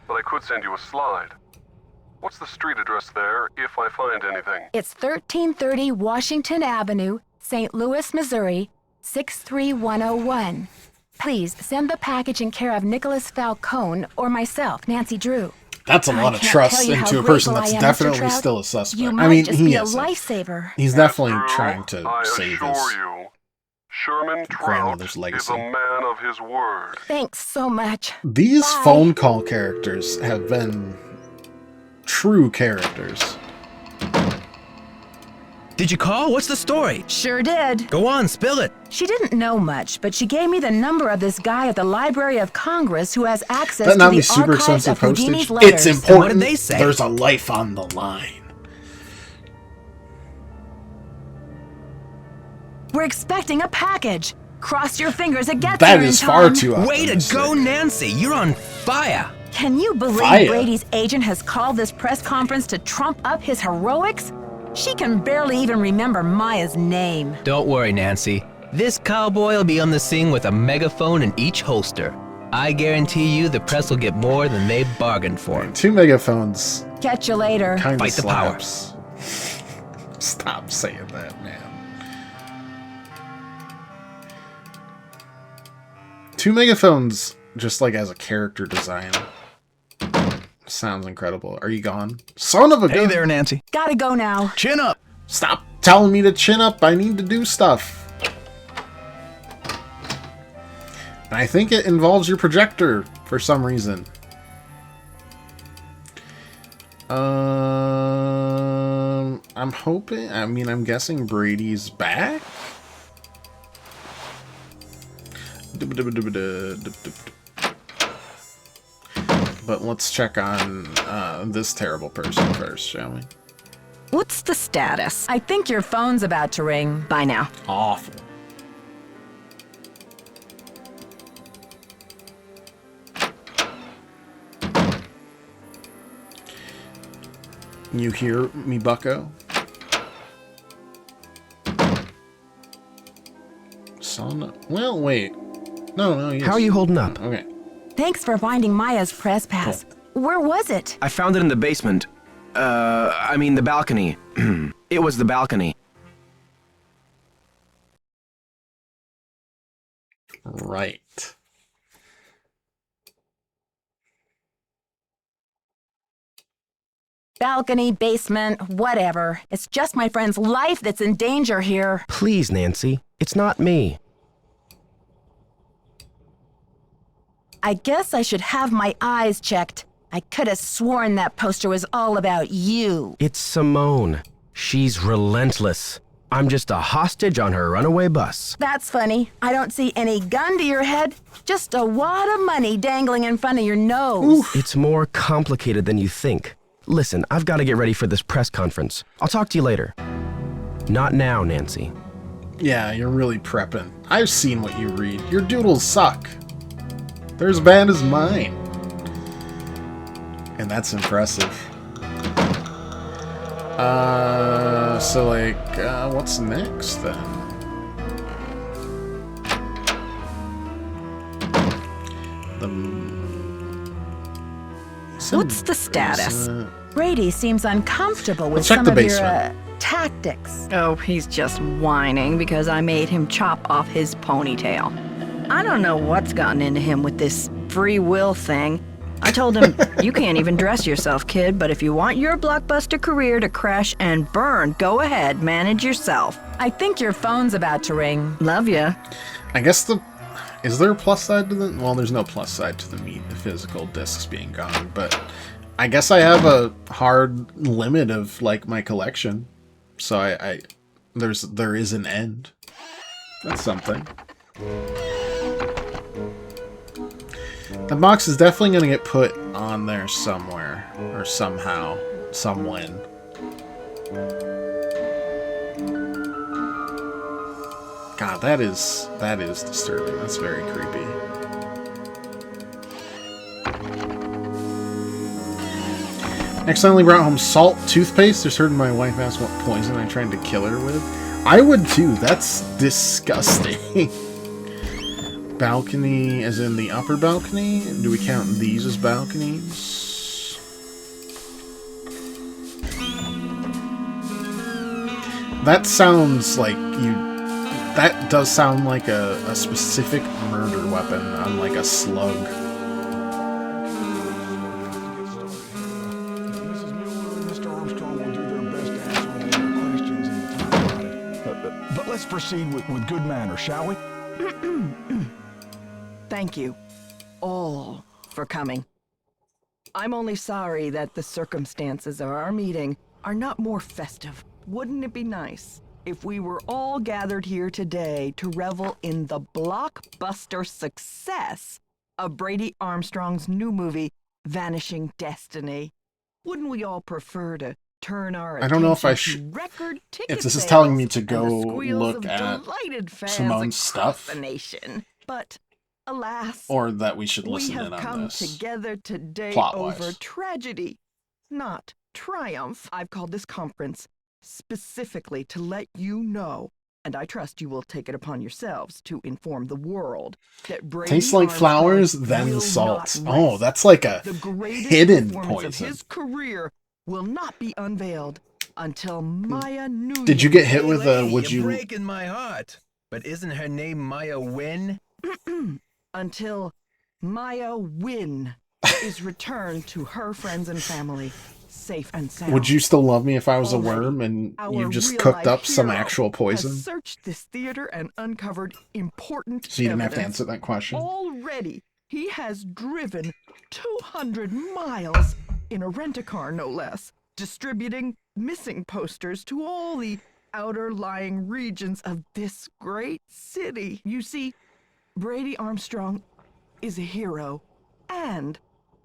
But I could send you a slide. What's the street address there, if I find anything? It's 1330 Washington Avenue, St. Louis, Missouri, 63101. Please send the package in care of Nicholas Falcone or myself, Nancy Drew. That's a lot of trust into a person that's definitely still a suspect. You might I mean, just he be a is. lifesaver. He's definitely trying to I save his assure you, Sherman Trout grandmother's is legacy. a man of his word. Thanks so much. These phone call characters have been true characters. Did you call? What's the story? Sure did. Go on, spill it. She didn't know much, but she gave me the number of this guy at the Library of Congress who has access That to not the be super archives expensive of Houdini's postage. letters. It's important. What did they say? There's a life on the line. We're expecting a package. Cross your fingers it gets That here is in far time. too Way to optimistic. go, Nancy. You're on fire. Can you believe Fire. Brady's agent has called this press conference to trump up his heroics? She can barely even remember Maya's name. Don't worry, Nancy. This cowboy will be on the scene with a megaphone in each holster. I guarantee you the press will get more than they bargained for. 2 megaphones Catch you later. kind of Fight the power. slaps. Stop saying that, man. 2 megaphones, just like as a character design, sounds incredible. Are you gone? Son of a gun! Hey there, Nancy. Gotta go now. Chin up. Stop telling me to chin up. I need to do stuff. And I think it involves your projector for some reason. I'm hoping, I'm guessing Brady's back? But let's check on this terrible person first, shall we? What's the status? I think your phone's about to ring. Bye now. Awful. You hear me, bucko? Son. Well, wait. No, yes. How are you holding up? Okay. Thanks for finding Maya's press pass. Where was it? I found it in the basement. The balcony. It was the balcony. Right. Balcony, basement, whatever. It's just my friend's life that's in danger here. Please, Nancy. It's not me. I guess I should have my eyes checked. I could have sworn that poster was all about you. It's Simone. She's relentless. I'm just a hostage on her runaway bus. That's funny. I don't see any gun to your head, just a wad of money dangling in front of your nose. It's more complicated than you think. Listen, I've got to get ready for this press conference. I'll talk to you later. Not now, Nancy. Yeah, you're really prepping. I've seen what you read. Your doodles suck. They're as bad as mine. And that's impressive. What's next then? What's the status? Brady seems uncomfortable with Let's check some the of your basement. tactics. Oh, he's just whining because I made him chop off his ponytail. I don't know what's gotten into him with this free will thing. I told him, you can't even dress yourself, kid, but if you want your blockbuster career to crash and burn, go ahead, manage yourself. I think your phone's about to ring. Love ya. I guess is there a plus side to the... Well, there's no plus side to the physical discs being gone, but I guess I have a hard limit of, like, my collection. So there is an end. That's something. The box is definitely going to get put on there somewhere, or somehow, somewhen. God, that is disturbing. That's very creepy. Accidentally brought home salt toothpaste. Just heard my wife ask what poison I tried to kill her with. I would too. That's disgusting. Balcony, as in the upper balcony? Do we count these as balconies? That sounds like that does sound like a specific murder weapon on like a slug. Mrs. Mueller and Mr. Armstrong will do their best to answer all your questions in the time allotted. But let's proceed with good manners, shall we? Thank you, all, for coming. I'm only sorry that the circumstances of our meeting are not more festive. Wouldn't it be nice if we were all gathered here today to revel in the blockbuster success of Brady Armstrong's new movie, Vanishing Destiny? Wouldn't we all prefer to turn our attention I don't know if I to record ticket this is telling me to sales go and the squeals look of at delighted fans Simone's across stuff. the nation. But alas, Or that we should listen we in have on come this. together today plot-wise. over tragedy, not triumph. I've called this conference specifically to let you know, and I trust you will take it upon yourselves to inform the world, that Brady Tastes like Armstrong flowers, then will salt. not Oh, rest. that's like a The greatest hidden performance poison. of his career will not be unveiled until Maya Newell. Did you get hit with a would You're you... breaking my heart. But isn't her name Maya Wynn? Until Maya Wynn is returned to her friends and family, safe and sound. Would you still love me if I was a Already, worm and our you just real-life cooked up some hero actual poison? has searched this theater and uncovered important So you didn't have to evidence. answer that question? Already, he has driven 200 miles in a rent-a-car, no less, distributing missing posters to all the outer lying regions of this great city. You see, Brady Armstrong is a hero and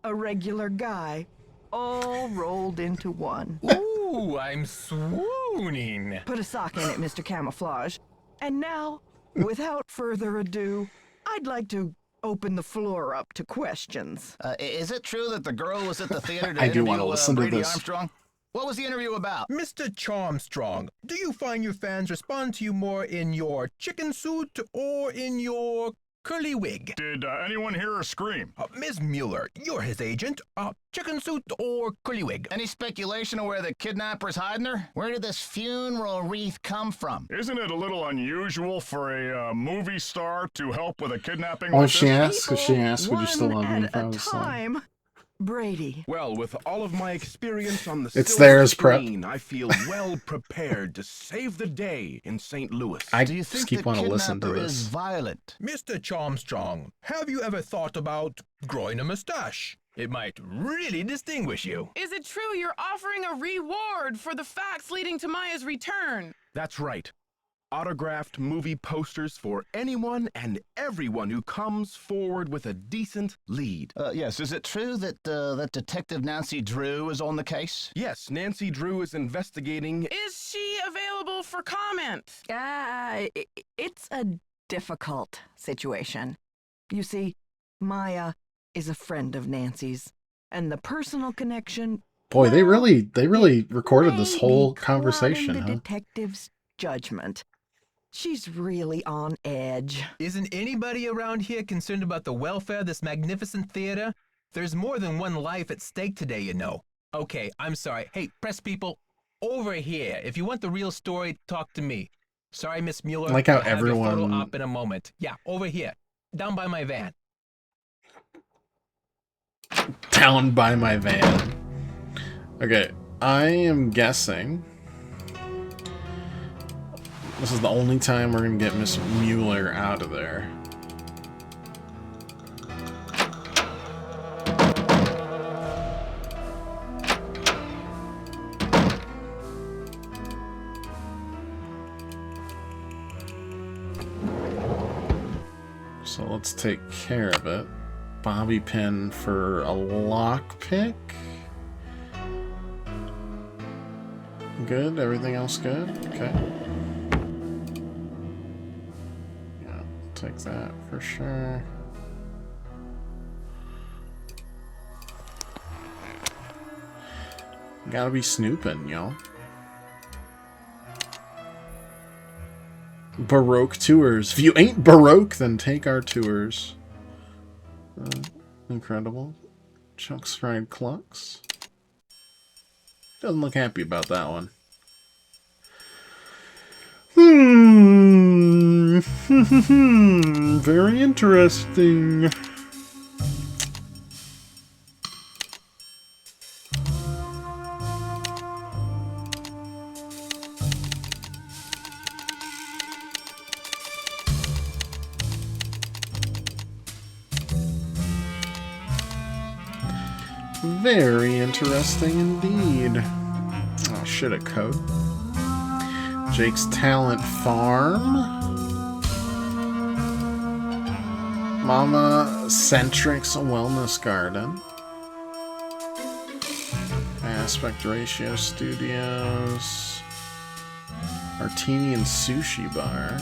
a regular guy, all rolled into one. Ooh, I'm swooning. Put a sock in it, Mr. Camouflage. And now, without further ado, I'd like to open the floor up to questions. Is it true that the girl was at the theater to I do interview want to listen to Brady this. Armstrong? What was the interview about? Mr. Charmstrong, do you find your fans respond to you more in your chicken suit or in your curly wig? Did anyone hear her scream? Ms. Mueller, you're his agent. Chicken suit or curly wig? Any speculation of where the kidnapper's hiding her? Where did this funeral wreath come from? Isn't it a little unusual for a movie star to help with a kidnapping Oh, like if she this? asks, would you still love me One if I at a was like... time. Brady. Well, with all of my experience on the It's silver there as prep. screen, I feel well prepared to save the day in St. Louis. I Do you just think keep the wanting to listen to kidnapper this. is violent? Mr. Charmstrong, have you ever thought about growing a mustache? It might really distinguish you. Is it true you're offering a reward for the facts leading to Maya's return? That's right. Autographed movie posters for anyone and everyone who comes forward with a decent lead. Yes, is it true that that Detective Nancy Drew is on the case? Yes, Nancy Drew is investigating. Is she available for comment? It's a difficult situation. You see, Maya is a friend of Nancy's, and the personal connection... Boy, they really recorded this whole conversation, the huh? detective's judgment. She's really on edge. Isn't anybody around here concerned about the welfare of this magnificent theater? There's more than one life at stake today, you know. Okay, I'm sorry. Hey, press people, over here. If you want the real story, talk to me. Sorry, Miss Mueller. Like how I'll have your photo everyone- up in a moment. Yeah, over here. Down by my van. Down by my van. Okay, I am guessing this is the only time we're gonna get Miss Mueller out of there. So let's take care of it. Bobby pin for a lockpick. Good. Everything else good? Okay. Yeah, take that for sure. Gotta be snooping, y'all. Baroque tours. If you ain't Baroque, then take our tours. Incredible. Chuck's Fried Clucks. Doesn't look happy about that one. Very interesting. Very interesting indeed. Oh shit, a code. Jake's Talent Farm. Mama Centric's Wellness Garden. Aspect Ratio Studios. Martini and Sushi Bar.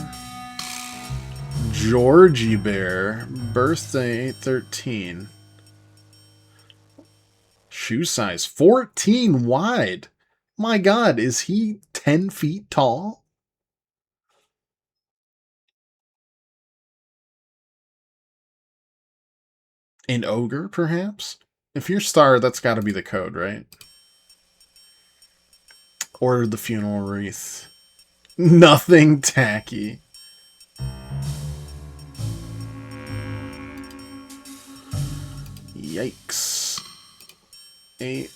Georgie Bear. Birthday 13. Shoe size 14 wide. My God, is he 10 feet tall? An ogre, perhaps? If you're star, that's got to be the code, right? Ordered the funeral wreath. Nothing tacky. Yikes. 8,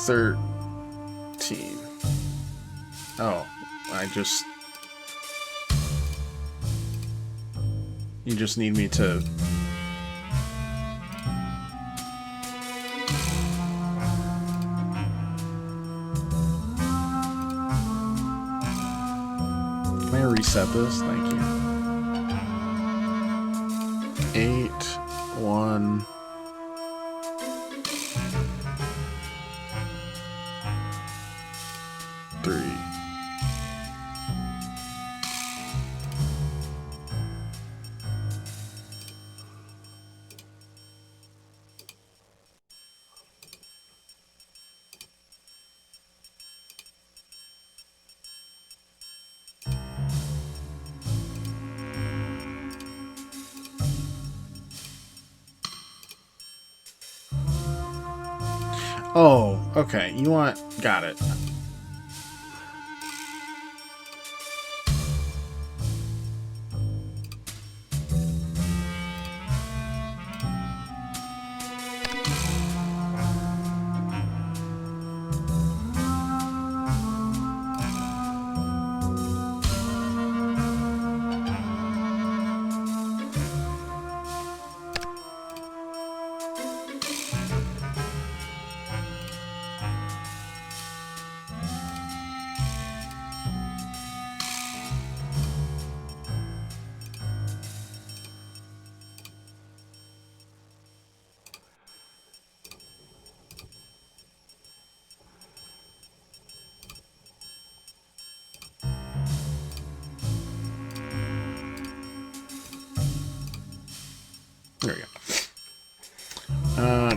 13. Oh, you just need me to... Can I reset this? Thank you. 8, 1... 3. Oh, okay. You want... Got it. There we go.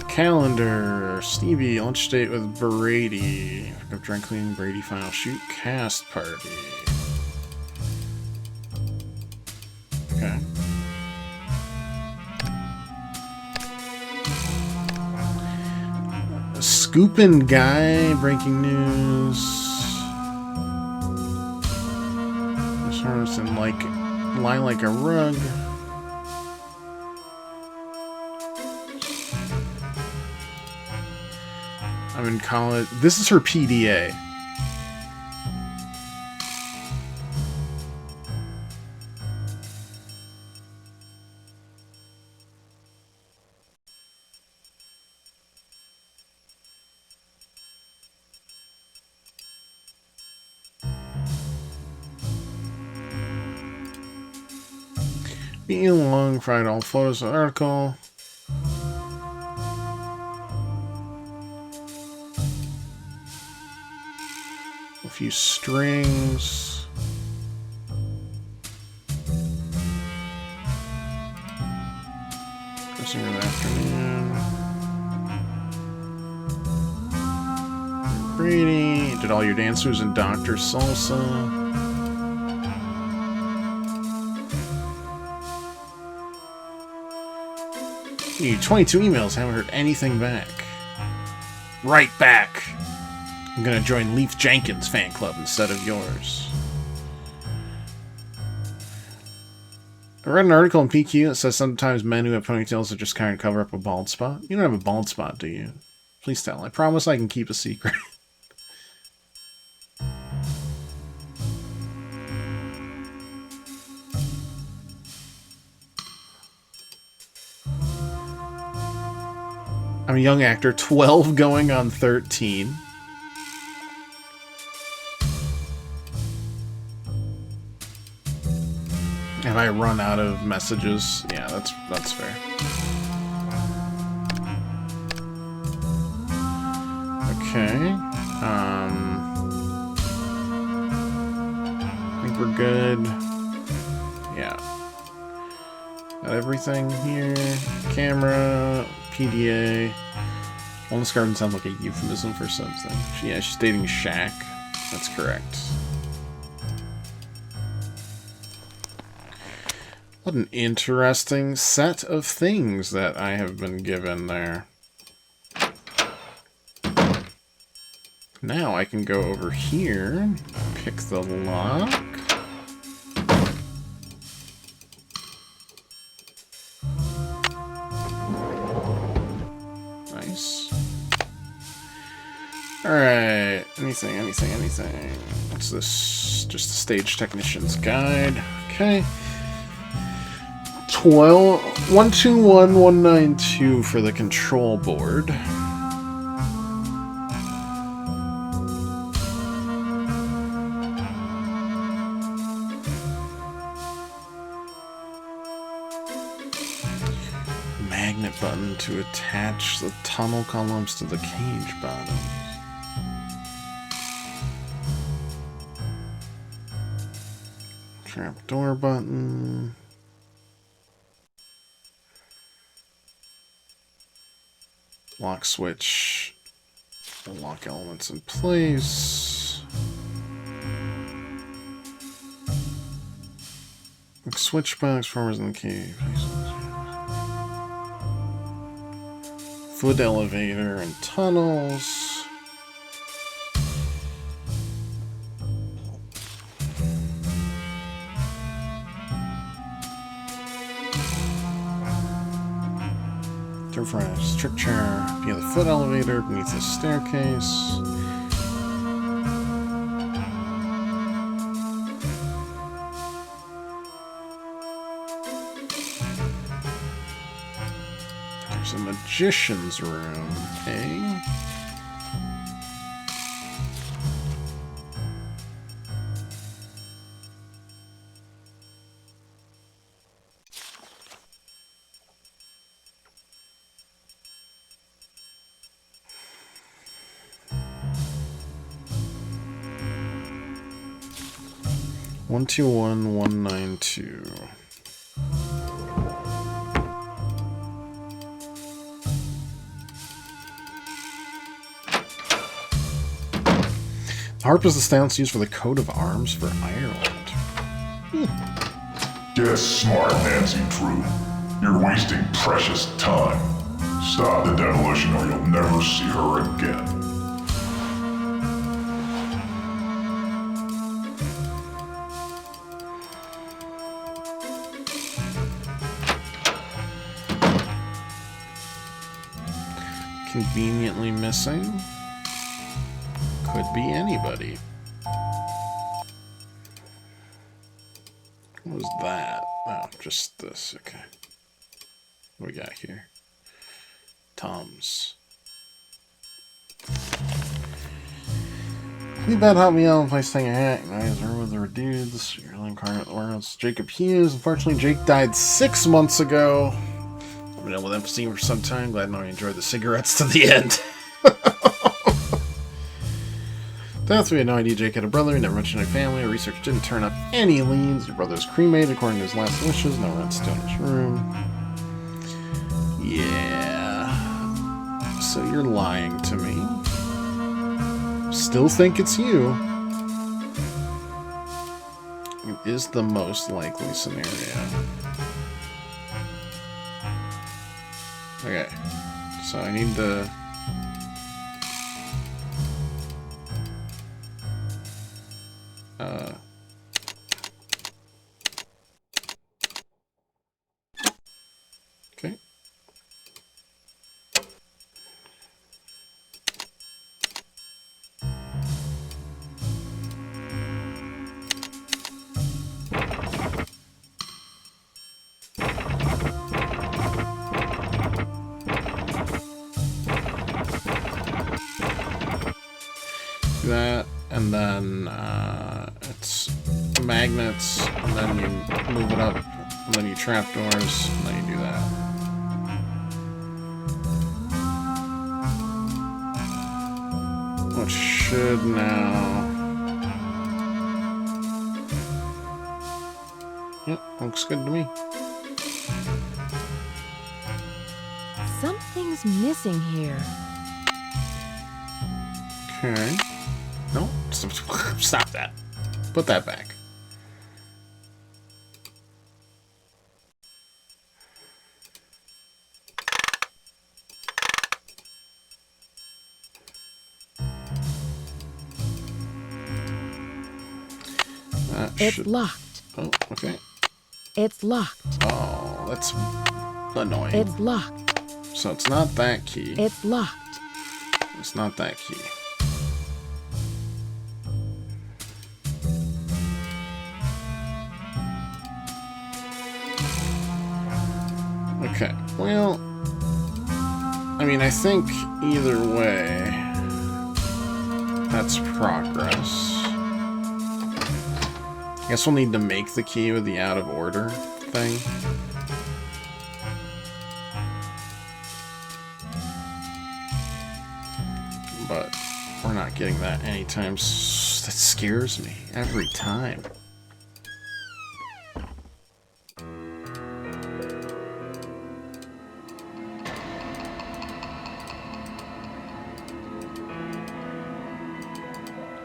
Calendar. Stevie, lunch date with Brady. Pick up dry cleaning, Brady final shoot, cast party. Okay. Scoopin' guy, breaking news. This person Lie like a rug. I'm in college. This is her PDA. Being along, provide all photos of the article. A few strings. Dressing room afternoon. Brady did all your dancers and Dr. Salsa. You 22 emails, haven't heard anything back. Right back. I'm gonna join Leif Jenkins fan club instead of yours. I read an article in PQ that says sometimes men who have ponytails are just kind of cover up a bald spot. You don't have a bald spot, do you? Please tell. I promise I can keep a secret. I'm a young actor, 12 going on 13. Have I run out of messages? Yeah, that's fair. Okay. I think we're good. Yeah. Got everything here. Camera, PDA. Wellness garden sounds like a euphemism for something. Yeah, she's dating Shaq. That's correct. What an interesting set of things that I have been given there. Now I can go over here, pick the lock. Nice. Alright, anything. What's this? Just a stage technician's guide. Okay. 12121192 for the control board. Magnet button to attach the tunnel columns to the cage bottoms. Trapdoor button. Lock switch. Lock elements in place. Switch box, farmers in the cave. Foot elevator and tunnels. Furnace, trick chair, via the foot elevator, beneath the staircase. There's a magician's room, okay? One two one 192. Harp is the stance used for the coat of arms for Ireland. Get smart, Nancy Drew. You're wasting precious time. Stop the demolition or you'll never see her again. conveniently missing. Could be anybody. What was that? Oh, just this. Okay. What we got here? Tums. Leave that help me out if I sing a hack. Guys, or with our dudes. You're incarnate worlds. Jacob Hughes. Unfortunately, Jake died 6 months ago. I've been with empathy for some time. Glad no one enjoyed the cigarettes to the end. That's we had no idea Jake had a brother. He never mentioned a family. Our research didn't turn up any leads. Your brother was cremated according to his last wishes. No rent still in his room. Yeah. So you're lying to me. Still think it's you. It is the most likely scenario. Okay. So I need to... Okay. Do that, and then it's magnets, and then you move it up, and then you trap doors, and then you do that. Which should now... Yep, looks good to me. Something's missing here. Okay. No, stop that. Put that back. It's locked. Oh, okay. It's locked. Oh, that's annoying. It's locked. So it's not that key. It's locked. It's not that key. Okay, well, I mean, I think either way, that's progress. I guess we'll need to make the key with the out of order thing. But we're not getting that anytime. That scares me every time.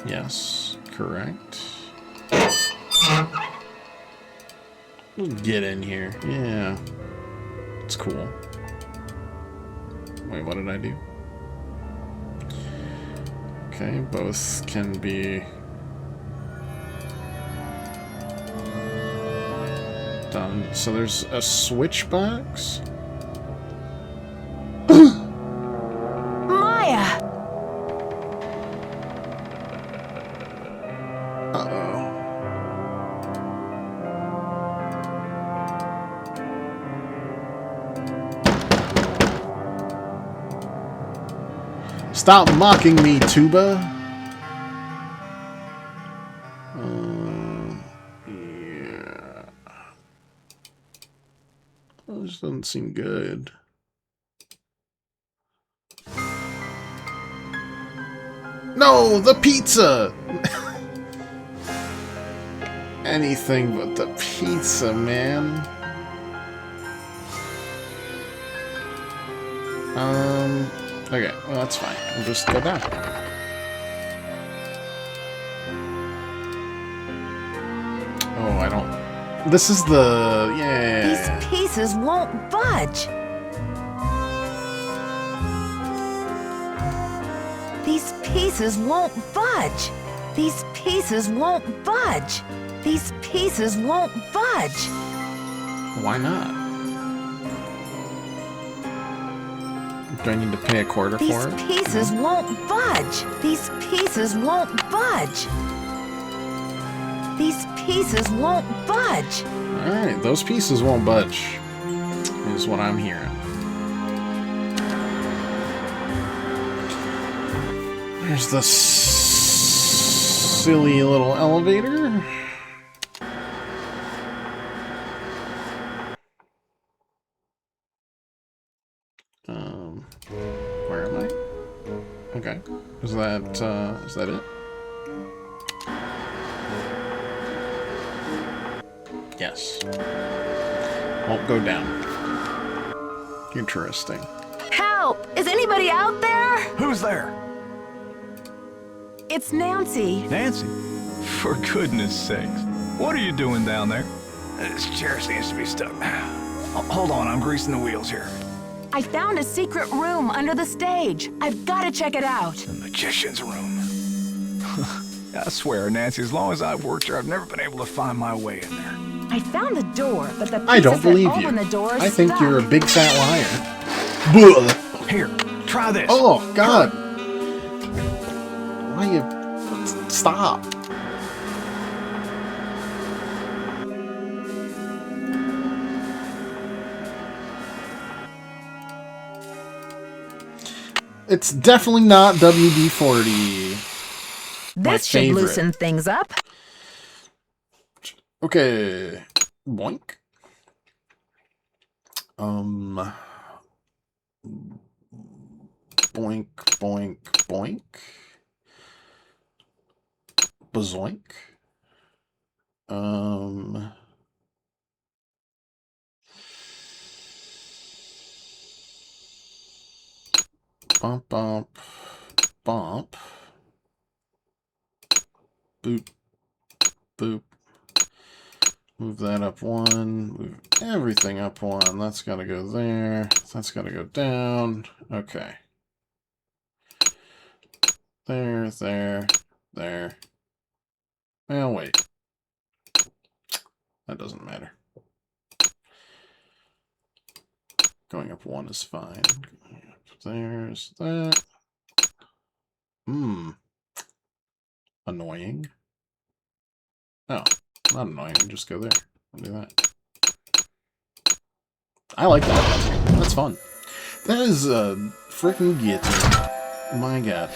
Yes, correct. Get in here. Yeah. It's cool. Wait, what did I do? Okay, both can be done. So there's a switch box? Maya! Stop mocking me, Tuba! Yeah. This doesn't seem good. No, the pizza! Anything but the pizza, man. Okay, well that's fine. We'll just go down. Oh, I don't... This is the... Yeah. These pieces won't budge. These pieces won't budge. These pieces won't budge. These pieces won't budge. Why not? Do I need to pay a quarter These for it? pieces won't budge. These pieces won't budge. These pieces won't budge. Alright, those pieces won't budge, is what I'm hearing. There's the silly little elevator. Where am I? Okay. Is that it? Yes. Won't go down. Interesting. Help! Is anybody out there? Who's there? It's Nancy. Nancy? For goodness sakes. What are you doing down there? This chair seems to be stuck. Hold on, I'm greasing the wheels here. I found a secret room under the stage. I've got to check it out. The magician's room. I swear, Nancy, as long as I've worked here, I've never been able to find my way in there. I found the door, but the I don't pieces that believe you. open the door are I think stuck. you're a big fat liar. Here, try this. Oh, God. Why you... Stop. It's definitely not WD-40. This should loosen things up. Okay. Boink. Boink, boink, boink. Bazoink. Bump, bump, bump. Boop, boop. Move that up one. Move everything up one. That's got to go there. That's got to go down. Okay. There, there, there. Well, wait. That doesn't matter. Going up one is fine. There's that. Annoying. Oh, not annoying. Just go there. I'll do that. I like that. That's fun. That is a freaking guitar. My God.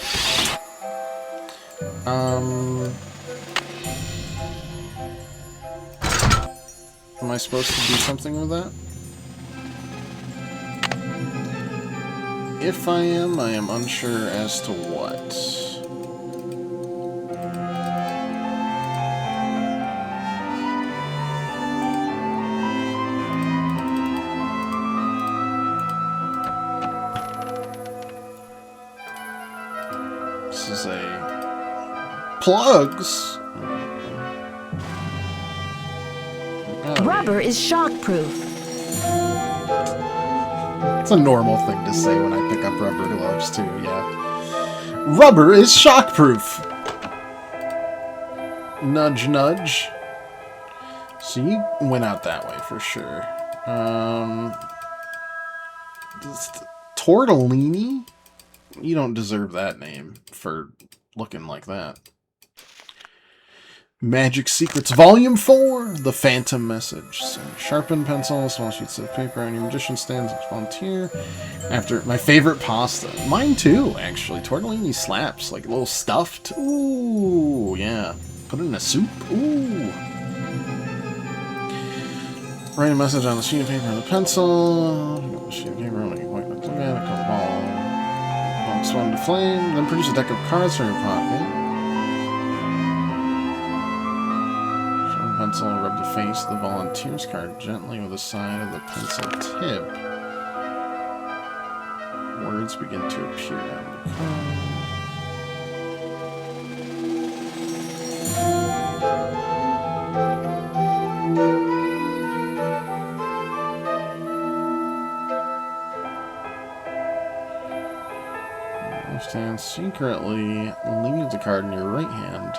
Am I supposed to do something with that? If I am unsure as to what. This is a... Plugs! Rubber is shockproof. It's a normal thing to say when I pick up rubber gloves, too, yeah. Rubber is shockproof! Nudge, nudge. So you went out that way for sure. Tortellini? You don't deserve that name for looking like that. Magic Secrets Volume 4, The Phantom Message. So, sharpened pencil, small sheets of paper, and your magician stands as volunteer. After my favorite pasta. Mine too, actually. Tortellini slaps, like a little stuffed. Ooh, yeah. Put it in a soup. Ooh. Write a message on the sheet of paper with a pencil. Sheet of paper, only point look at it, come ball. Swim to flame, then produce a deck of cards from your pocket. Pencil, rub the face of the volunteer's card gently with the side of the pencil tip. Words begin to appear on the card. Left hand secretly leave the card in your right hand.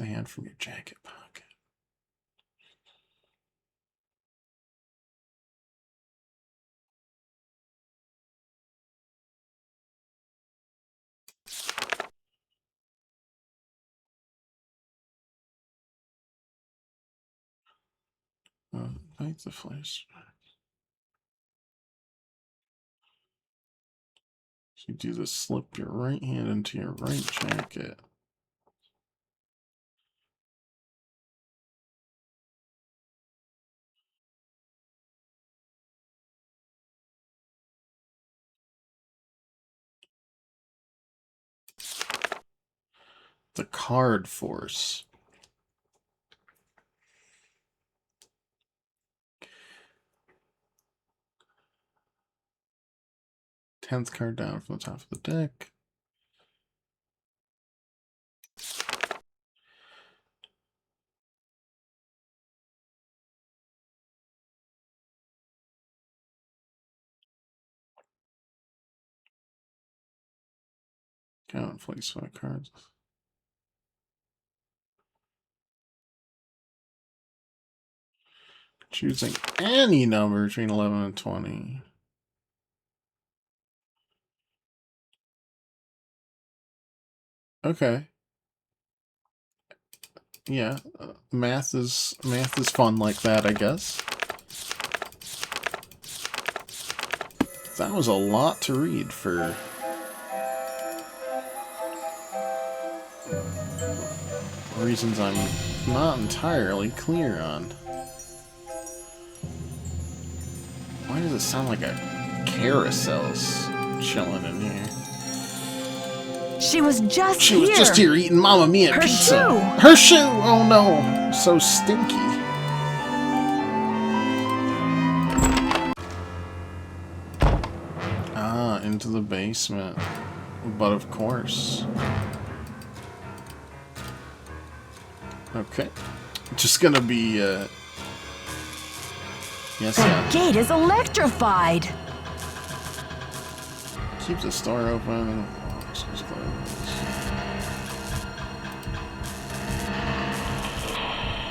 the hand from your jacket pocket. Bite the flash. So you do this, slip your right hand into your right jacket. The card force. Tenth card down from the top of the deck. Count, place 5 cards. Choosing any number between 11 and 20. Okay. Yeah, math is fun like that, I guess. That was a lot to read for reasons I'm not entirely clear on. Why does it sound like a carousel's chilling in here? She was just She here. was just here eating Mamma Mia Her pizza. shoe. Her shoe! Oh no! So stinky. Ah, into the basement. But of course. Okay. Just gonna be, yes, The gate is electrified. Keep the store open.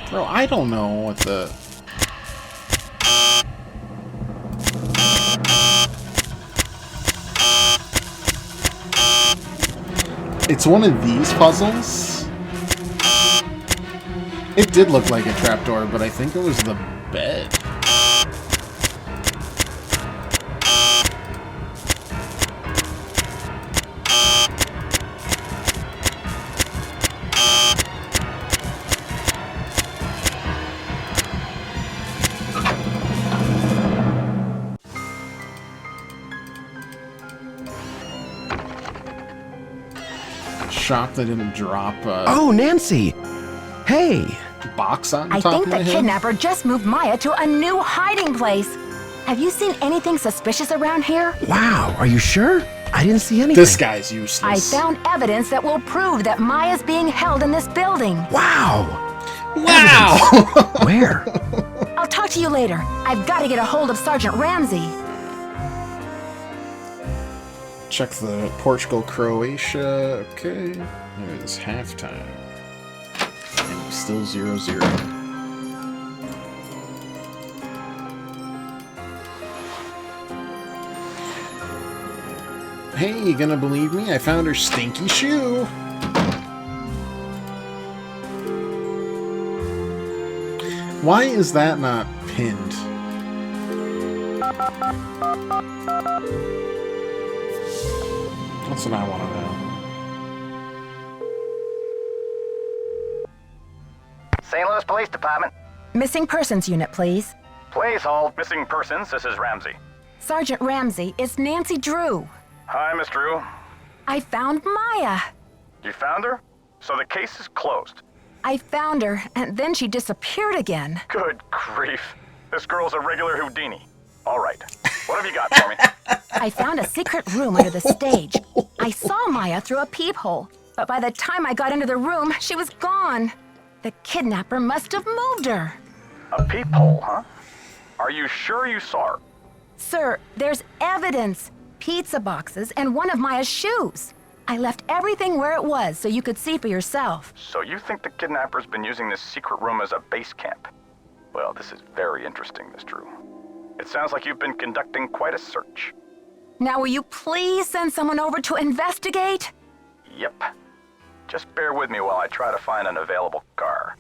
Bro, I don't know what the... It's one of these puzzles. It did look like a trapdoor, but I think it was the bed. Shop that didn't drop Oh, Nancy! Hey! Box on I top think of the my head? kidnapper just moved Maya to a new hiding place. Have you seen anything suspicious around here? Wow, are you sure? I didn't see anything. This guy's useless. I found evidence that will prove that Maya's being held in this building. Wow! Wow! Where? I'll talk to you later. I've got to get a hold of Sergeant Ramsey. Check the Portugal-Croatia. Okay. It is halftime. And it's still 0-0. Hey, you gonna believe me? I found her stinky shoe. Why is that not pinned? That's what I want to know. St. Louis Police Department. Missing persons unit, please. Please hold missing persons. This is Ramsey. Sergeant Ramsey, it's Nancy Drew. Hi, Miss Drew. I found Maya. You found her? So the case is closed. I found her, and then she disappeared again. Good grief. This girl's a regular Houdini. All right. What have you got for me? I found a secret room under the stage. I saw Maya through a peephole, but by the time I got into the room, she was gone. The kidnapper must have moved her. A peephole, huh? Are you sure you saw her? Sir, there's evidence. Pizza boxes and one of Maya's shoes. I left everything where it was so you could see for yourself. So you think the kidnapper's been using this secret room as a base camp? Well, this is very interesting, Miss Drew. It sounds like you've been conducting quite a search. Now will you please send someone over to investigate? Yep. Just bear with me while I try to find an available car.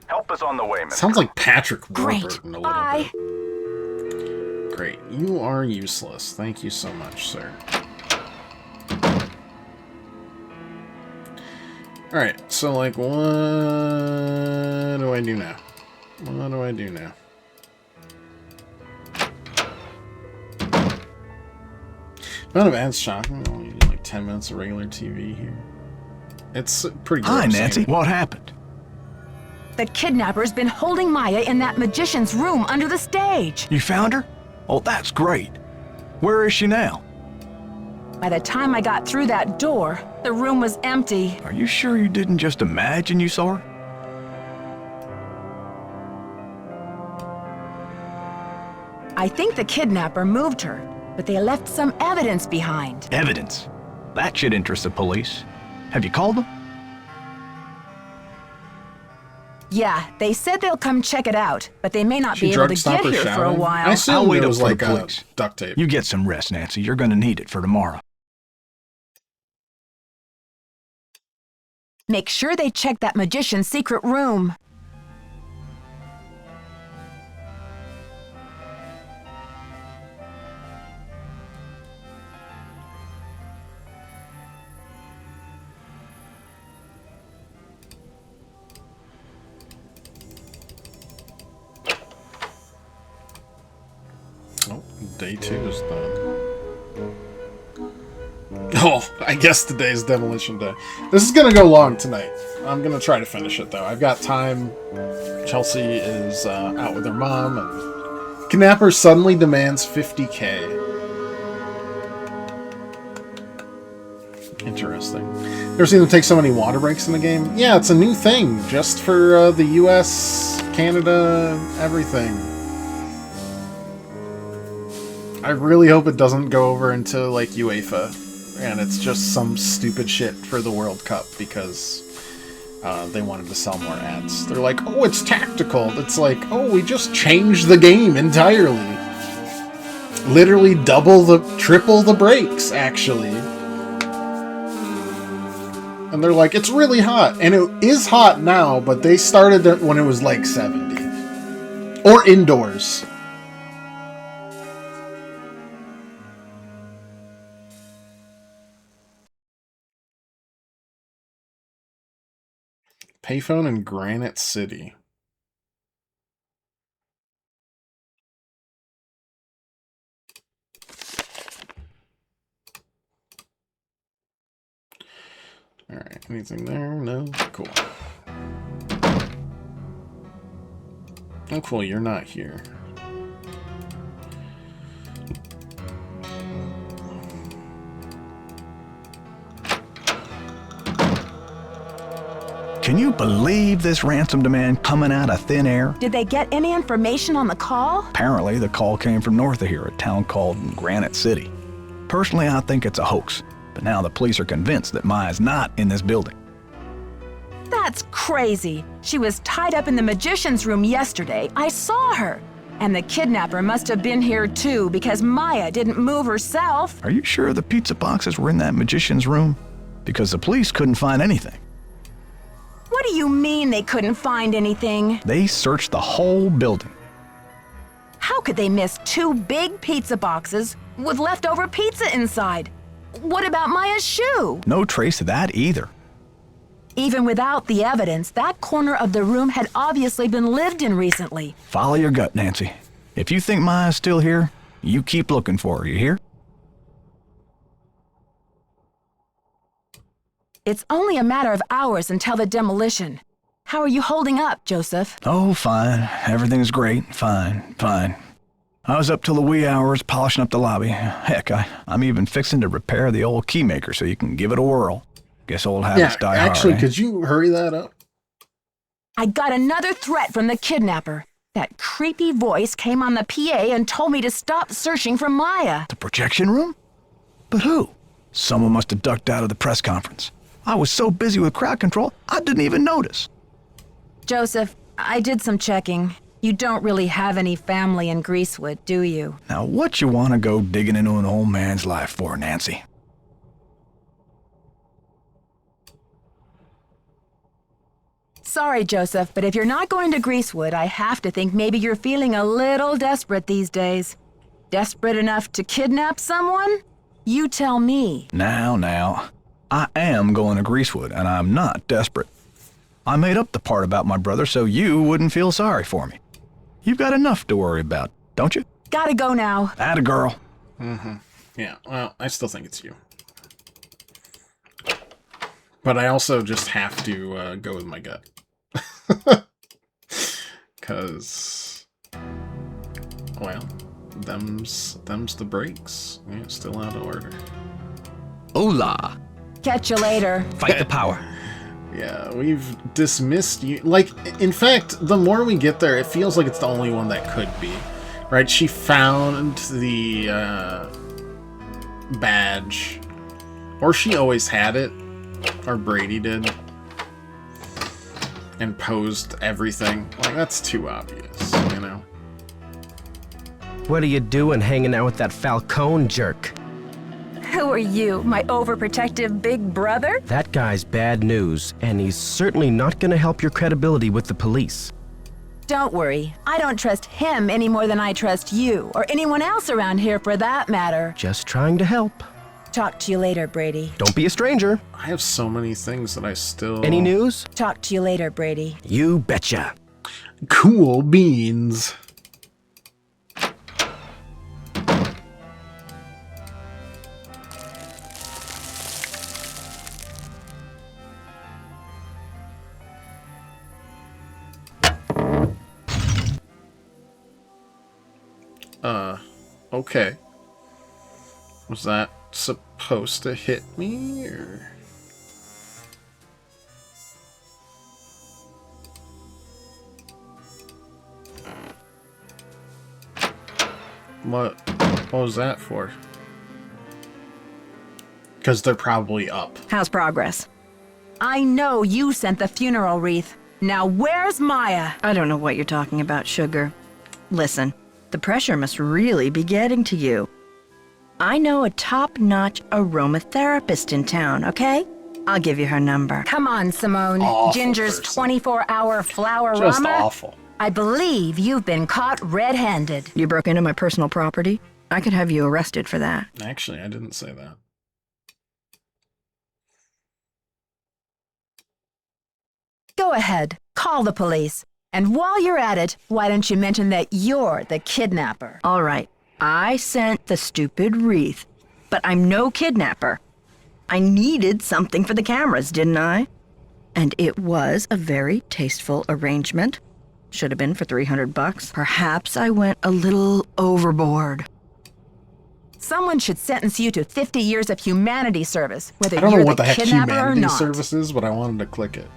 Help is on the way, Miss Sounds Drew. like Patrick Great. Warburton a little Bye. bit. Great. You are useless. Thank you so much, sir. Alright, so like, what do I do now? What do I do now? Amount of ads shocking. Only like 10 minutes of regular TV here. It's pretty gross. Hi, Nancy. What happened? The kidnapper's been holding Maya in that magician's room under the stage. You found her? Oh, that's great. Where is she now? By the time I got through that door, the room was empty. Are you sure you didn't just imagine you saw her? I think the kidnapper moved her, but they left some evidence behind. Evidence? That should interest the police. Have you called them? Yeah, they said they'll come check it out, but they may not She be able to drug stop get her here for a shouting? while. I assumed I'll wait it up was for like the a police. duct tape. You get some rest, Nancy. You're gonna need it for tomorrow. Make sure they check that magician's secret room. Oh, day 2 is done. Oh, I guess today's demolition day. This is gonna go long tonight. I'm gonna try to finish it though. I've got time. Chelsea is out with her mom, and kidnapper suddenly demands $50K. Interesting. Never seen them take so many water breaks in the game? Yeah, it's a new thing, just for the US, Canada, everything. I really hope it doesn't go over into, like, UEFA, and it's just some stupid shit for the World Cup, because they wanted to sell more ads. They're like, oh, it's tactical. It's like, oh, we just changed the game entirely. Literally triple the breaks, actually. And they're like, it's really hot. And it is hot now, but they started it when it was like 70. Or indoors. Payphone in Granite City. Alright, anything there? No? Cool. Oh, cool, you're not here. Can you believe this ransom demand coming out of thin air? Did they get any information on the call? Apparently, the call came from north of here, a town called Granite City. Personally, I think it's a hoax, but now the police are convinced that Maya's not in this building. That's crazy. She was tied up in the magician's room yesterday. I saw her. And the kidnapper must have been here too, because Maya didn't move herself. Are you sure the pizza boxes were in that magician's room? Because the police couldn't find anything. What do you mean they couldn't find anything? They searched the whole building. How could they miss 2 big pizza boxes with leftover pizza inside? What about Maya's shoe? No trace of that either. Even without the evidence, that corner of the room had obviously been lived in recently. Follow your gut, Nancy. If you think Maya's still here, you keep looking for her, you hear? It's only a matter of hours until the demolition. How are you holding up, Joseph? Oh, fine. Everything's great. Fine. I was up till the wee hours polishing up the lobby. Heck, I'm even fixing to repair the old keymaker so you can give it a whirl. Guess old habits die hard. Actually, could you hurry that up? I got another threat from the kidnapper. That creepy voice came on the PA and told me to stop searching for Maya. The projection room? But who? Someone must have ducked out of the press conference. I was so busy with crowd control, I didn't even notice. Joseph, I did some checking. You don't really have any family in Greasewood, do you? Now, what you want to go digging into an old man's life for, Nancy? Sorry, Joseph, but if you're not going to Greasewood, I have to think maybe you're feeling a little desperate these days. Desperate enough to kidnap someone? You tell me. Now. I am going to Greasewood, and I'm not desperate. I made up the part about my brother so you wouldn't feel sorry for me. You've got enough to worry about, don't you? Gotta go now. Atta girl. Mm-hmm. Yeah, well, I still think it's you. But I also just have to go with my gut. Because, well, them's the breaks. Yeah, still out of order. Hola. Catch you later. Fight the power. Yeah, we've dismissed you. Like, in fact, the more we get there, it feels like it's the only one that could be. Right? She found the badge. Or she always had it. Or Brady did. And posed everything. Like, that's too obvious, you know? What are you doing hanging out with that Falcone jerk? Who are you, my overprotective big brother? That guy's bad news, and he's certainly not gonna help your credibility with the police. Don't worry. I don't trust him any more than I trust you, or anyone else around here for that matter. Just trying to help. Talk to you later, Brady. Don't be a stranger. I have so many things that I still... Any news? Talk to you later, Brady. You betcha. Cool beans. Okay. Was that supposed to hit me, or... What was that for? Because they're probably up. How's progress? I know you sent the funeral wreath. Now where's Maya? I don't know what you're talking about, Sugar. Listen, the pressure must really be getting to you. I know a top-notch aromatherapist in town, okay? I'll give you her number. Come on, Simone. Awful Ginger's person. 24-hour flower Just rama. awful. I believe you've been caught red-handed. You broke into my personal property? I could have you arrested for that. Actually, I didn't say that. Go ahead. Call the police. And while you're at it, why don't you mention that you're the kidnapper? All right. I sent the stupid wreath, but I'm no kidnapper. I needed something for the cameras, didn't I? And it was a very tasteful arrangement. Should have been for $300. Perhaps I went a little overboard. Someone should sentence you to 50 years of humanity service, whether I don't you're know what the the heck kidnapper or humanity not. service is, but I wanted to click it.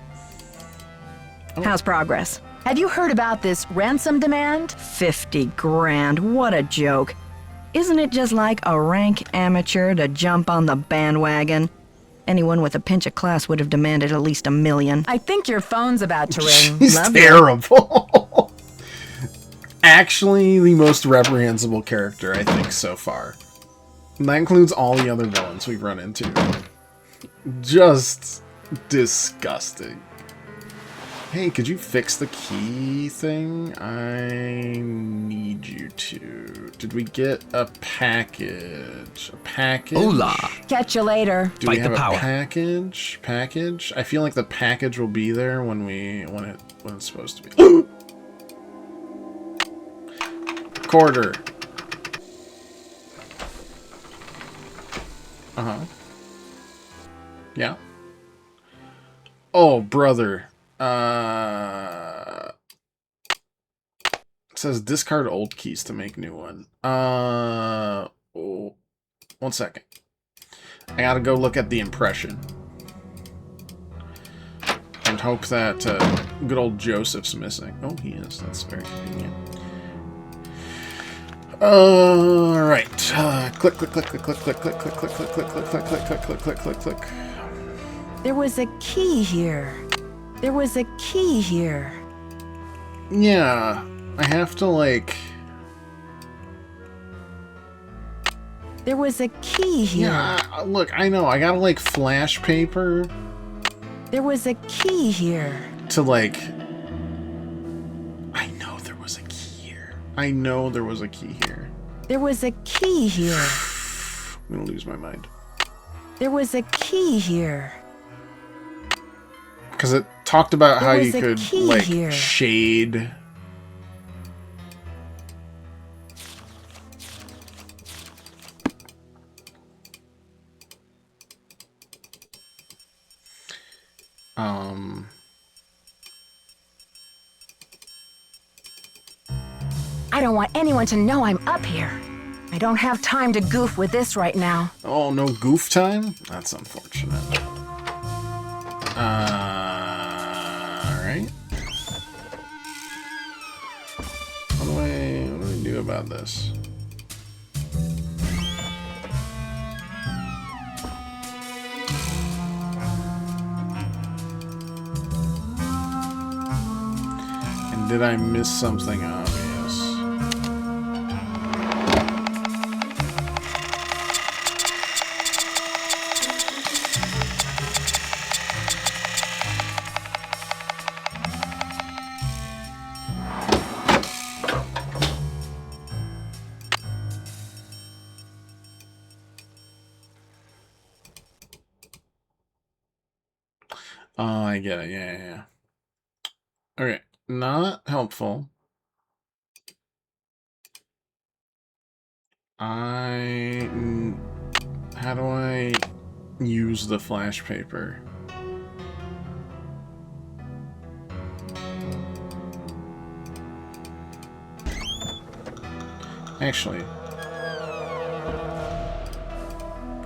How's progress? Have you heard about this ransom demand? 50 grand, what a joke. Isn't it just like a rank amateur to jump on the bandwagon? Anyone with a pinch of class would have demanded at least $1 million. I think your phone's about to ring. He's Love you. terrible. Actually, the most reprehensible character, I think, so far. And that includes all the other villains we've run into. Just disgusting. Hey, could you fix the key thing? I need you to. Did we get a package? A package? Hola. Catch you later. Do we have a package? Package? I feel like the package will be there when it's supposed to be. Quarter. Uh-huh. Yeah. Oh, brother. It says discard old keys to make new one. Oh, 1 second. I gotta go look at the impression. And hope that good old Joseph's missing. Oh, he is. That's very convenient. Right. Click, click, click, click, click, click, click, click, click, click, click, click, click, click, click, click, click, click, click. There was a key here. There was a key here. Yeah, I have to like. There was a key here. Yeah, look, I know. I gotta like flash paper. There was a key here. To like. I know there was a key here. I know there was a key here. There was a key here. I'm gonna lose my mind. There was a key here. Because it talked about how you There was a could key like here. shade. I don't want anyone to know I'm up here. I don't have time to goof with this right now. Oh, no goof time? That's unfortunate. Alright. What do I do about this? And did I miss something obvious? Oh, I get it. Yeah. Okay, not helpful. How do I use the flash paper? Actually,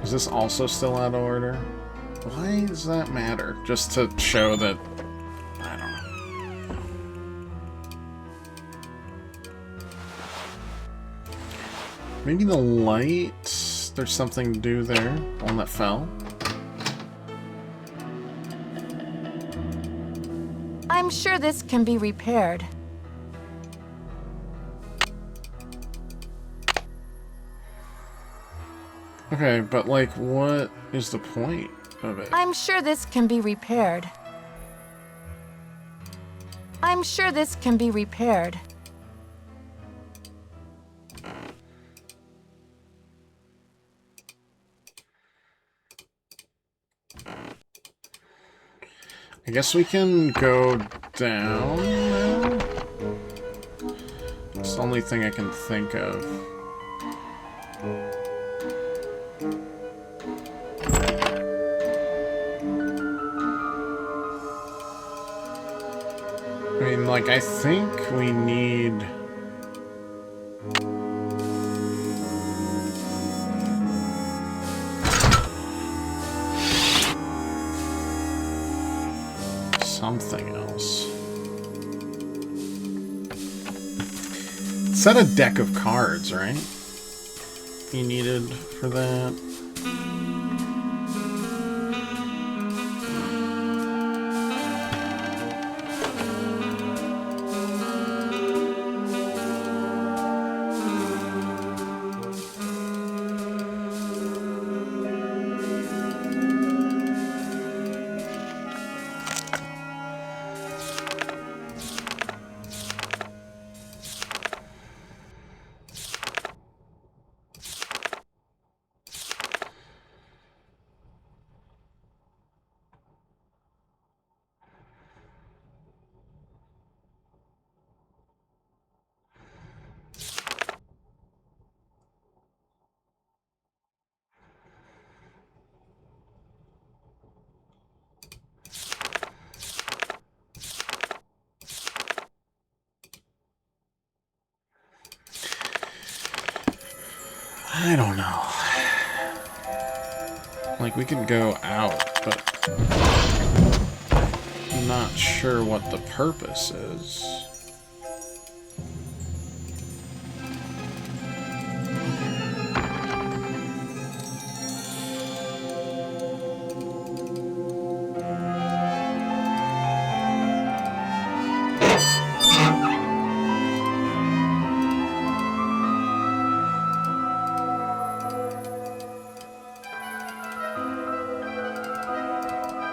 is this also still out of order? Why does that matter? Just to show that... I don't know. Maybe the light... There's something to do there. One that fell. I'm sure this can be repaired. Okay, but like, what is the point of it? I'm sure this can be repaired. I'm sure this can be repaired. I guess we can go down now? It's the only thing I can think of. I mean, like, I think we need... something else. Set a deck of cards, right? You needed for that. I don't know. Like, we could go out, but I'm not sure what the purpose is.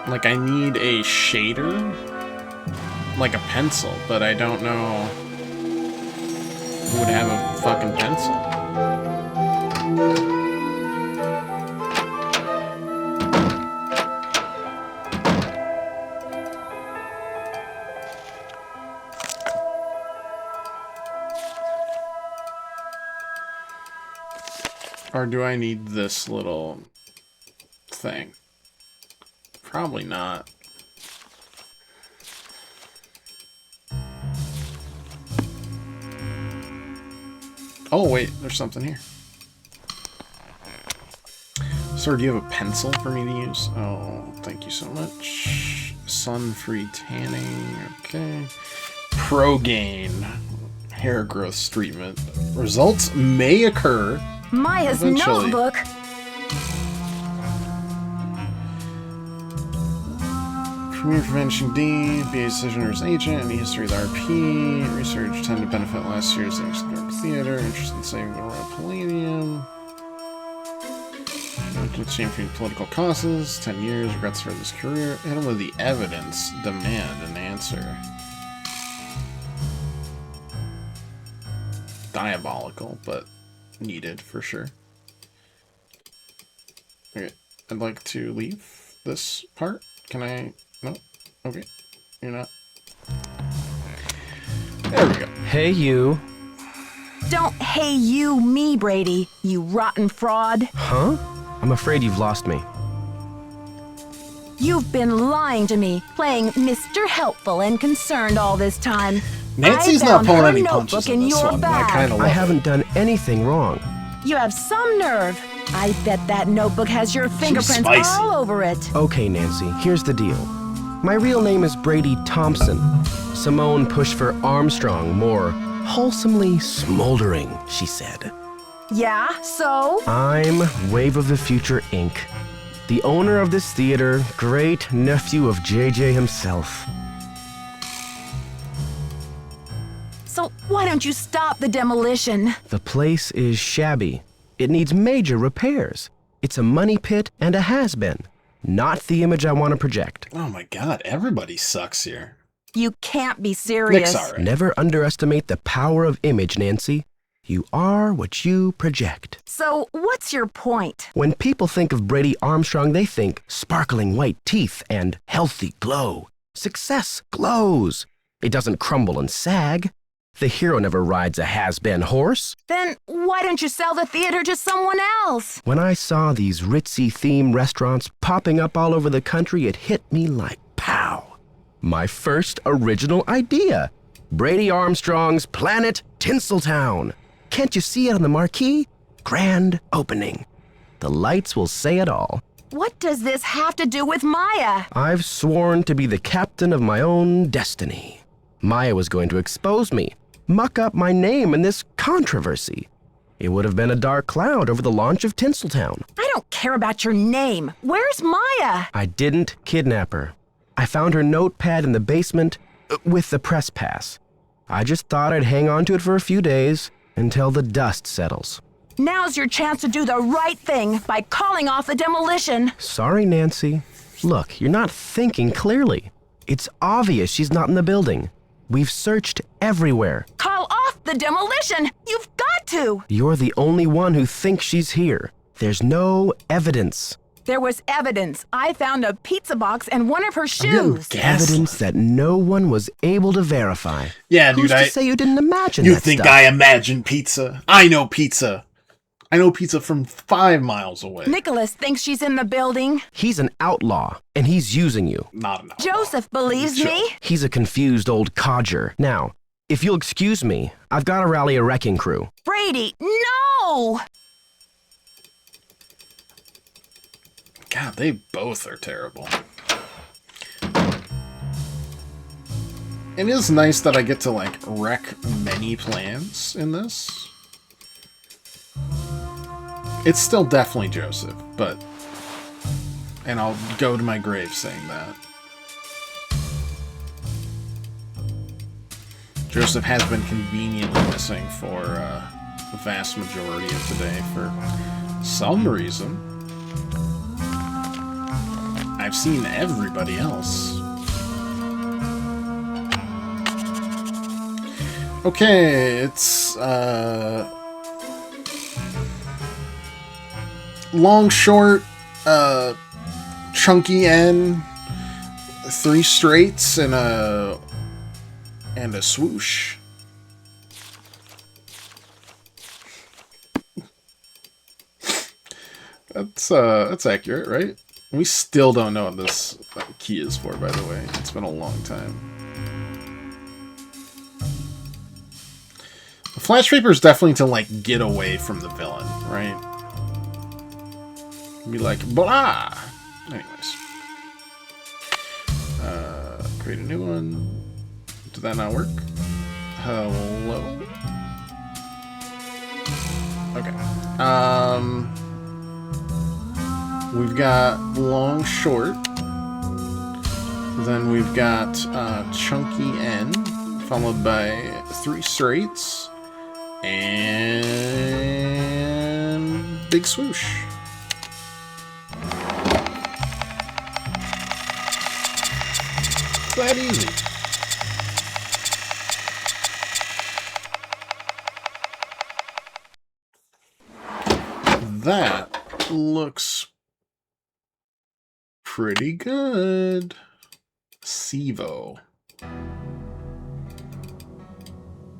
Like, I need a shader, like a pencil, but I don't know who would have a fucking pencil. Or do I need this little thing? Probably not. Oh, wait, there's something here. Sir, do you have a pencil for me to use? Oh, thank you so much. Sun-free tanning, okay. Pro-gain hair growth treatment. Results may occur Maya's eventually. notebook. Premier Prevention D, BA Decisioner's agent, any history of the RP, research tend to benefit last year's York Theater, interest in saving the Royal Palladium, championing political causes, 10 years, regrets for his career, hit him with the evidence, demand an answer. Diabolical, but needed for sure. Okay, I'd like to leave this part. Can I? No? Okay. You're not. There we go. Hey, you. Don't hey you me, Brady, you rotten fraud. Huh? I'm afraid you've lost me. You've been lying to me, playing Mr. Helpful and Concerned all this time. Nancy's I not found pulling her any notebook punches in in this your one, but I bag. kind of I love haven't done anything wrong. You have some nerve. I bet that notebook has your fingerprints spicy. all over it. Okay, Nancy, here's the deal. My real name is Brady Thompson. Simone pushed for Armstrong, more wholesomely smoldering, she said. Yeah, so? I'm Wave of the Future, Inc., the owner of this theater, great nephew of JJ himself. So why don't you stop the demolition? The place is shabby. It needs major repairs. It's a money pit and a has-been. Not the image I want to project. Oh my god, everybody sucks here. You can't be serious. Nick's alright. Never underestimate the power of image, Nancy. You are what you project. So what's your point? When people think of Brady Armstrong, they think sparkling white teeth and healthy glow. Success glows. It doesn't crumble and sag. The hero never rides a has-been horse. Then why don't you sell the theater to someone else? When I saw these ritzy theme restaurants popping up all over the country, it hit me like pow. My first original idea. Brady Armstrong's Planet Tinseltown. Can't you see it on the marquee? Grand opening. The lights will say it all. What does this have to do with Maya? I've sworn to be the captain of my own destiny. Maya was going to expose me, muck up my name in this controversy. It would have been a dark cloud over the launch of Tinseltown. I don't care about your name. Where's Maya? I didn't kidnap her. I found her notepad in the basement with the press pass. I just thought I'd hang on to it for a few days until the dust settles. Now's your chance to do the right thing by calling off the demolition. Sorry, Nancy. Look, you're not thinking clearly. It's obvious she's not in the building. We've searched everywhere. Call off the demolition. You've got to. You're the only one who thinks she's here. There's no evidence. There was evidence. I found a pizza box and one of her shoes. Evidence that no one was able to verify. Yeah, Who's dude, to say you didn't imagine You that think stuff? I imagine pizza? I know pizza. I know pizza from 5 miles away. Nicholas thinks she's in the building. He's an outlaw, and he's using you. Not enough. Joseph believes me. He's a confused old codger. Now, if you'll excuse me, I've got to rally a wrecking crew. Brady, no! God, they both are terrible. It is nice that I get to, like, wreck many plans in this. It's still definitely Joseph, but... And I'll go to my grave saying that. Joseph has been conveniently missing for the vast majority of today for some reason. I I've seen everybody else. Okay, it's long, short, chunky N, 3 straights, and a swoosh. That's accurate, right? We still don't know what this key is for, by the way. It's been a long time. The flash paper is definitely to, like, get away from the villain, right? Be like, blah! Anyways. Create a new one. Did that not work? Hello? Okay. We've got long, short. Then we've got chunky N, followed by 3 straights. And big swoosh. It's that easy. That looks pretty good. Sivo.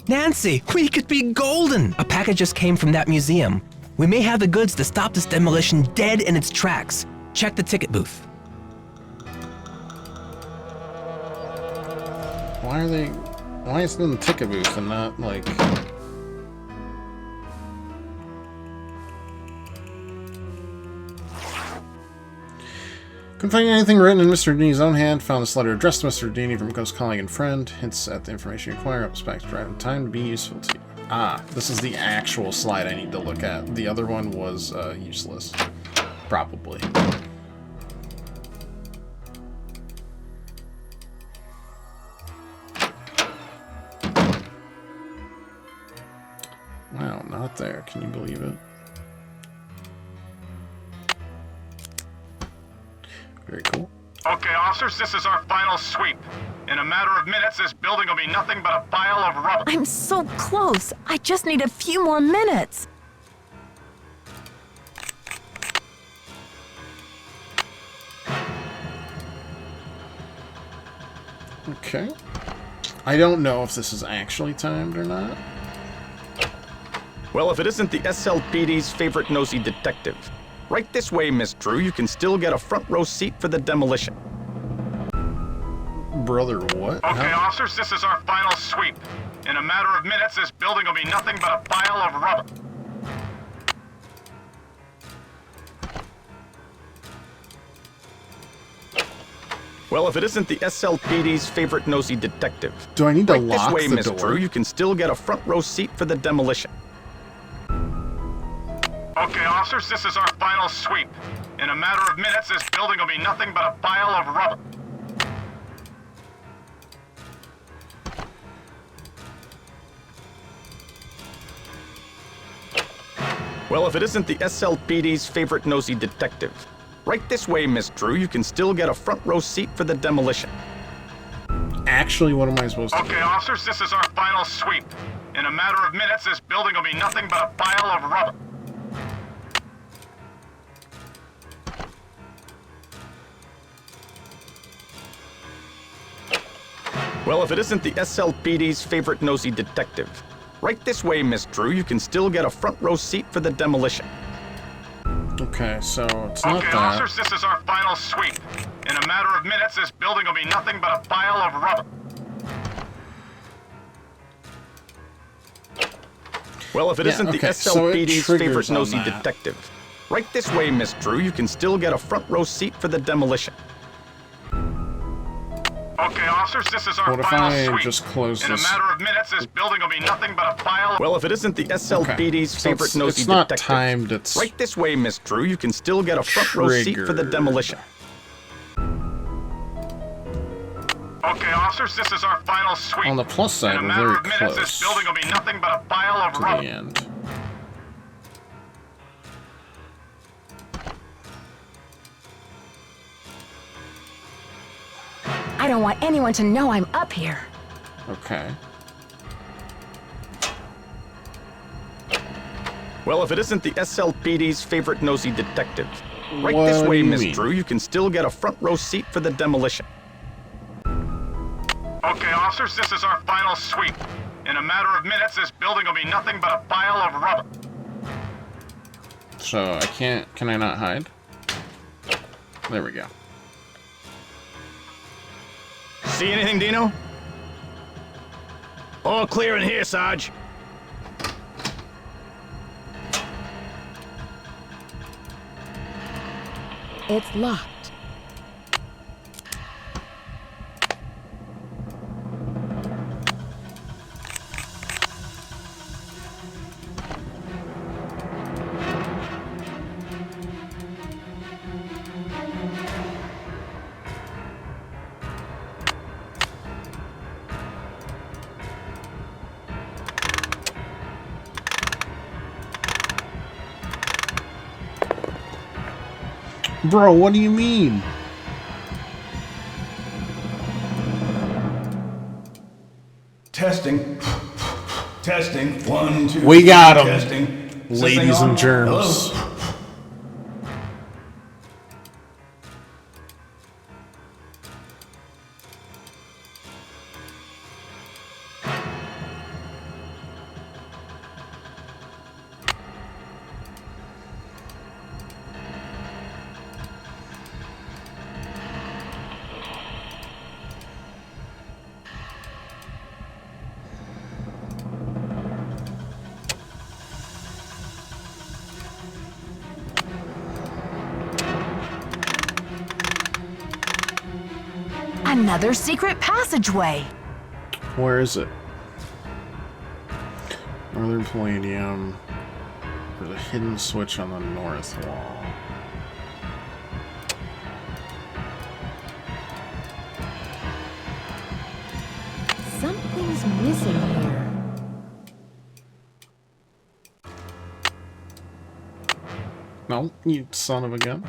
Nancy, we could be golden! A package just came from that museum. We may have the goods to stop this demolition dead in its tracks. Check the ticket booth. Why is it in the ticket booth and not, like... Couldn't find anything written in Mr. Dini's own hand. Found this letter addressed to Mr. Dini from a close colleague and friend. Hints at the information you acquire. Up specs right in time to be useful to you. Ah, this is the actual slide I need to look at. The other one was useless. Probably. Wow, not there. Can you believe it? Very cool. Okay, officers, this is our final sweep. In a matter of minutes, this building will be nothing but a pile of rubble. I'm so close. I just need a few more minutes. Okay. I don't know if this is actually timed or not. Well, if it isn't the SLPD's favorite nosy detective. Right this way, Miss Drew. You can still get a front row seat for the demolition. Brother, what? Okay, officers, this is our final sweep. In a matter of minutes, this building will be nothing but a pile of rubble. Well, if it isn't the SLPD's favorite nosy detective. Do I need to right lock this way, the Miss door? Drew. You can still get a front row seat for the demolition. Okay, officers, this is our final sweep. In a matter of minutes, this building will be nothing but a pile of rubble. Well, if it isn't the SLPD's favorite nosy detective. Right this way, Miss Drew. You can still get a front row seat for the demolition. Actually, what am I supposed to do? Okay, officers, this is our final sweep. In a matter of minutes, this building will be nothing but a pile of rubble. Well, if it isn't the SLPD's favorite nosy detective. Right this way, Miss Drew. You can still get a front row seat for the demolition. Okay, so it's not Okay, that. officers, this is our final sweep. In a matter of minutes, this building will be nothing but a pile of rubble. Well, if it isn't the SLPD's favorite nosy detective. Right this way, Miss Drew. You can still get a front row seat for the demolition. Okay, officers, this is our What if final I sweep. just close In this? a matter of minutes, this building will be nothing but a pile of... Well, if it isn't the SLPD's So favorite nosy it's not detective. timed, it's right this way, Miss Drew. You can still get a front row seat for the triggered. demolition. Okay, officers, this is our final sweep. On the plus side, In a we're matter very of minutes, this close building will be nothing but a pile of to rubble. the end. I don't want anyone to know I'm up here. Okay. Well, if it isn't the SLPD's favorite nosy detective. Right What this do way, you Miss mean? Drew. You can still get a front row seat for the demolition. Okay, officers, this is our final sweep. In a matter of minutes, this building will be nothing but a pile of rubble. So I can't. Can I not hide? There we go. See anything, Dino? All clear in here, Sarge. It's locked. Bro, what do you mean? Testing. Testing. 1, 2. We got 'em. Testing. Is this thing Ladies on? and germs. Hello? Another secret passageway. Where is it? Northern Palladium. There's a hidden switch on the north wall. Something's missing here. No, you son of a gun.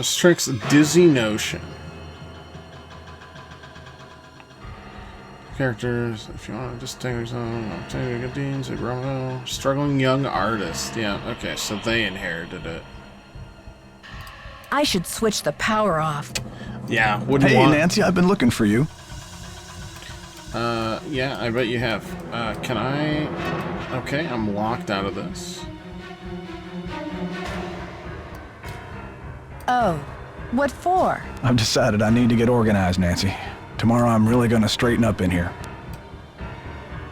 Strikes a dizzy notion. Characters, if you want to distinguish them, obtain good deeds, like Romeo, struggling young artist. Yeah, okay, so they inherited it. I should switch the power off. Yeah, wouldn't Hey, want. Nancy, I've been looking for you. Yeah, I bet you have. Can I? Okay, I'm locked out of this. Oh, what for? I've decided I need to get organized, Nancy. Tomorrow I'm really gonna straighten up in here.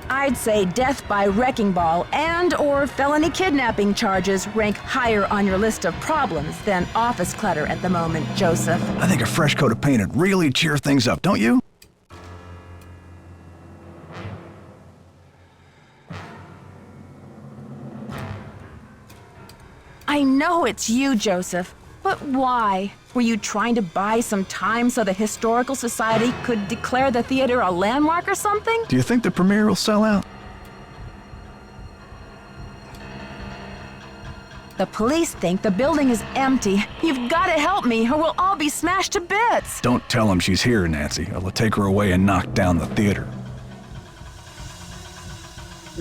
I'd say death by wrecking ball and or felony kidnapping charges rank higher on your list of problems than office clutter at the moment, Joseph. I think a fresh coat of paint would really cheer things up, don't you? I know it's you, Joseph, but why? Were you trying to buy some time so the Historical Society could declare the theater a landmark or something? Do you think the premiere will sell out? The police think the building is empty. You've got to help me or we'll all be smashed to bits. Don't tell him she's here, Nancy. I'll take her away and knock down the theater.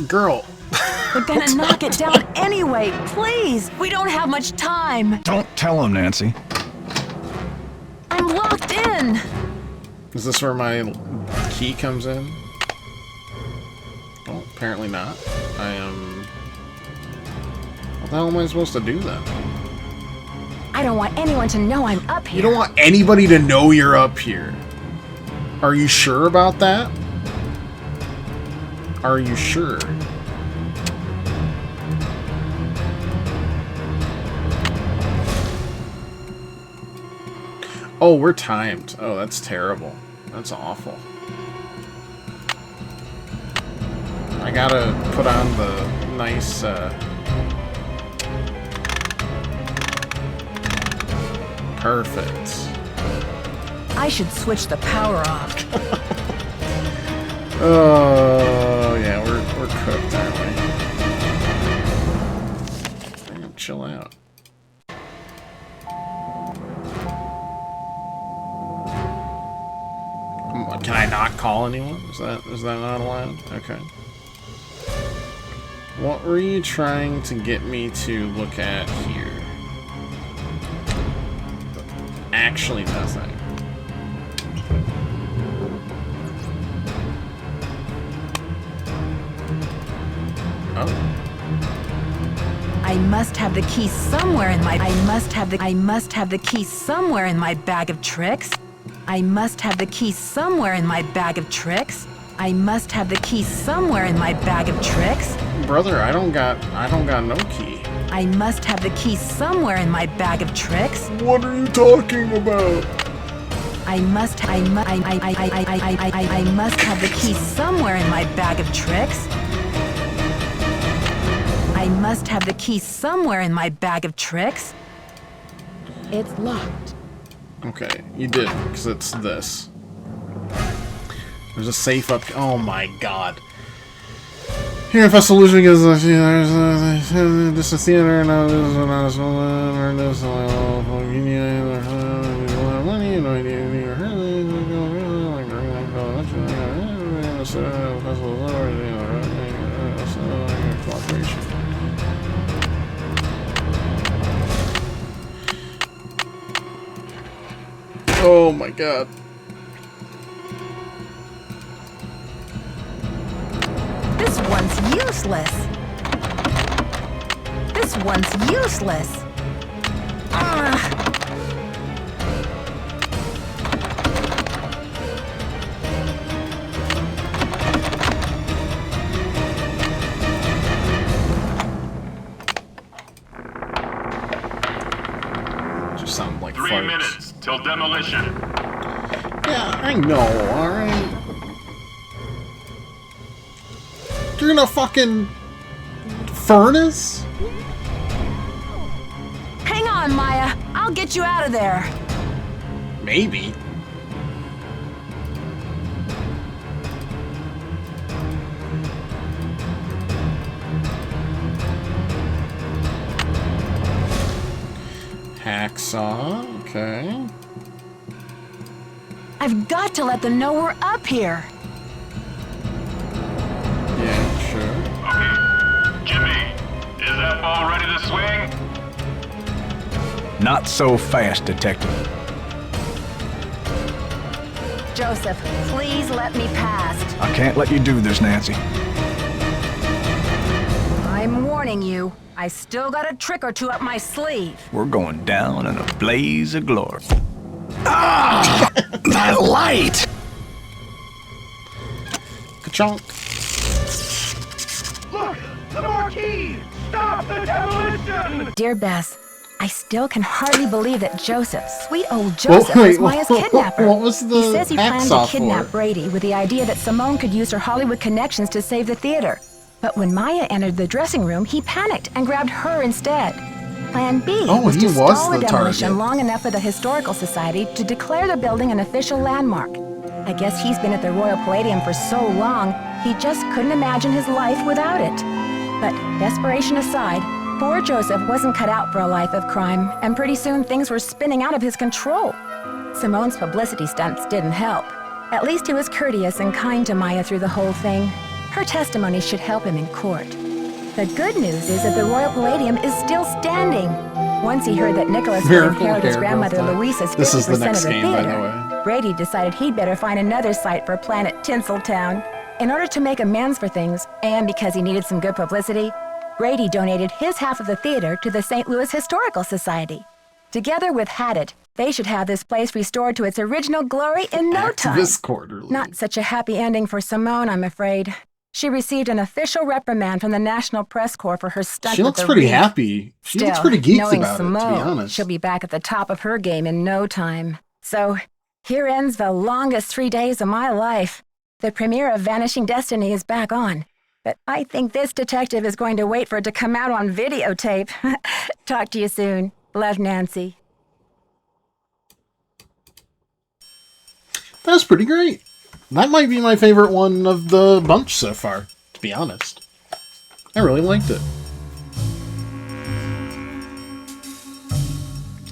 Girl. We're gonna knock it down anyway. Please, we don't have much time. Don't tell him, Nancy. I'm locked in. Is this where my key comes in? Well, apparently not. I am... What the hell am I supposed to do then? I don't want anyone to know I'm up here. You don't want anybody to know you're up here. Are you sure about that? Are you sure? Oh, we're timed. Oh, that's terrible. That's awful. I gotta put on the nice, perfect. I should switch the power off. Oh, yeah, we're cooked, aren't we? chill out. Can I not call anyone? Is that not allowed? Okay. What were you trying to get me to look at here? Actually nothing. Oh. I must have the key somewhere in my... I must have the key somewhere in my bag of tricks. I must have the key somewhere in my bag of tricks. I must have the key somewhere in my bag of tricks. Brother, I don't got no key. I must have the key somewhere in my bag of tricks. What are you talking about? I must have the key somewhere in my bag of tricks. I must have the key somewhere in my bag of tricks. It's locked. Okay, you did, because it's this. There's a safe up. Oh my god. Here, if a solution is this is theater, and now this is not a solution, or this is money, no idea, cooperation. Oh my god. This one's useless. This one's useless. Just sound like 3 farts. minutes till demolition. Yeah, I know, alright? You're in a fucking furnace? Hang on, Maya. I'll get you out of there. Maybe. Hacksaw, okay. I've got to let them know we're up here. Yeah, sure. Okay. Jimmy, is that ball ready to swing? Not so fast, Detective. Joseph, please let me past. I can't let you do this, Nancy. I'm warning you. I still got a trick or two up my sleeve. We're going down in a blaze of glory. Ah! That light! Ka-chonk. Look! The marquee! Stop the demolition! Dear Bess, I still can hardly believe that Joseph, sweet old Joseph, was Maya's kidnapper. What was the He says he planned to hacksaw kidnap for? Brady with the idea that Simone could use her Hollywood connections to save the theater. But when Maya entered the dressing room, he panicked and grabbed her instead. Plan B was to stall the demolition long enough for the Historical Society to declare the building an official landmark. I guess he's been at the Royal Palladium for so long, he just couldn't imagine his life without it. But desperation aside, poor Joseph wasn't cut out for a life of crime, and pretty soon things were spinning out of his control. Simone's publicity stunts didn't help. At least he was courteous and kind to Maya through the whole thing. Her testimony should help him in court. The good news is that the Royal Palladium is still standing. Once he heard that Nicholas would inherit his grandmother Louisa's 50% of the theater, Brady decided he'd better find another site for Planet Tinseltown. In order to make amends for things, and because he needed some good publicity, Brady donated his half of the theater to the St. Louis Historical Society. Together with Haddett, they should have this place restored to its original glory in no time. Activist Quarterly. Not such a happy ending for Simone, I'm afraid. She received an official reprimand from the National Press Corps for her stunt She with looks the pretty wreath. happy. She looks Still, pretty geeked knowing about Simone, it, to be honest. she'll be back at the top of her game in no time. So, here ends the longest 3 days of my life. The premiere of Vanishing Destiny is back on. But I think this detective is going to wait for it to come out on videotape. Talk to you soon. Love, Nancy. That's pretty great. That might be my favorite one of the bunch so far, to be honest. I really liked it.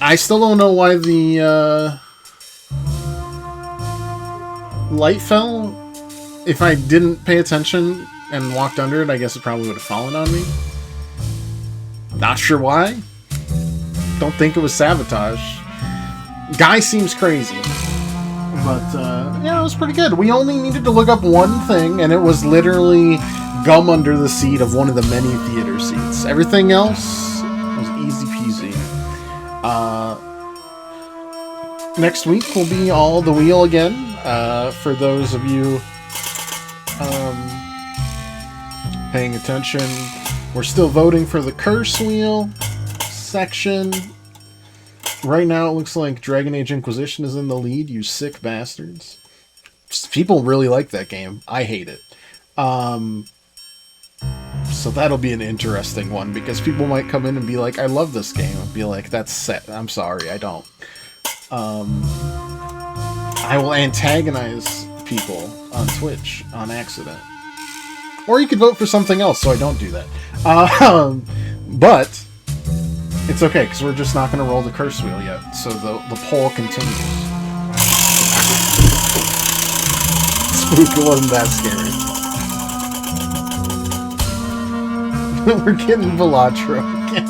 I still don't know why the light fell. If I didn't pay attention and walked under it, I guess it probably would have fallen on me. Not sure why. Don't think it was sabotage. Guy seems crazy. But, yeah, it was pretty good. We only needed to look up one thing, and it was literally gum under the seat of one of the many theater seats. Everything else was easy peasy. Next week will be all the wheel again. For those of you paying attention, we're still voting for the curse wheel section. Right now it looks like Dragon Age Inquisition is in the lead, you sick bastards. People really like that game. I hate it. So that'll be an interesting one, because people might come in and be like, I love this game. I'll be like, that's set. I'm sorry, I don't. I will antagonize people on Twitch on accident. Or you could vote for something else, so I don't do that. But it's okay, because we're just not going to roll the curse wheel yet, so the poll continues. Spook, it wasn't that scary. We're getting Velatro again.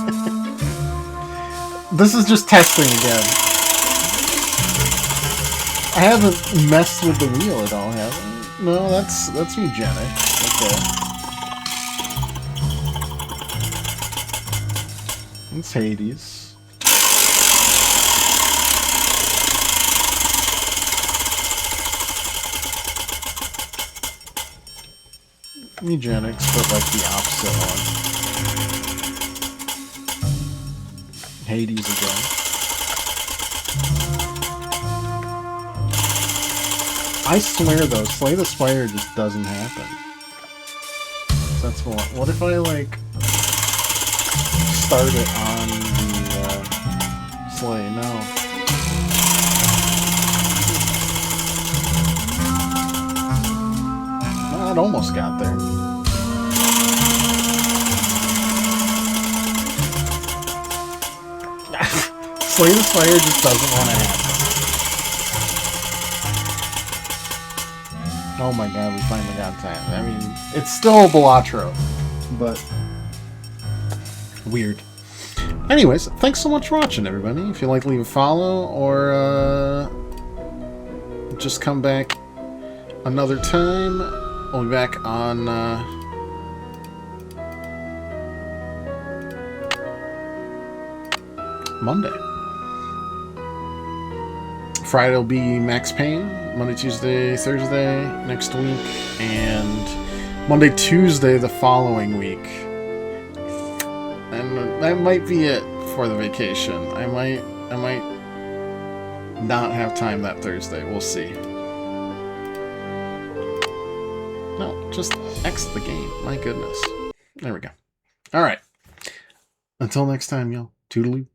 This is just testing again. I haven't messed with the wheel at all, have I? No, that's eugenic. Okay. It's Hades. Eugenics, but like the opposite one. Hades again. I swear though, Slay the Spire just doesn't happen. That's what if I like start it on the Slay? No. Well, it almost got there. Slay the Spire just doesn't want to happen. Oh my god, we finally got time. I mean, it's still Balatro, but weird. Anyways, thanks so much for watching, everybody. If you'd like to leave a follow or just come back another time, we'll be back on Monday. Friday will be Max Payne, Monday, Tuesday, Thursday next week, and Monday, Tuesday the following week. And that might be it for the vacation. I might not have time that Thursday. We'll see. No, just exit the game. My goodness. There we go. All right. Until next time, y'all. Toodaloo.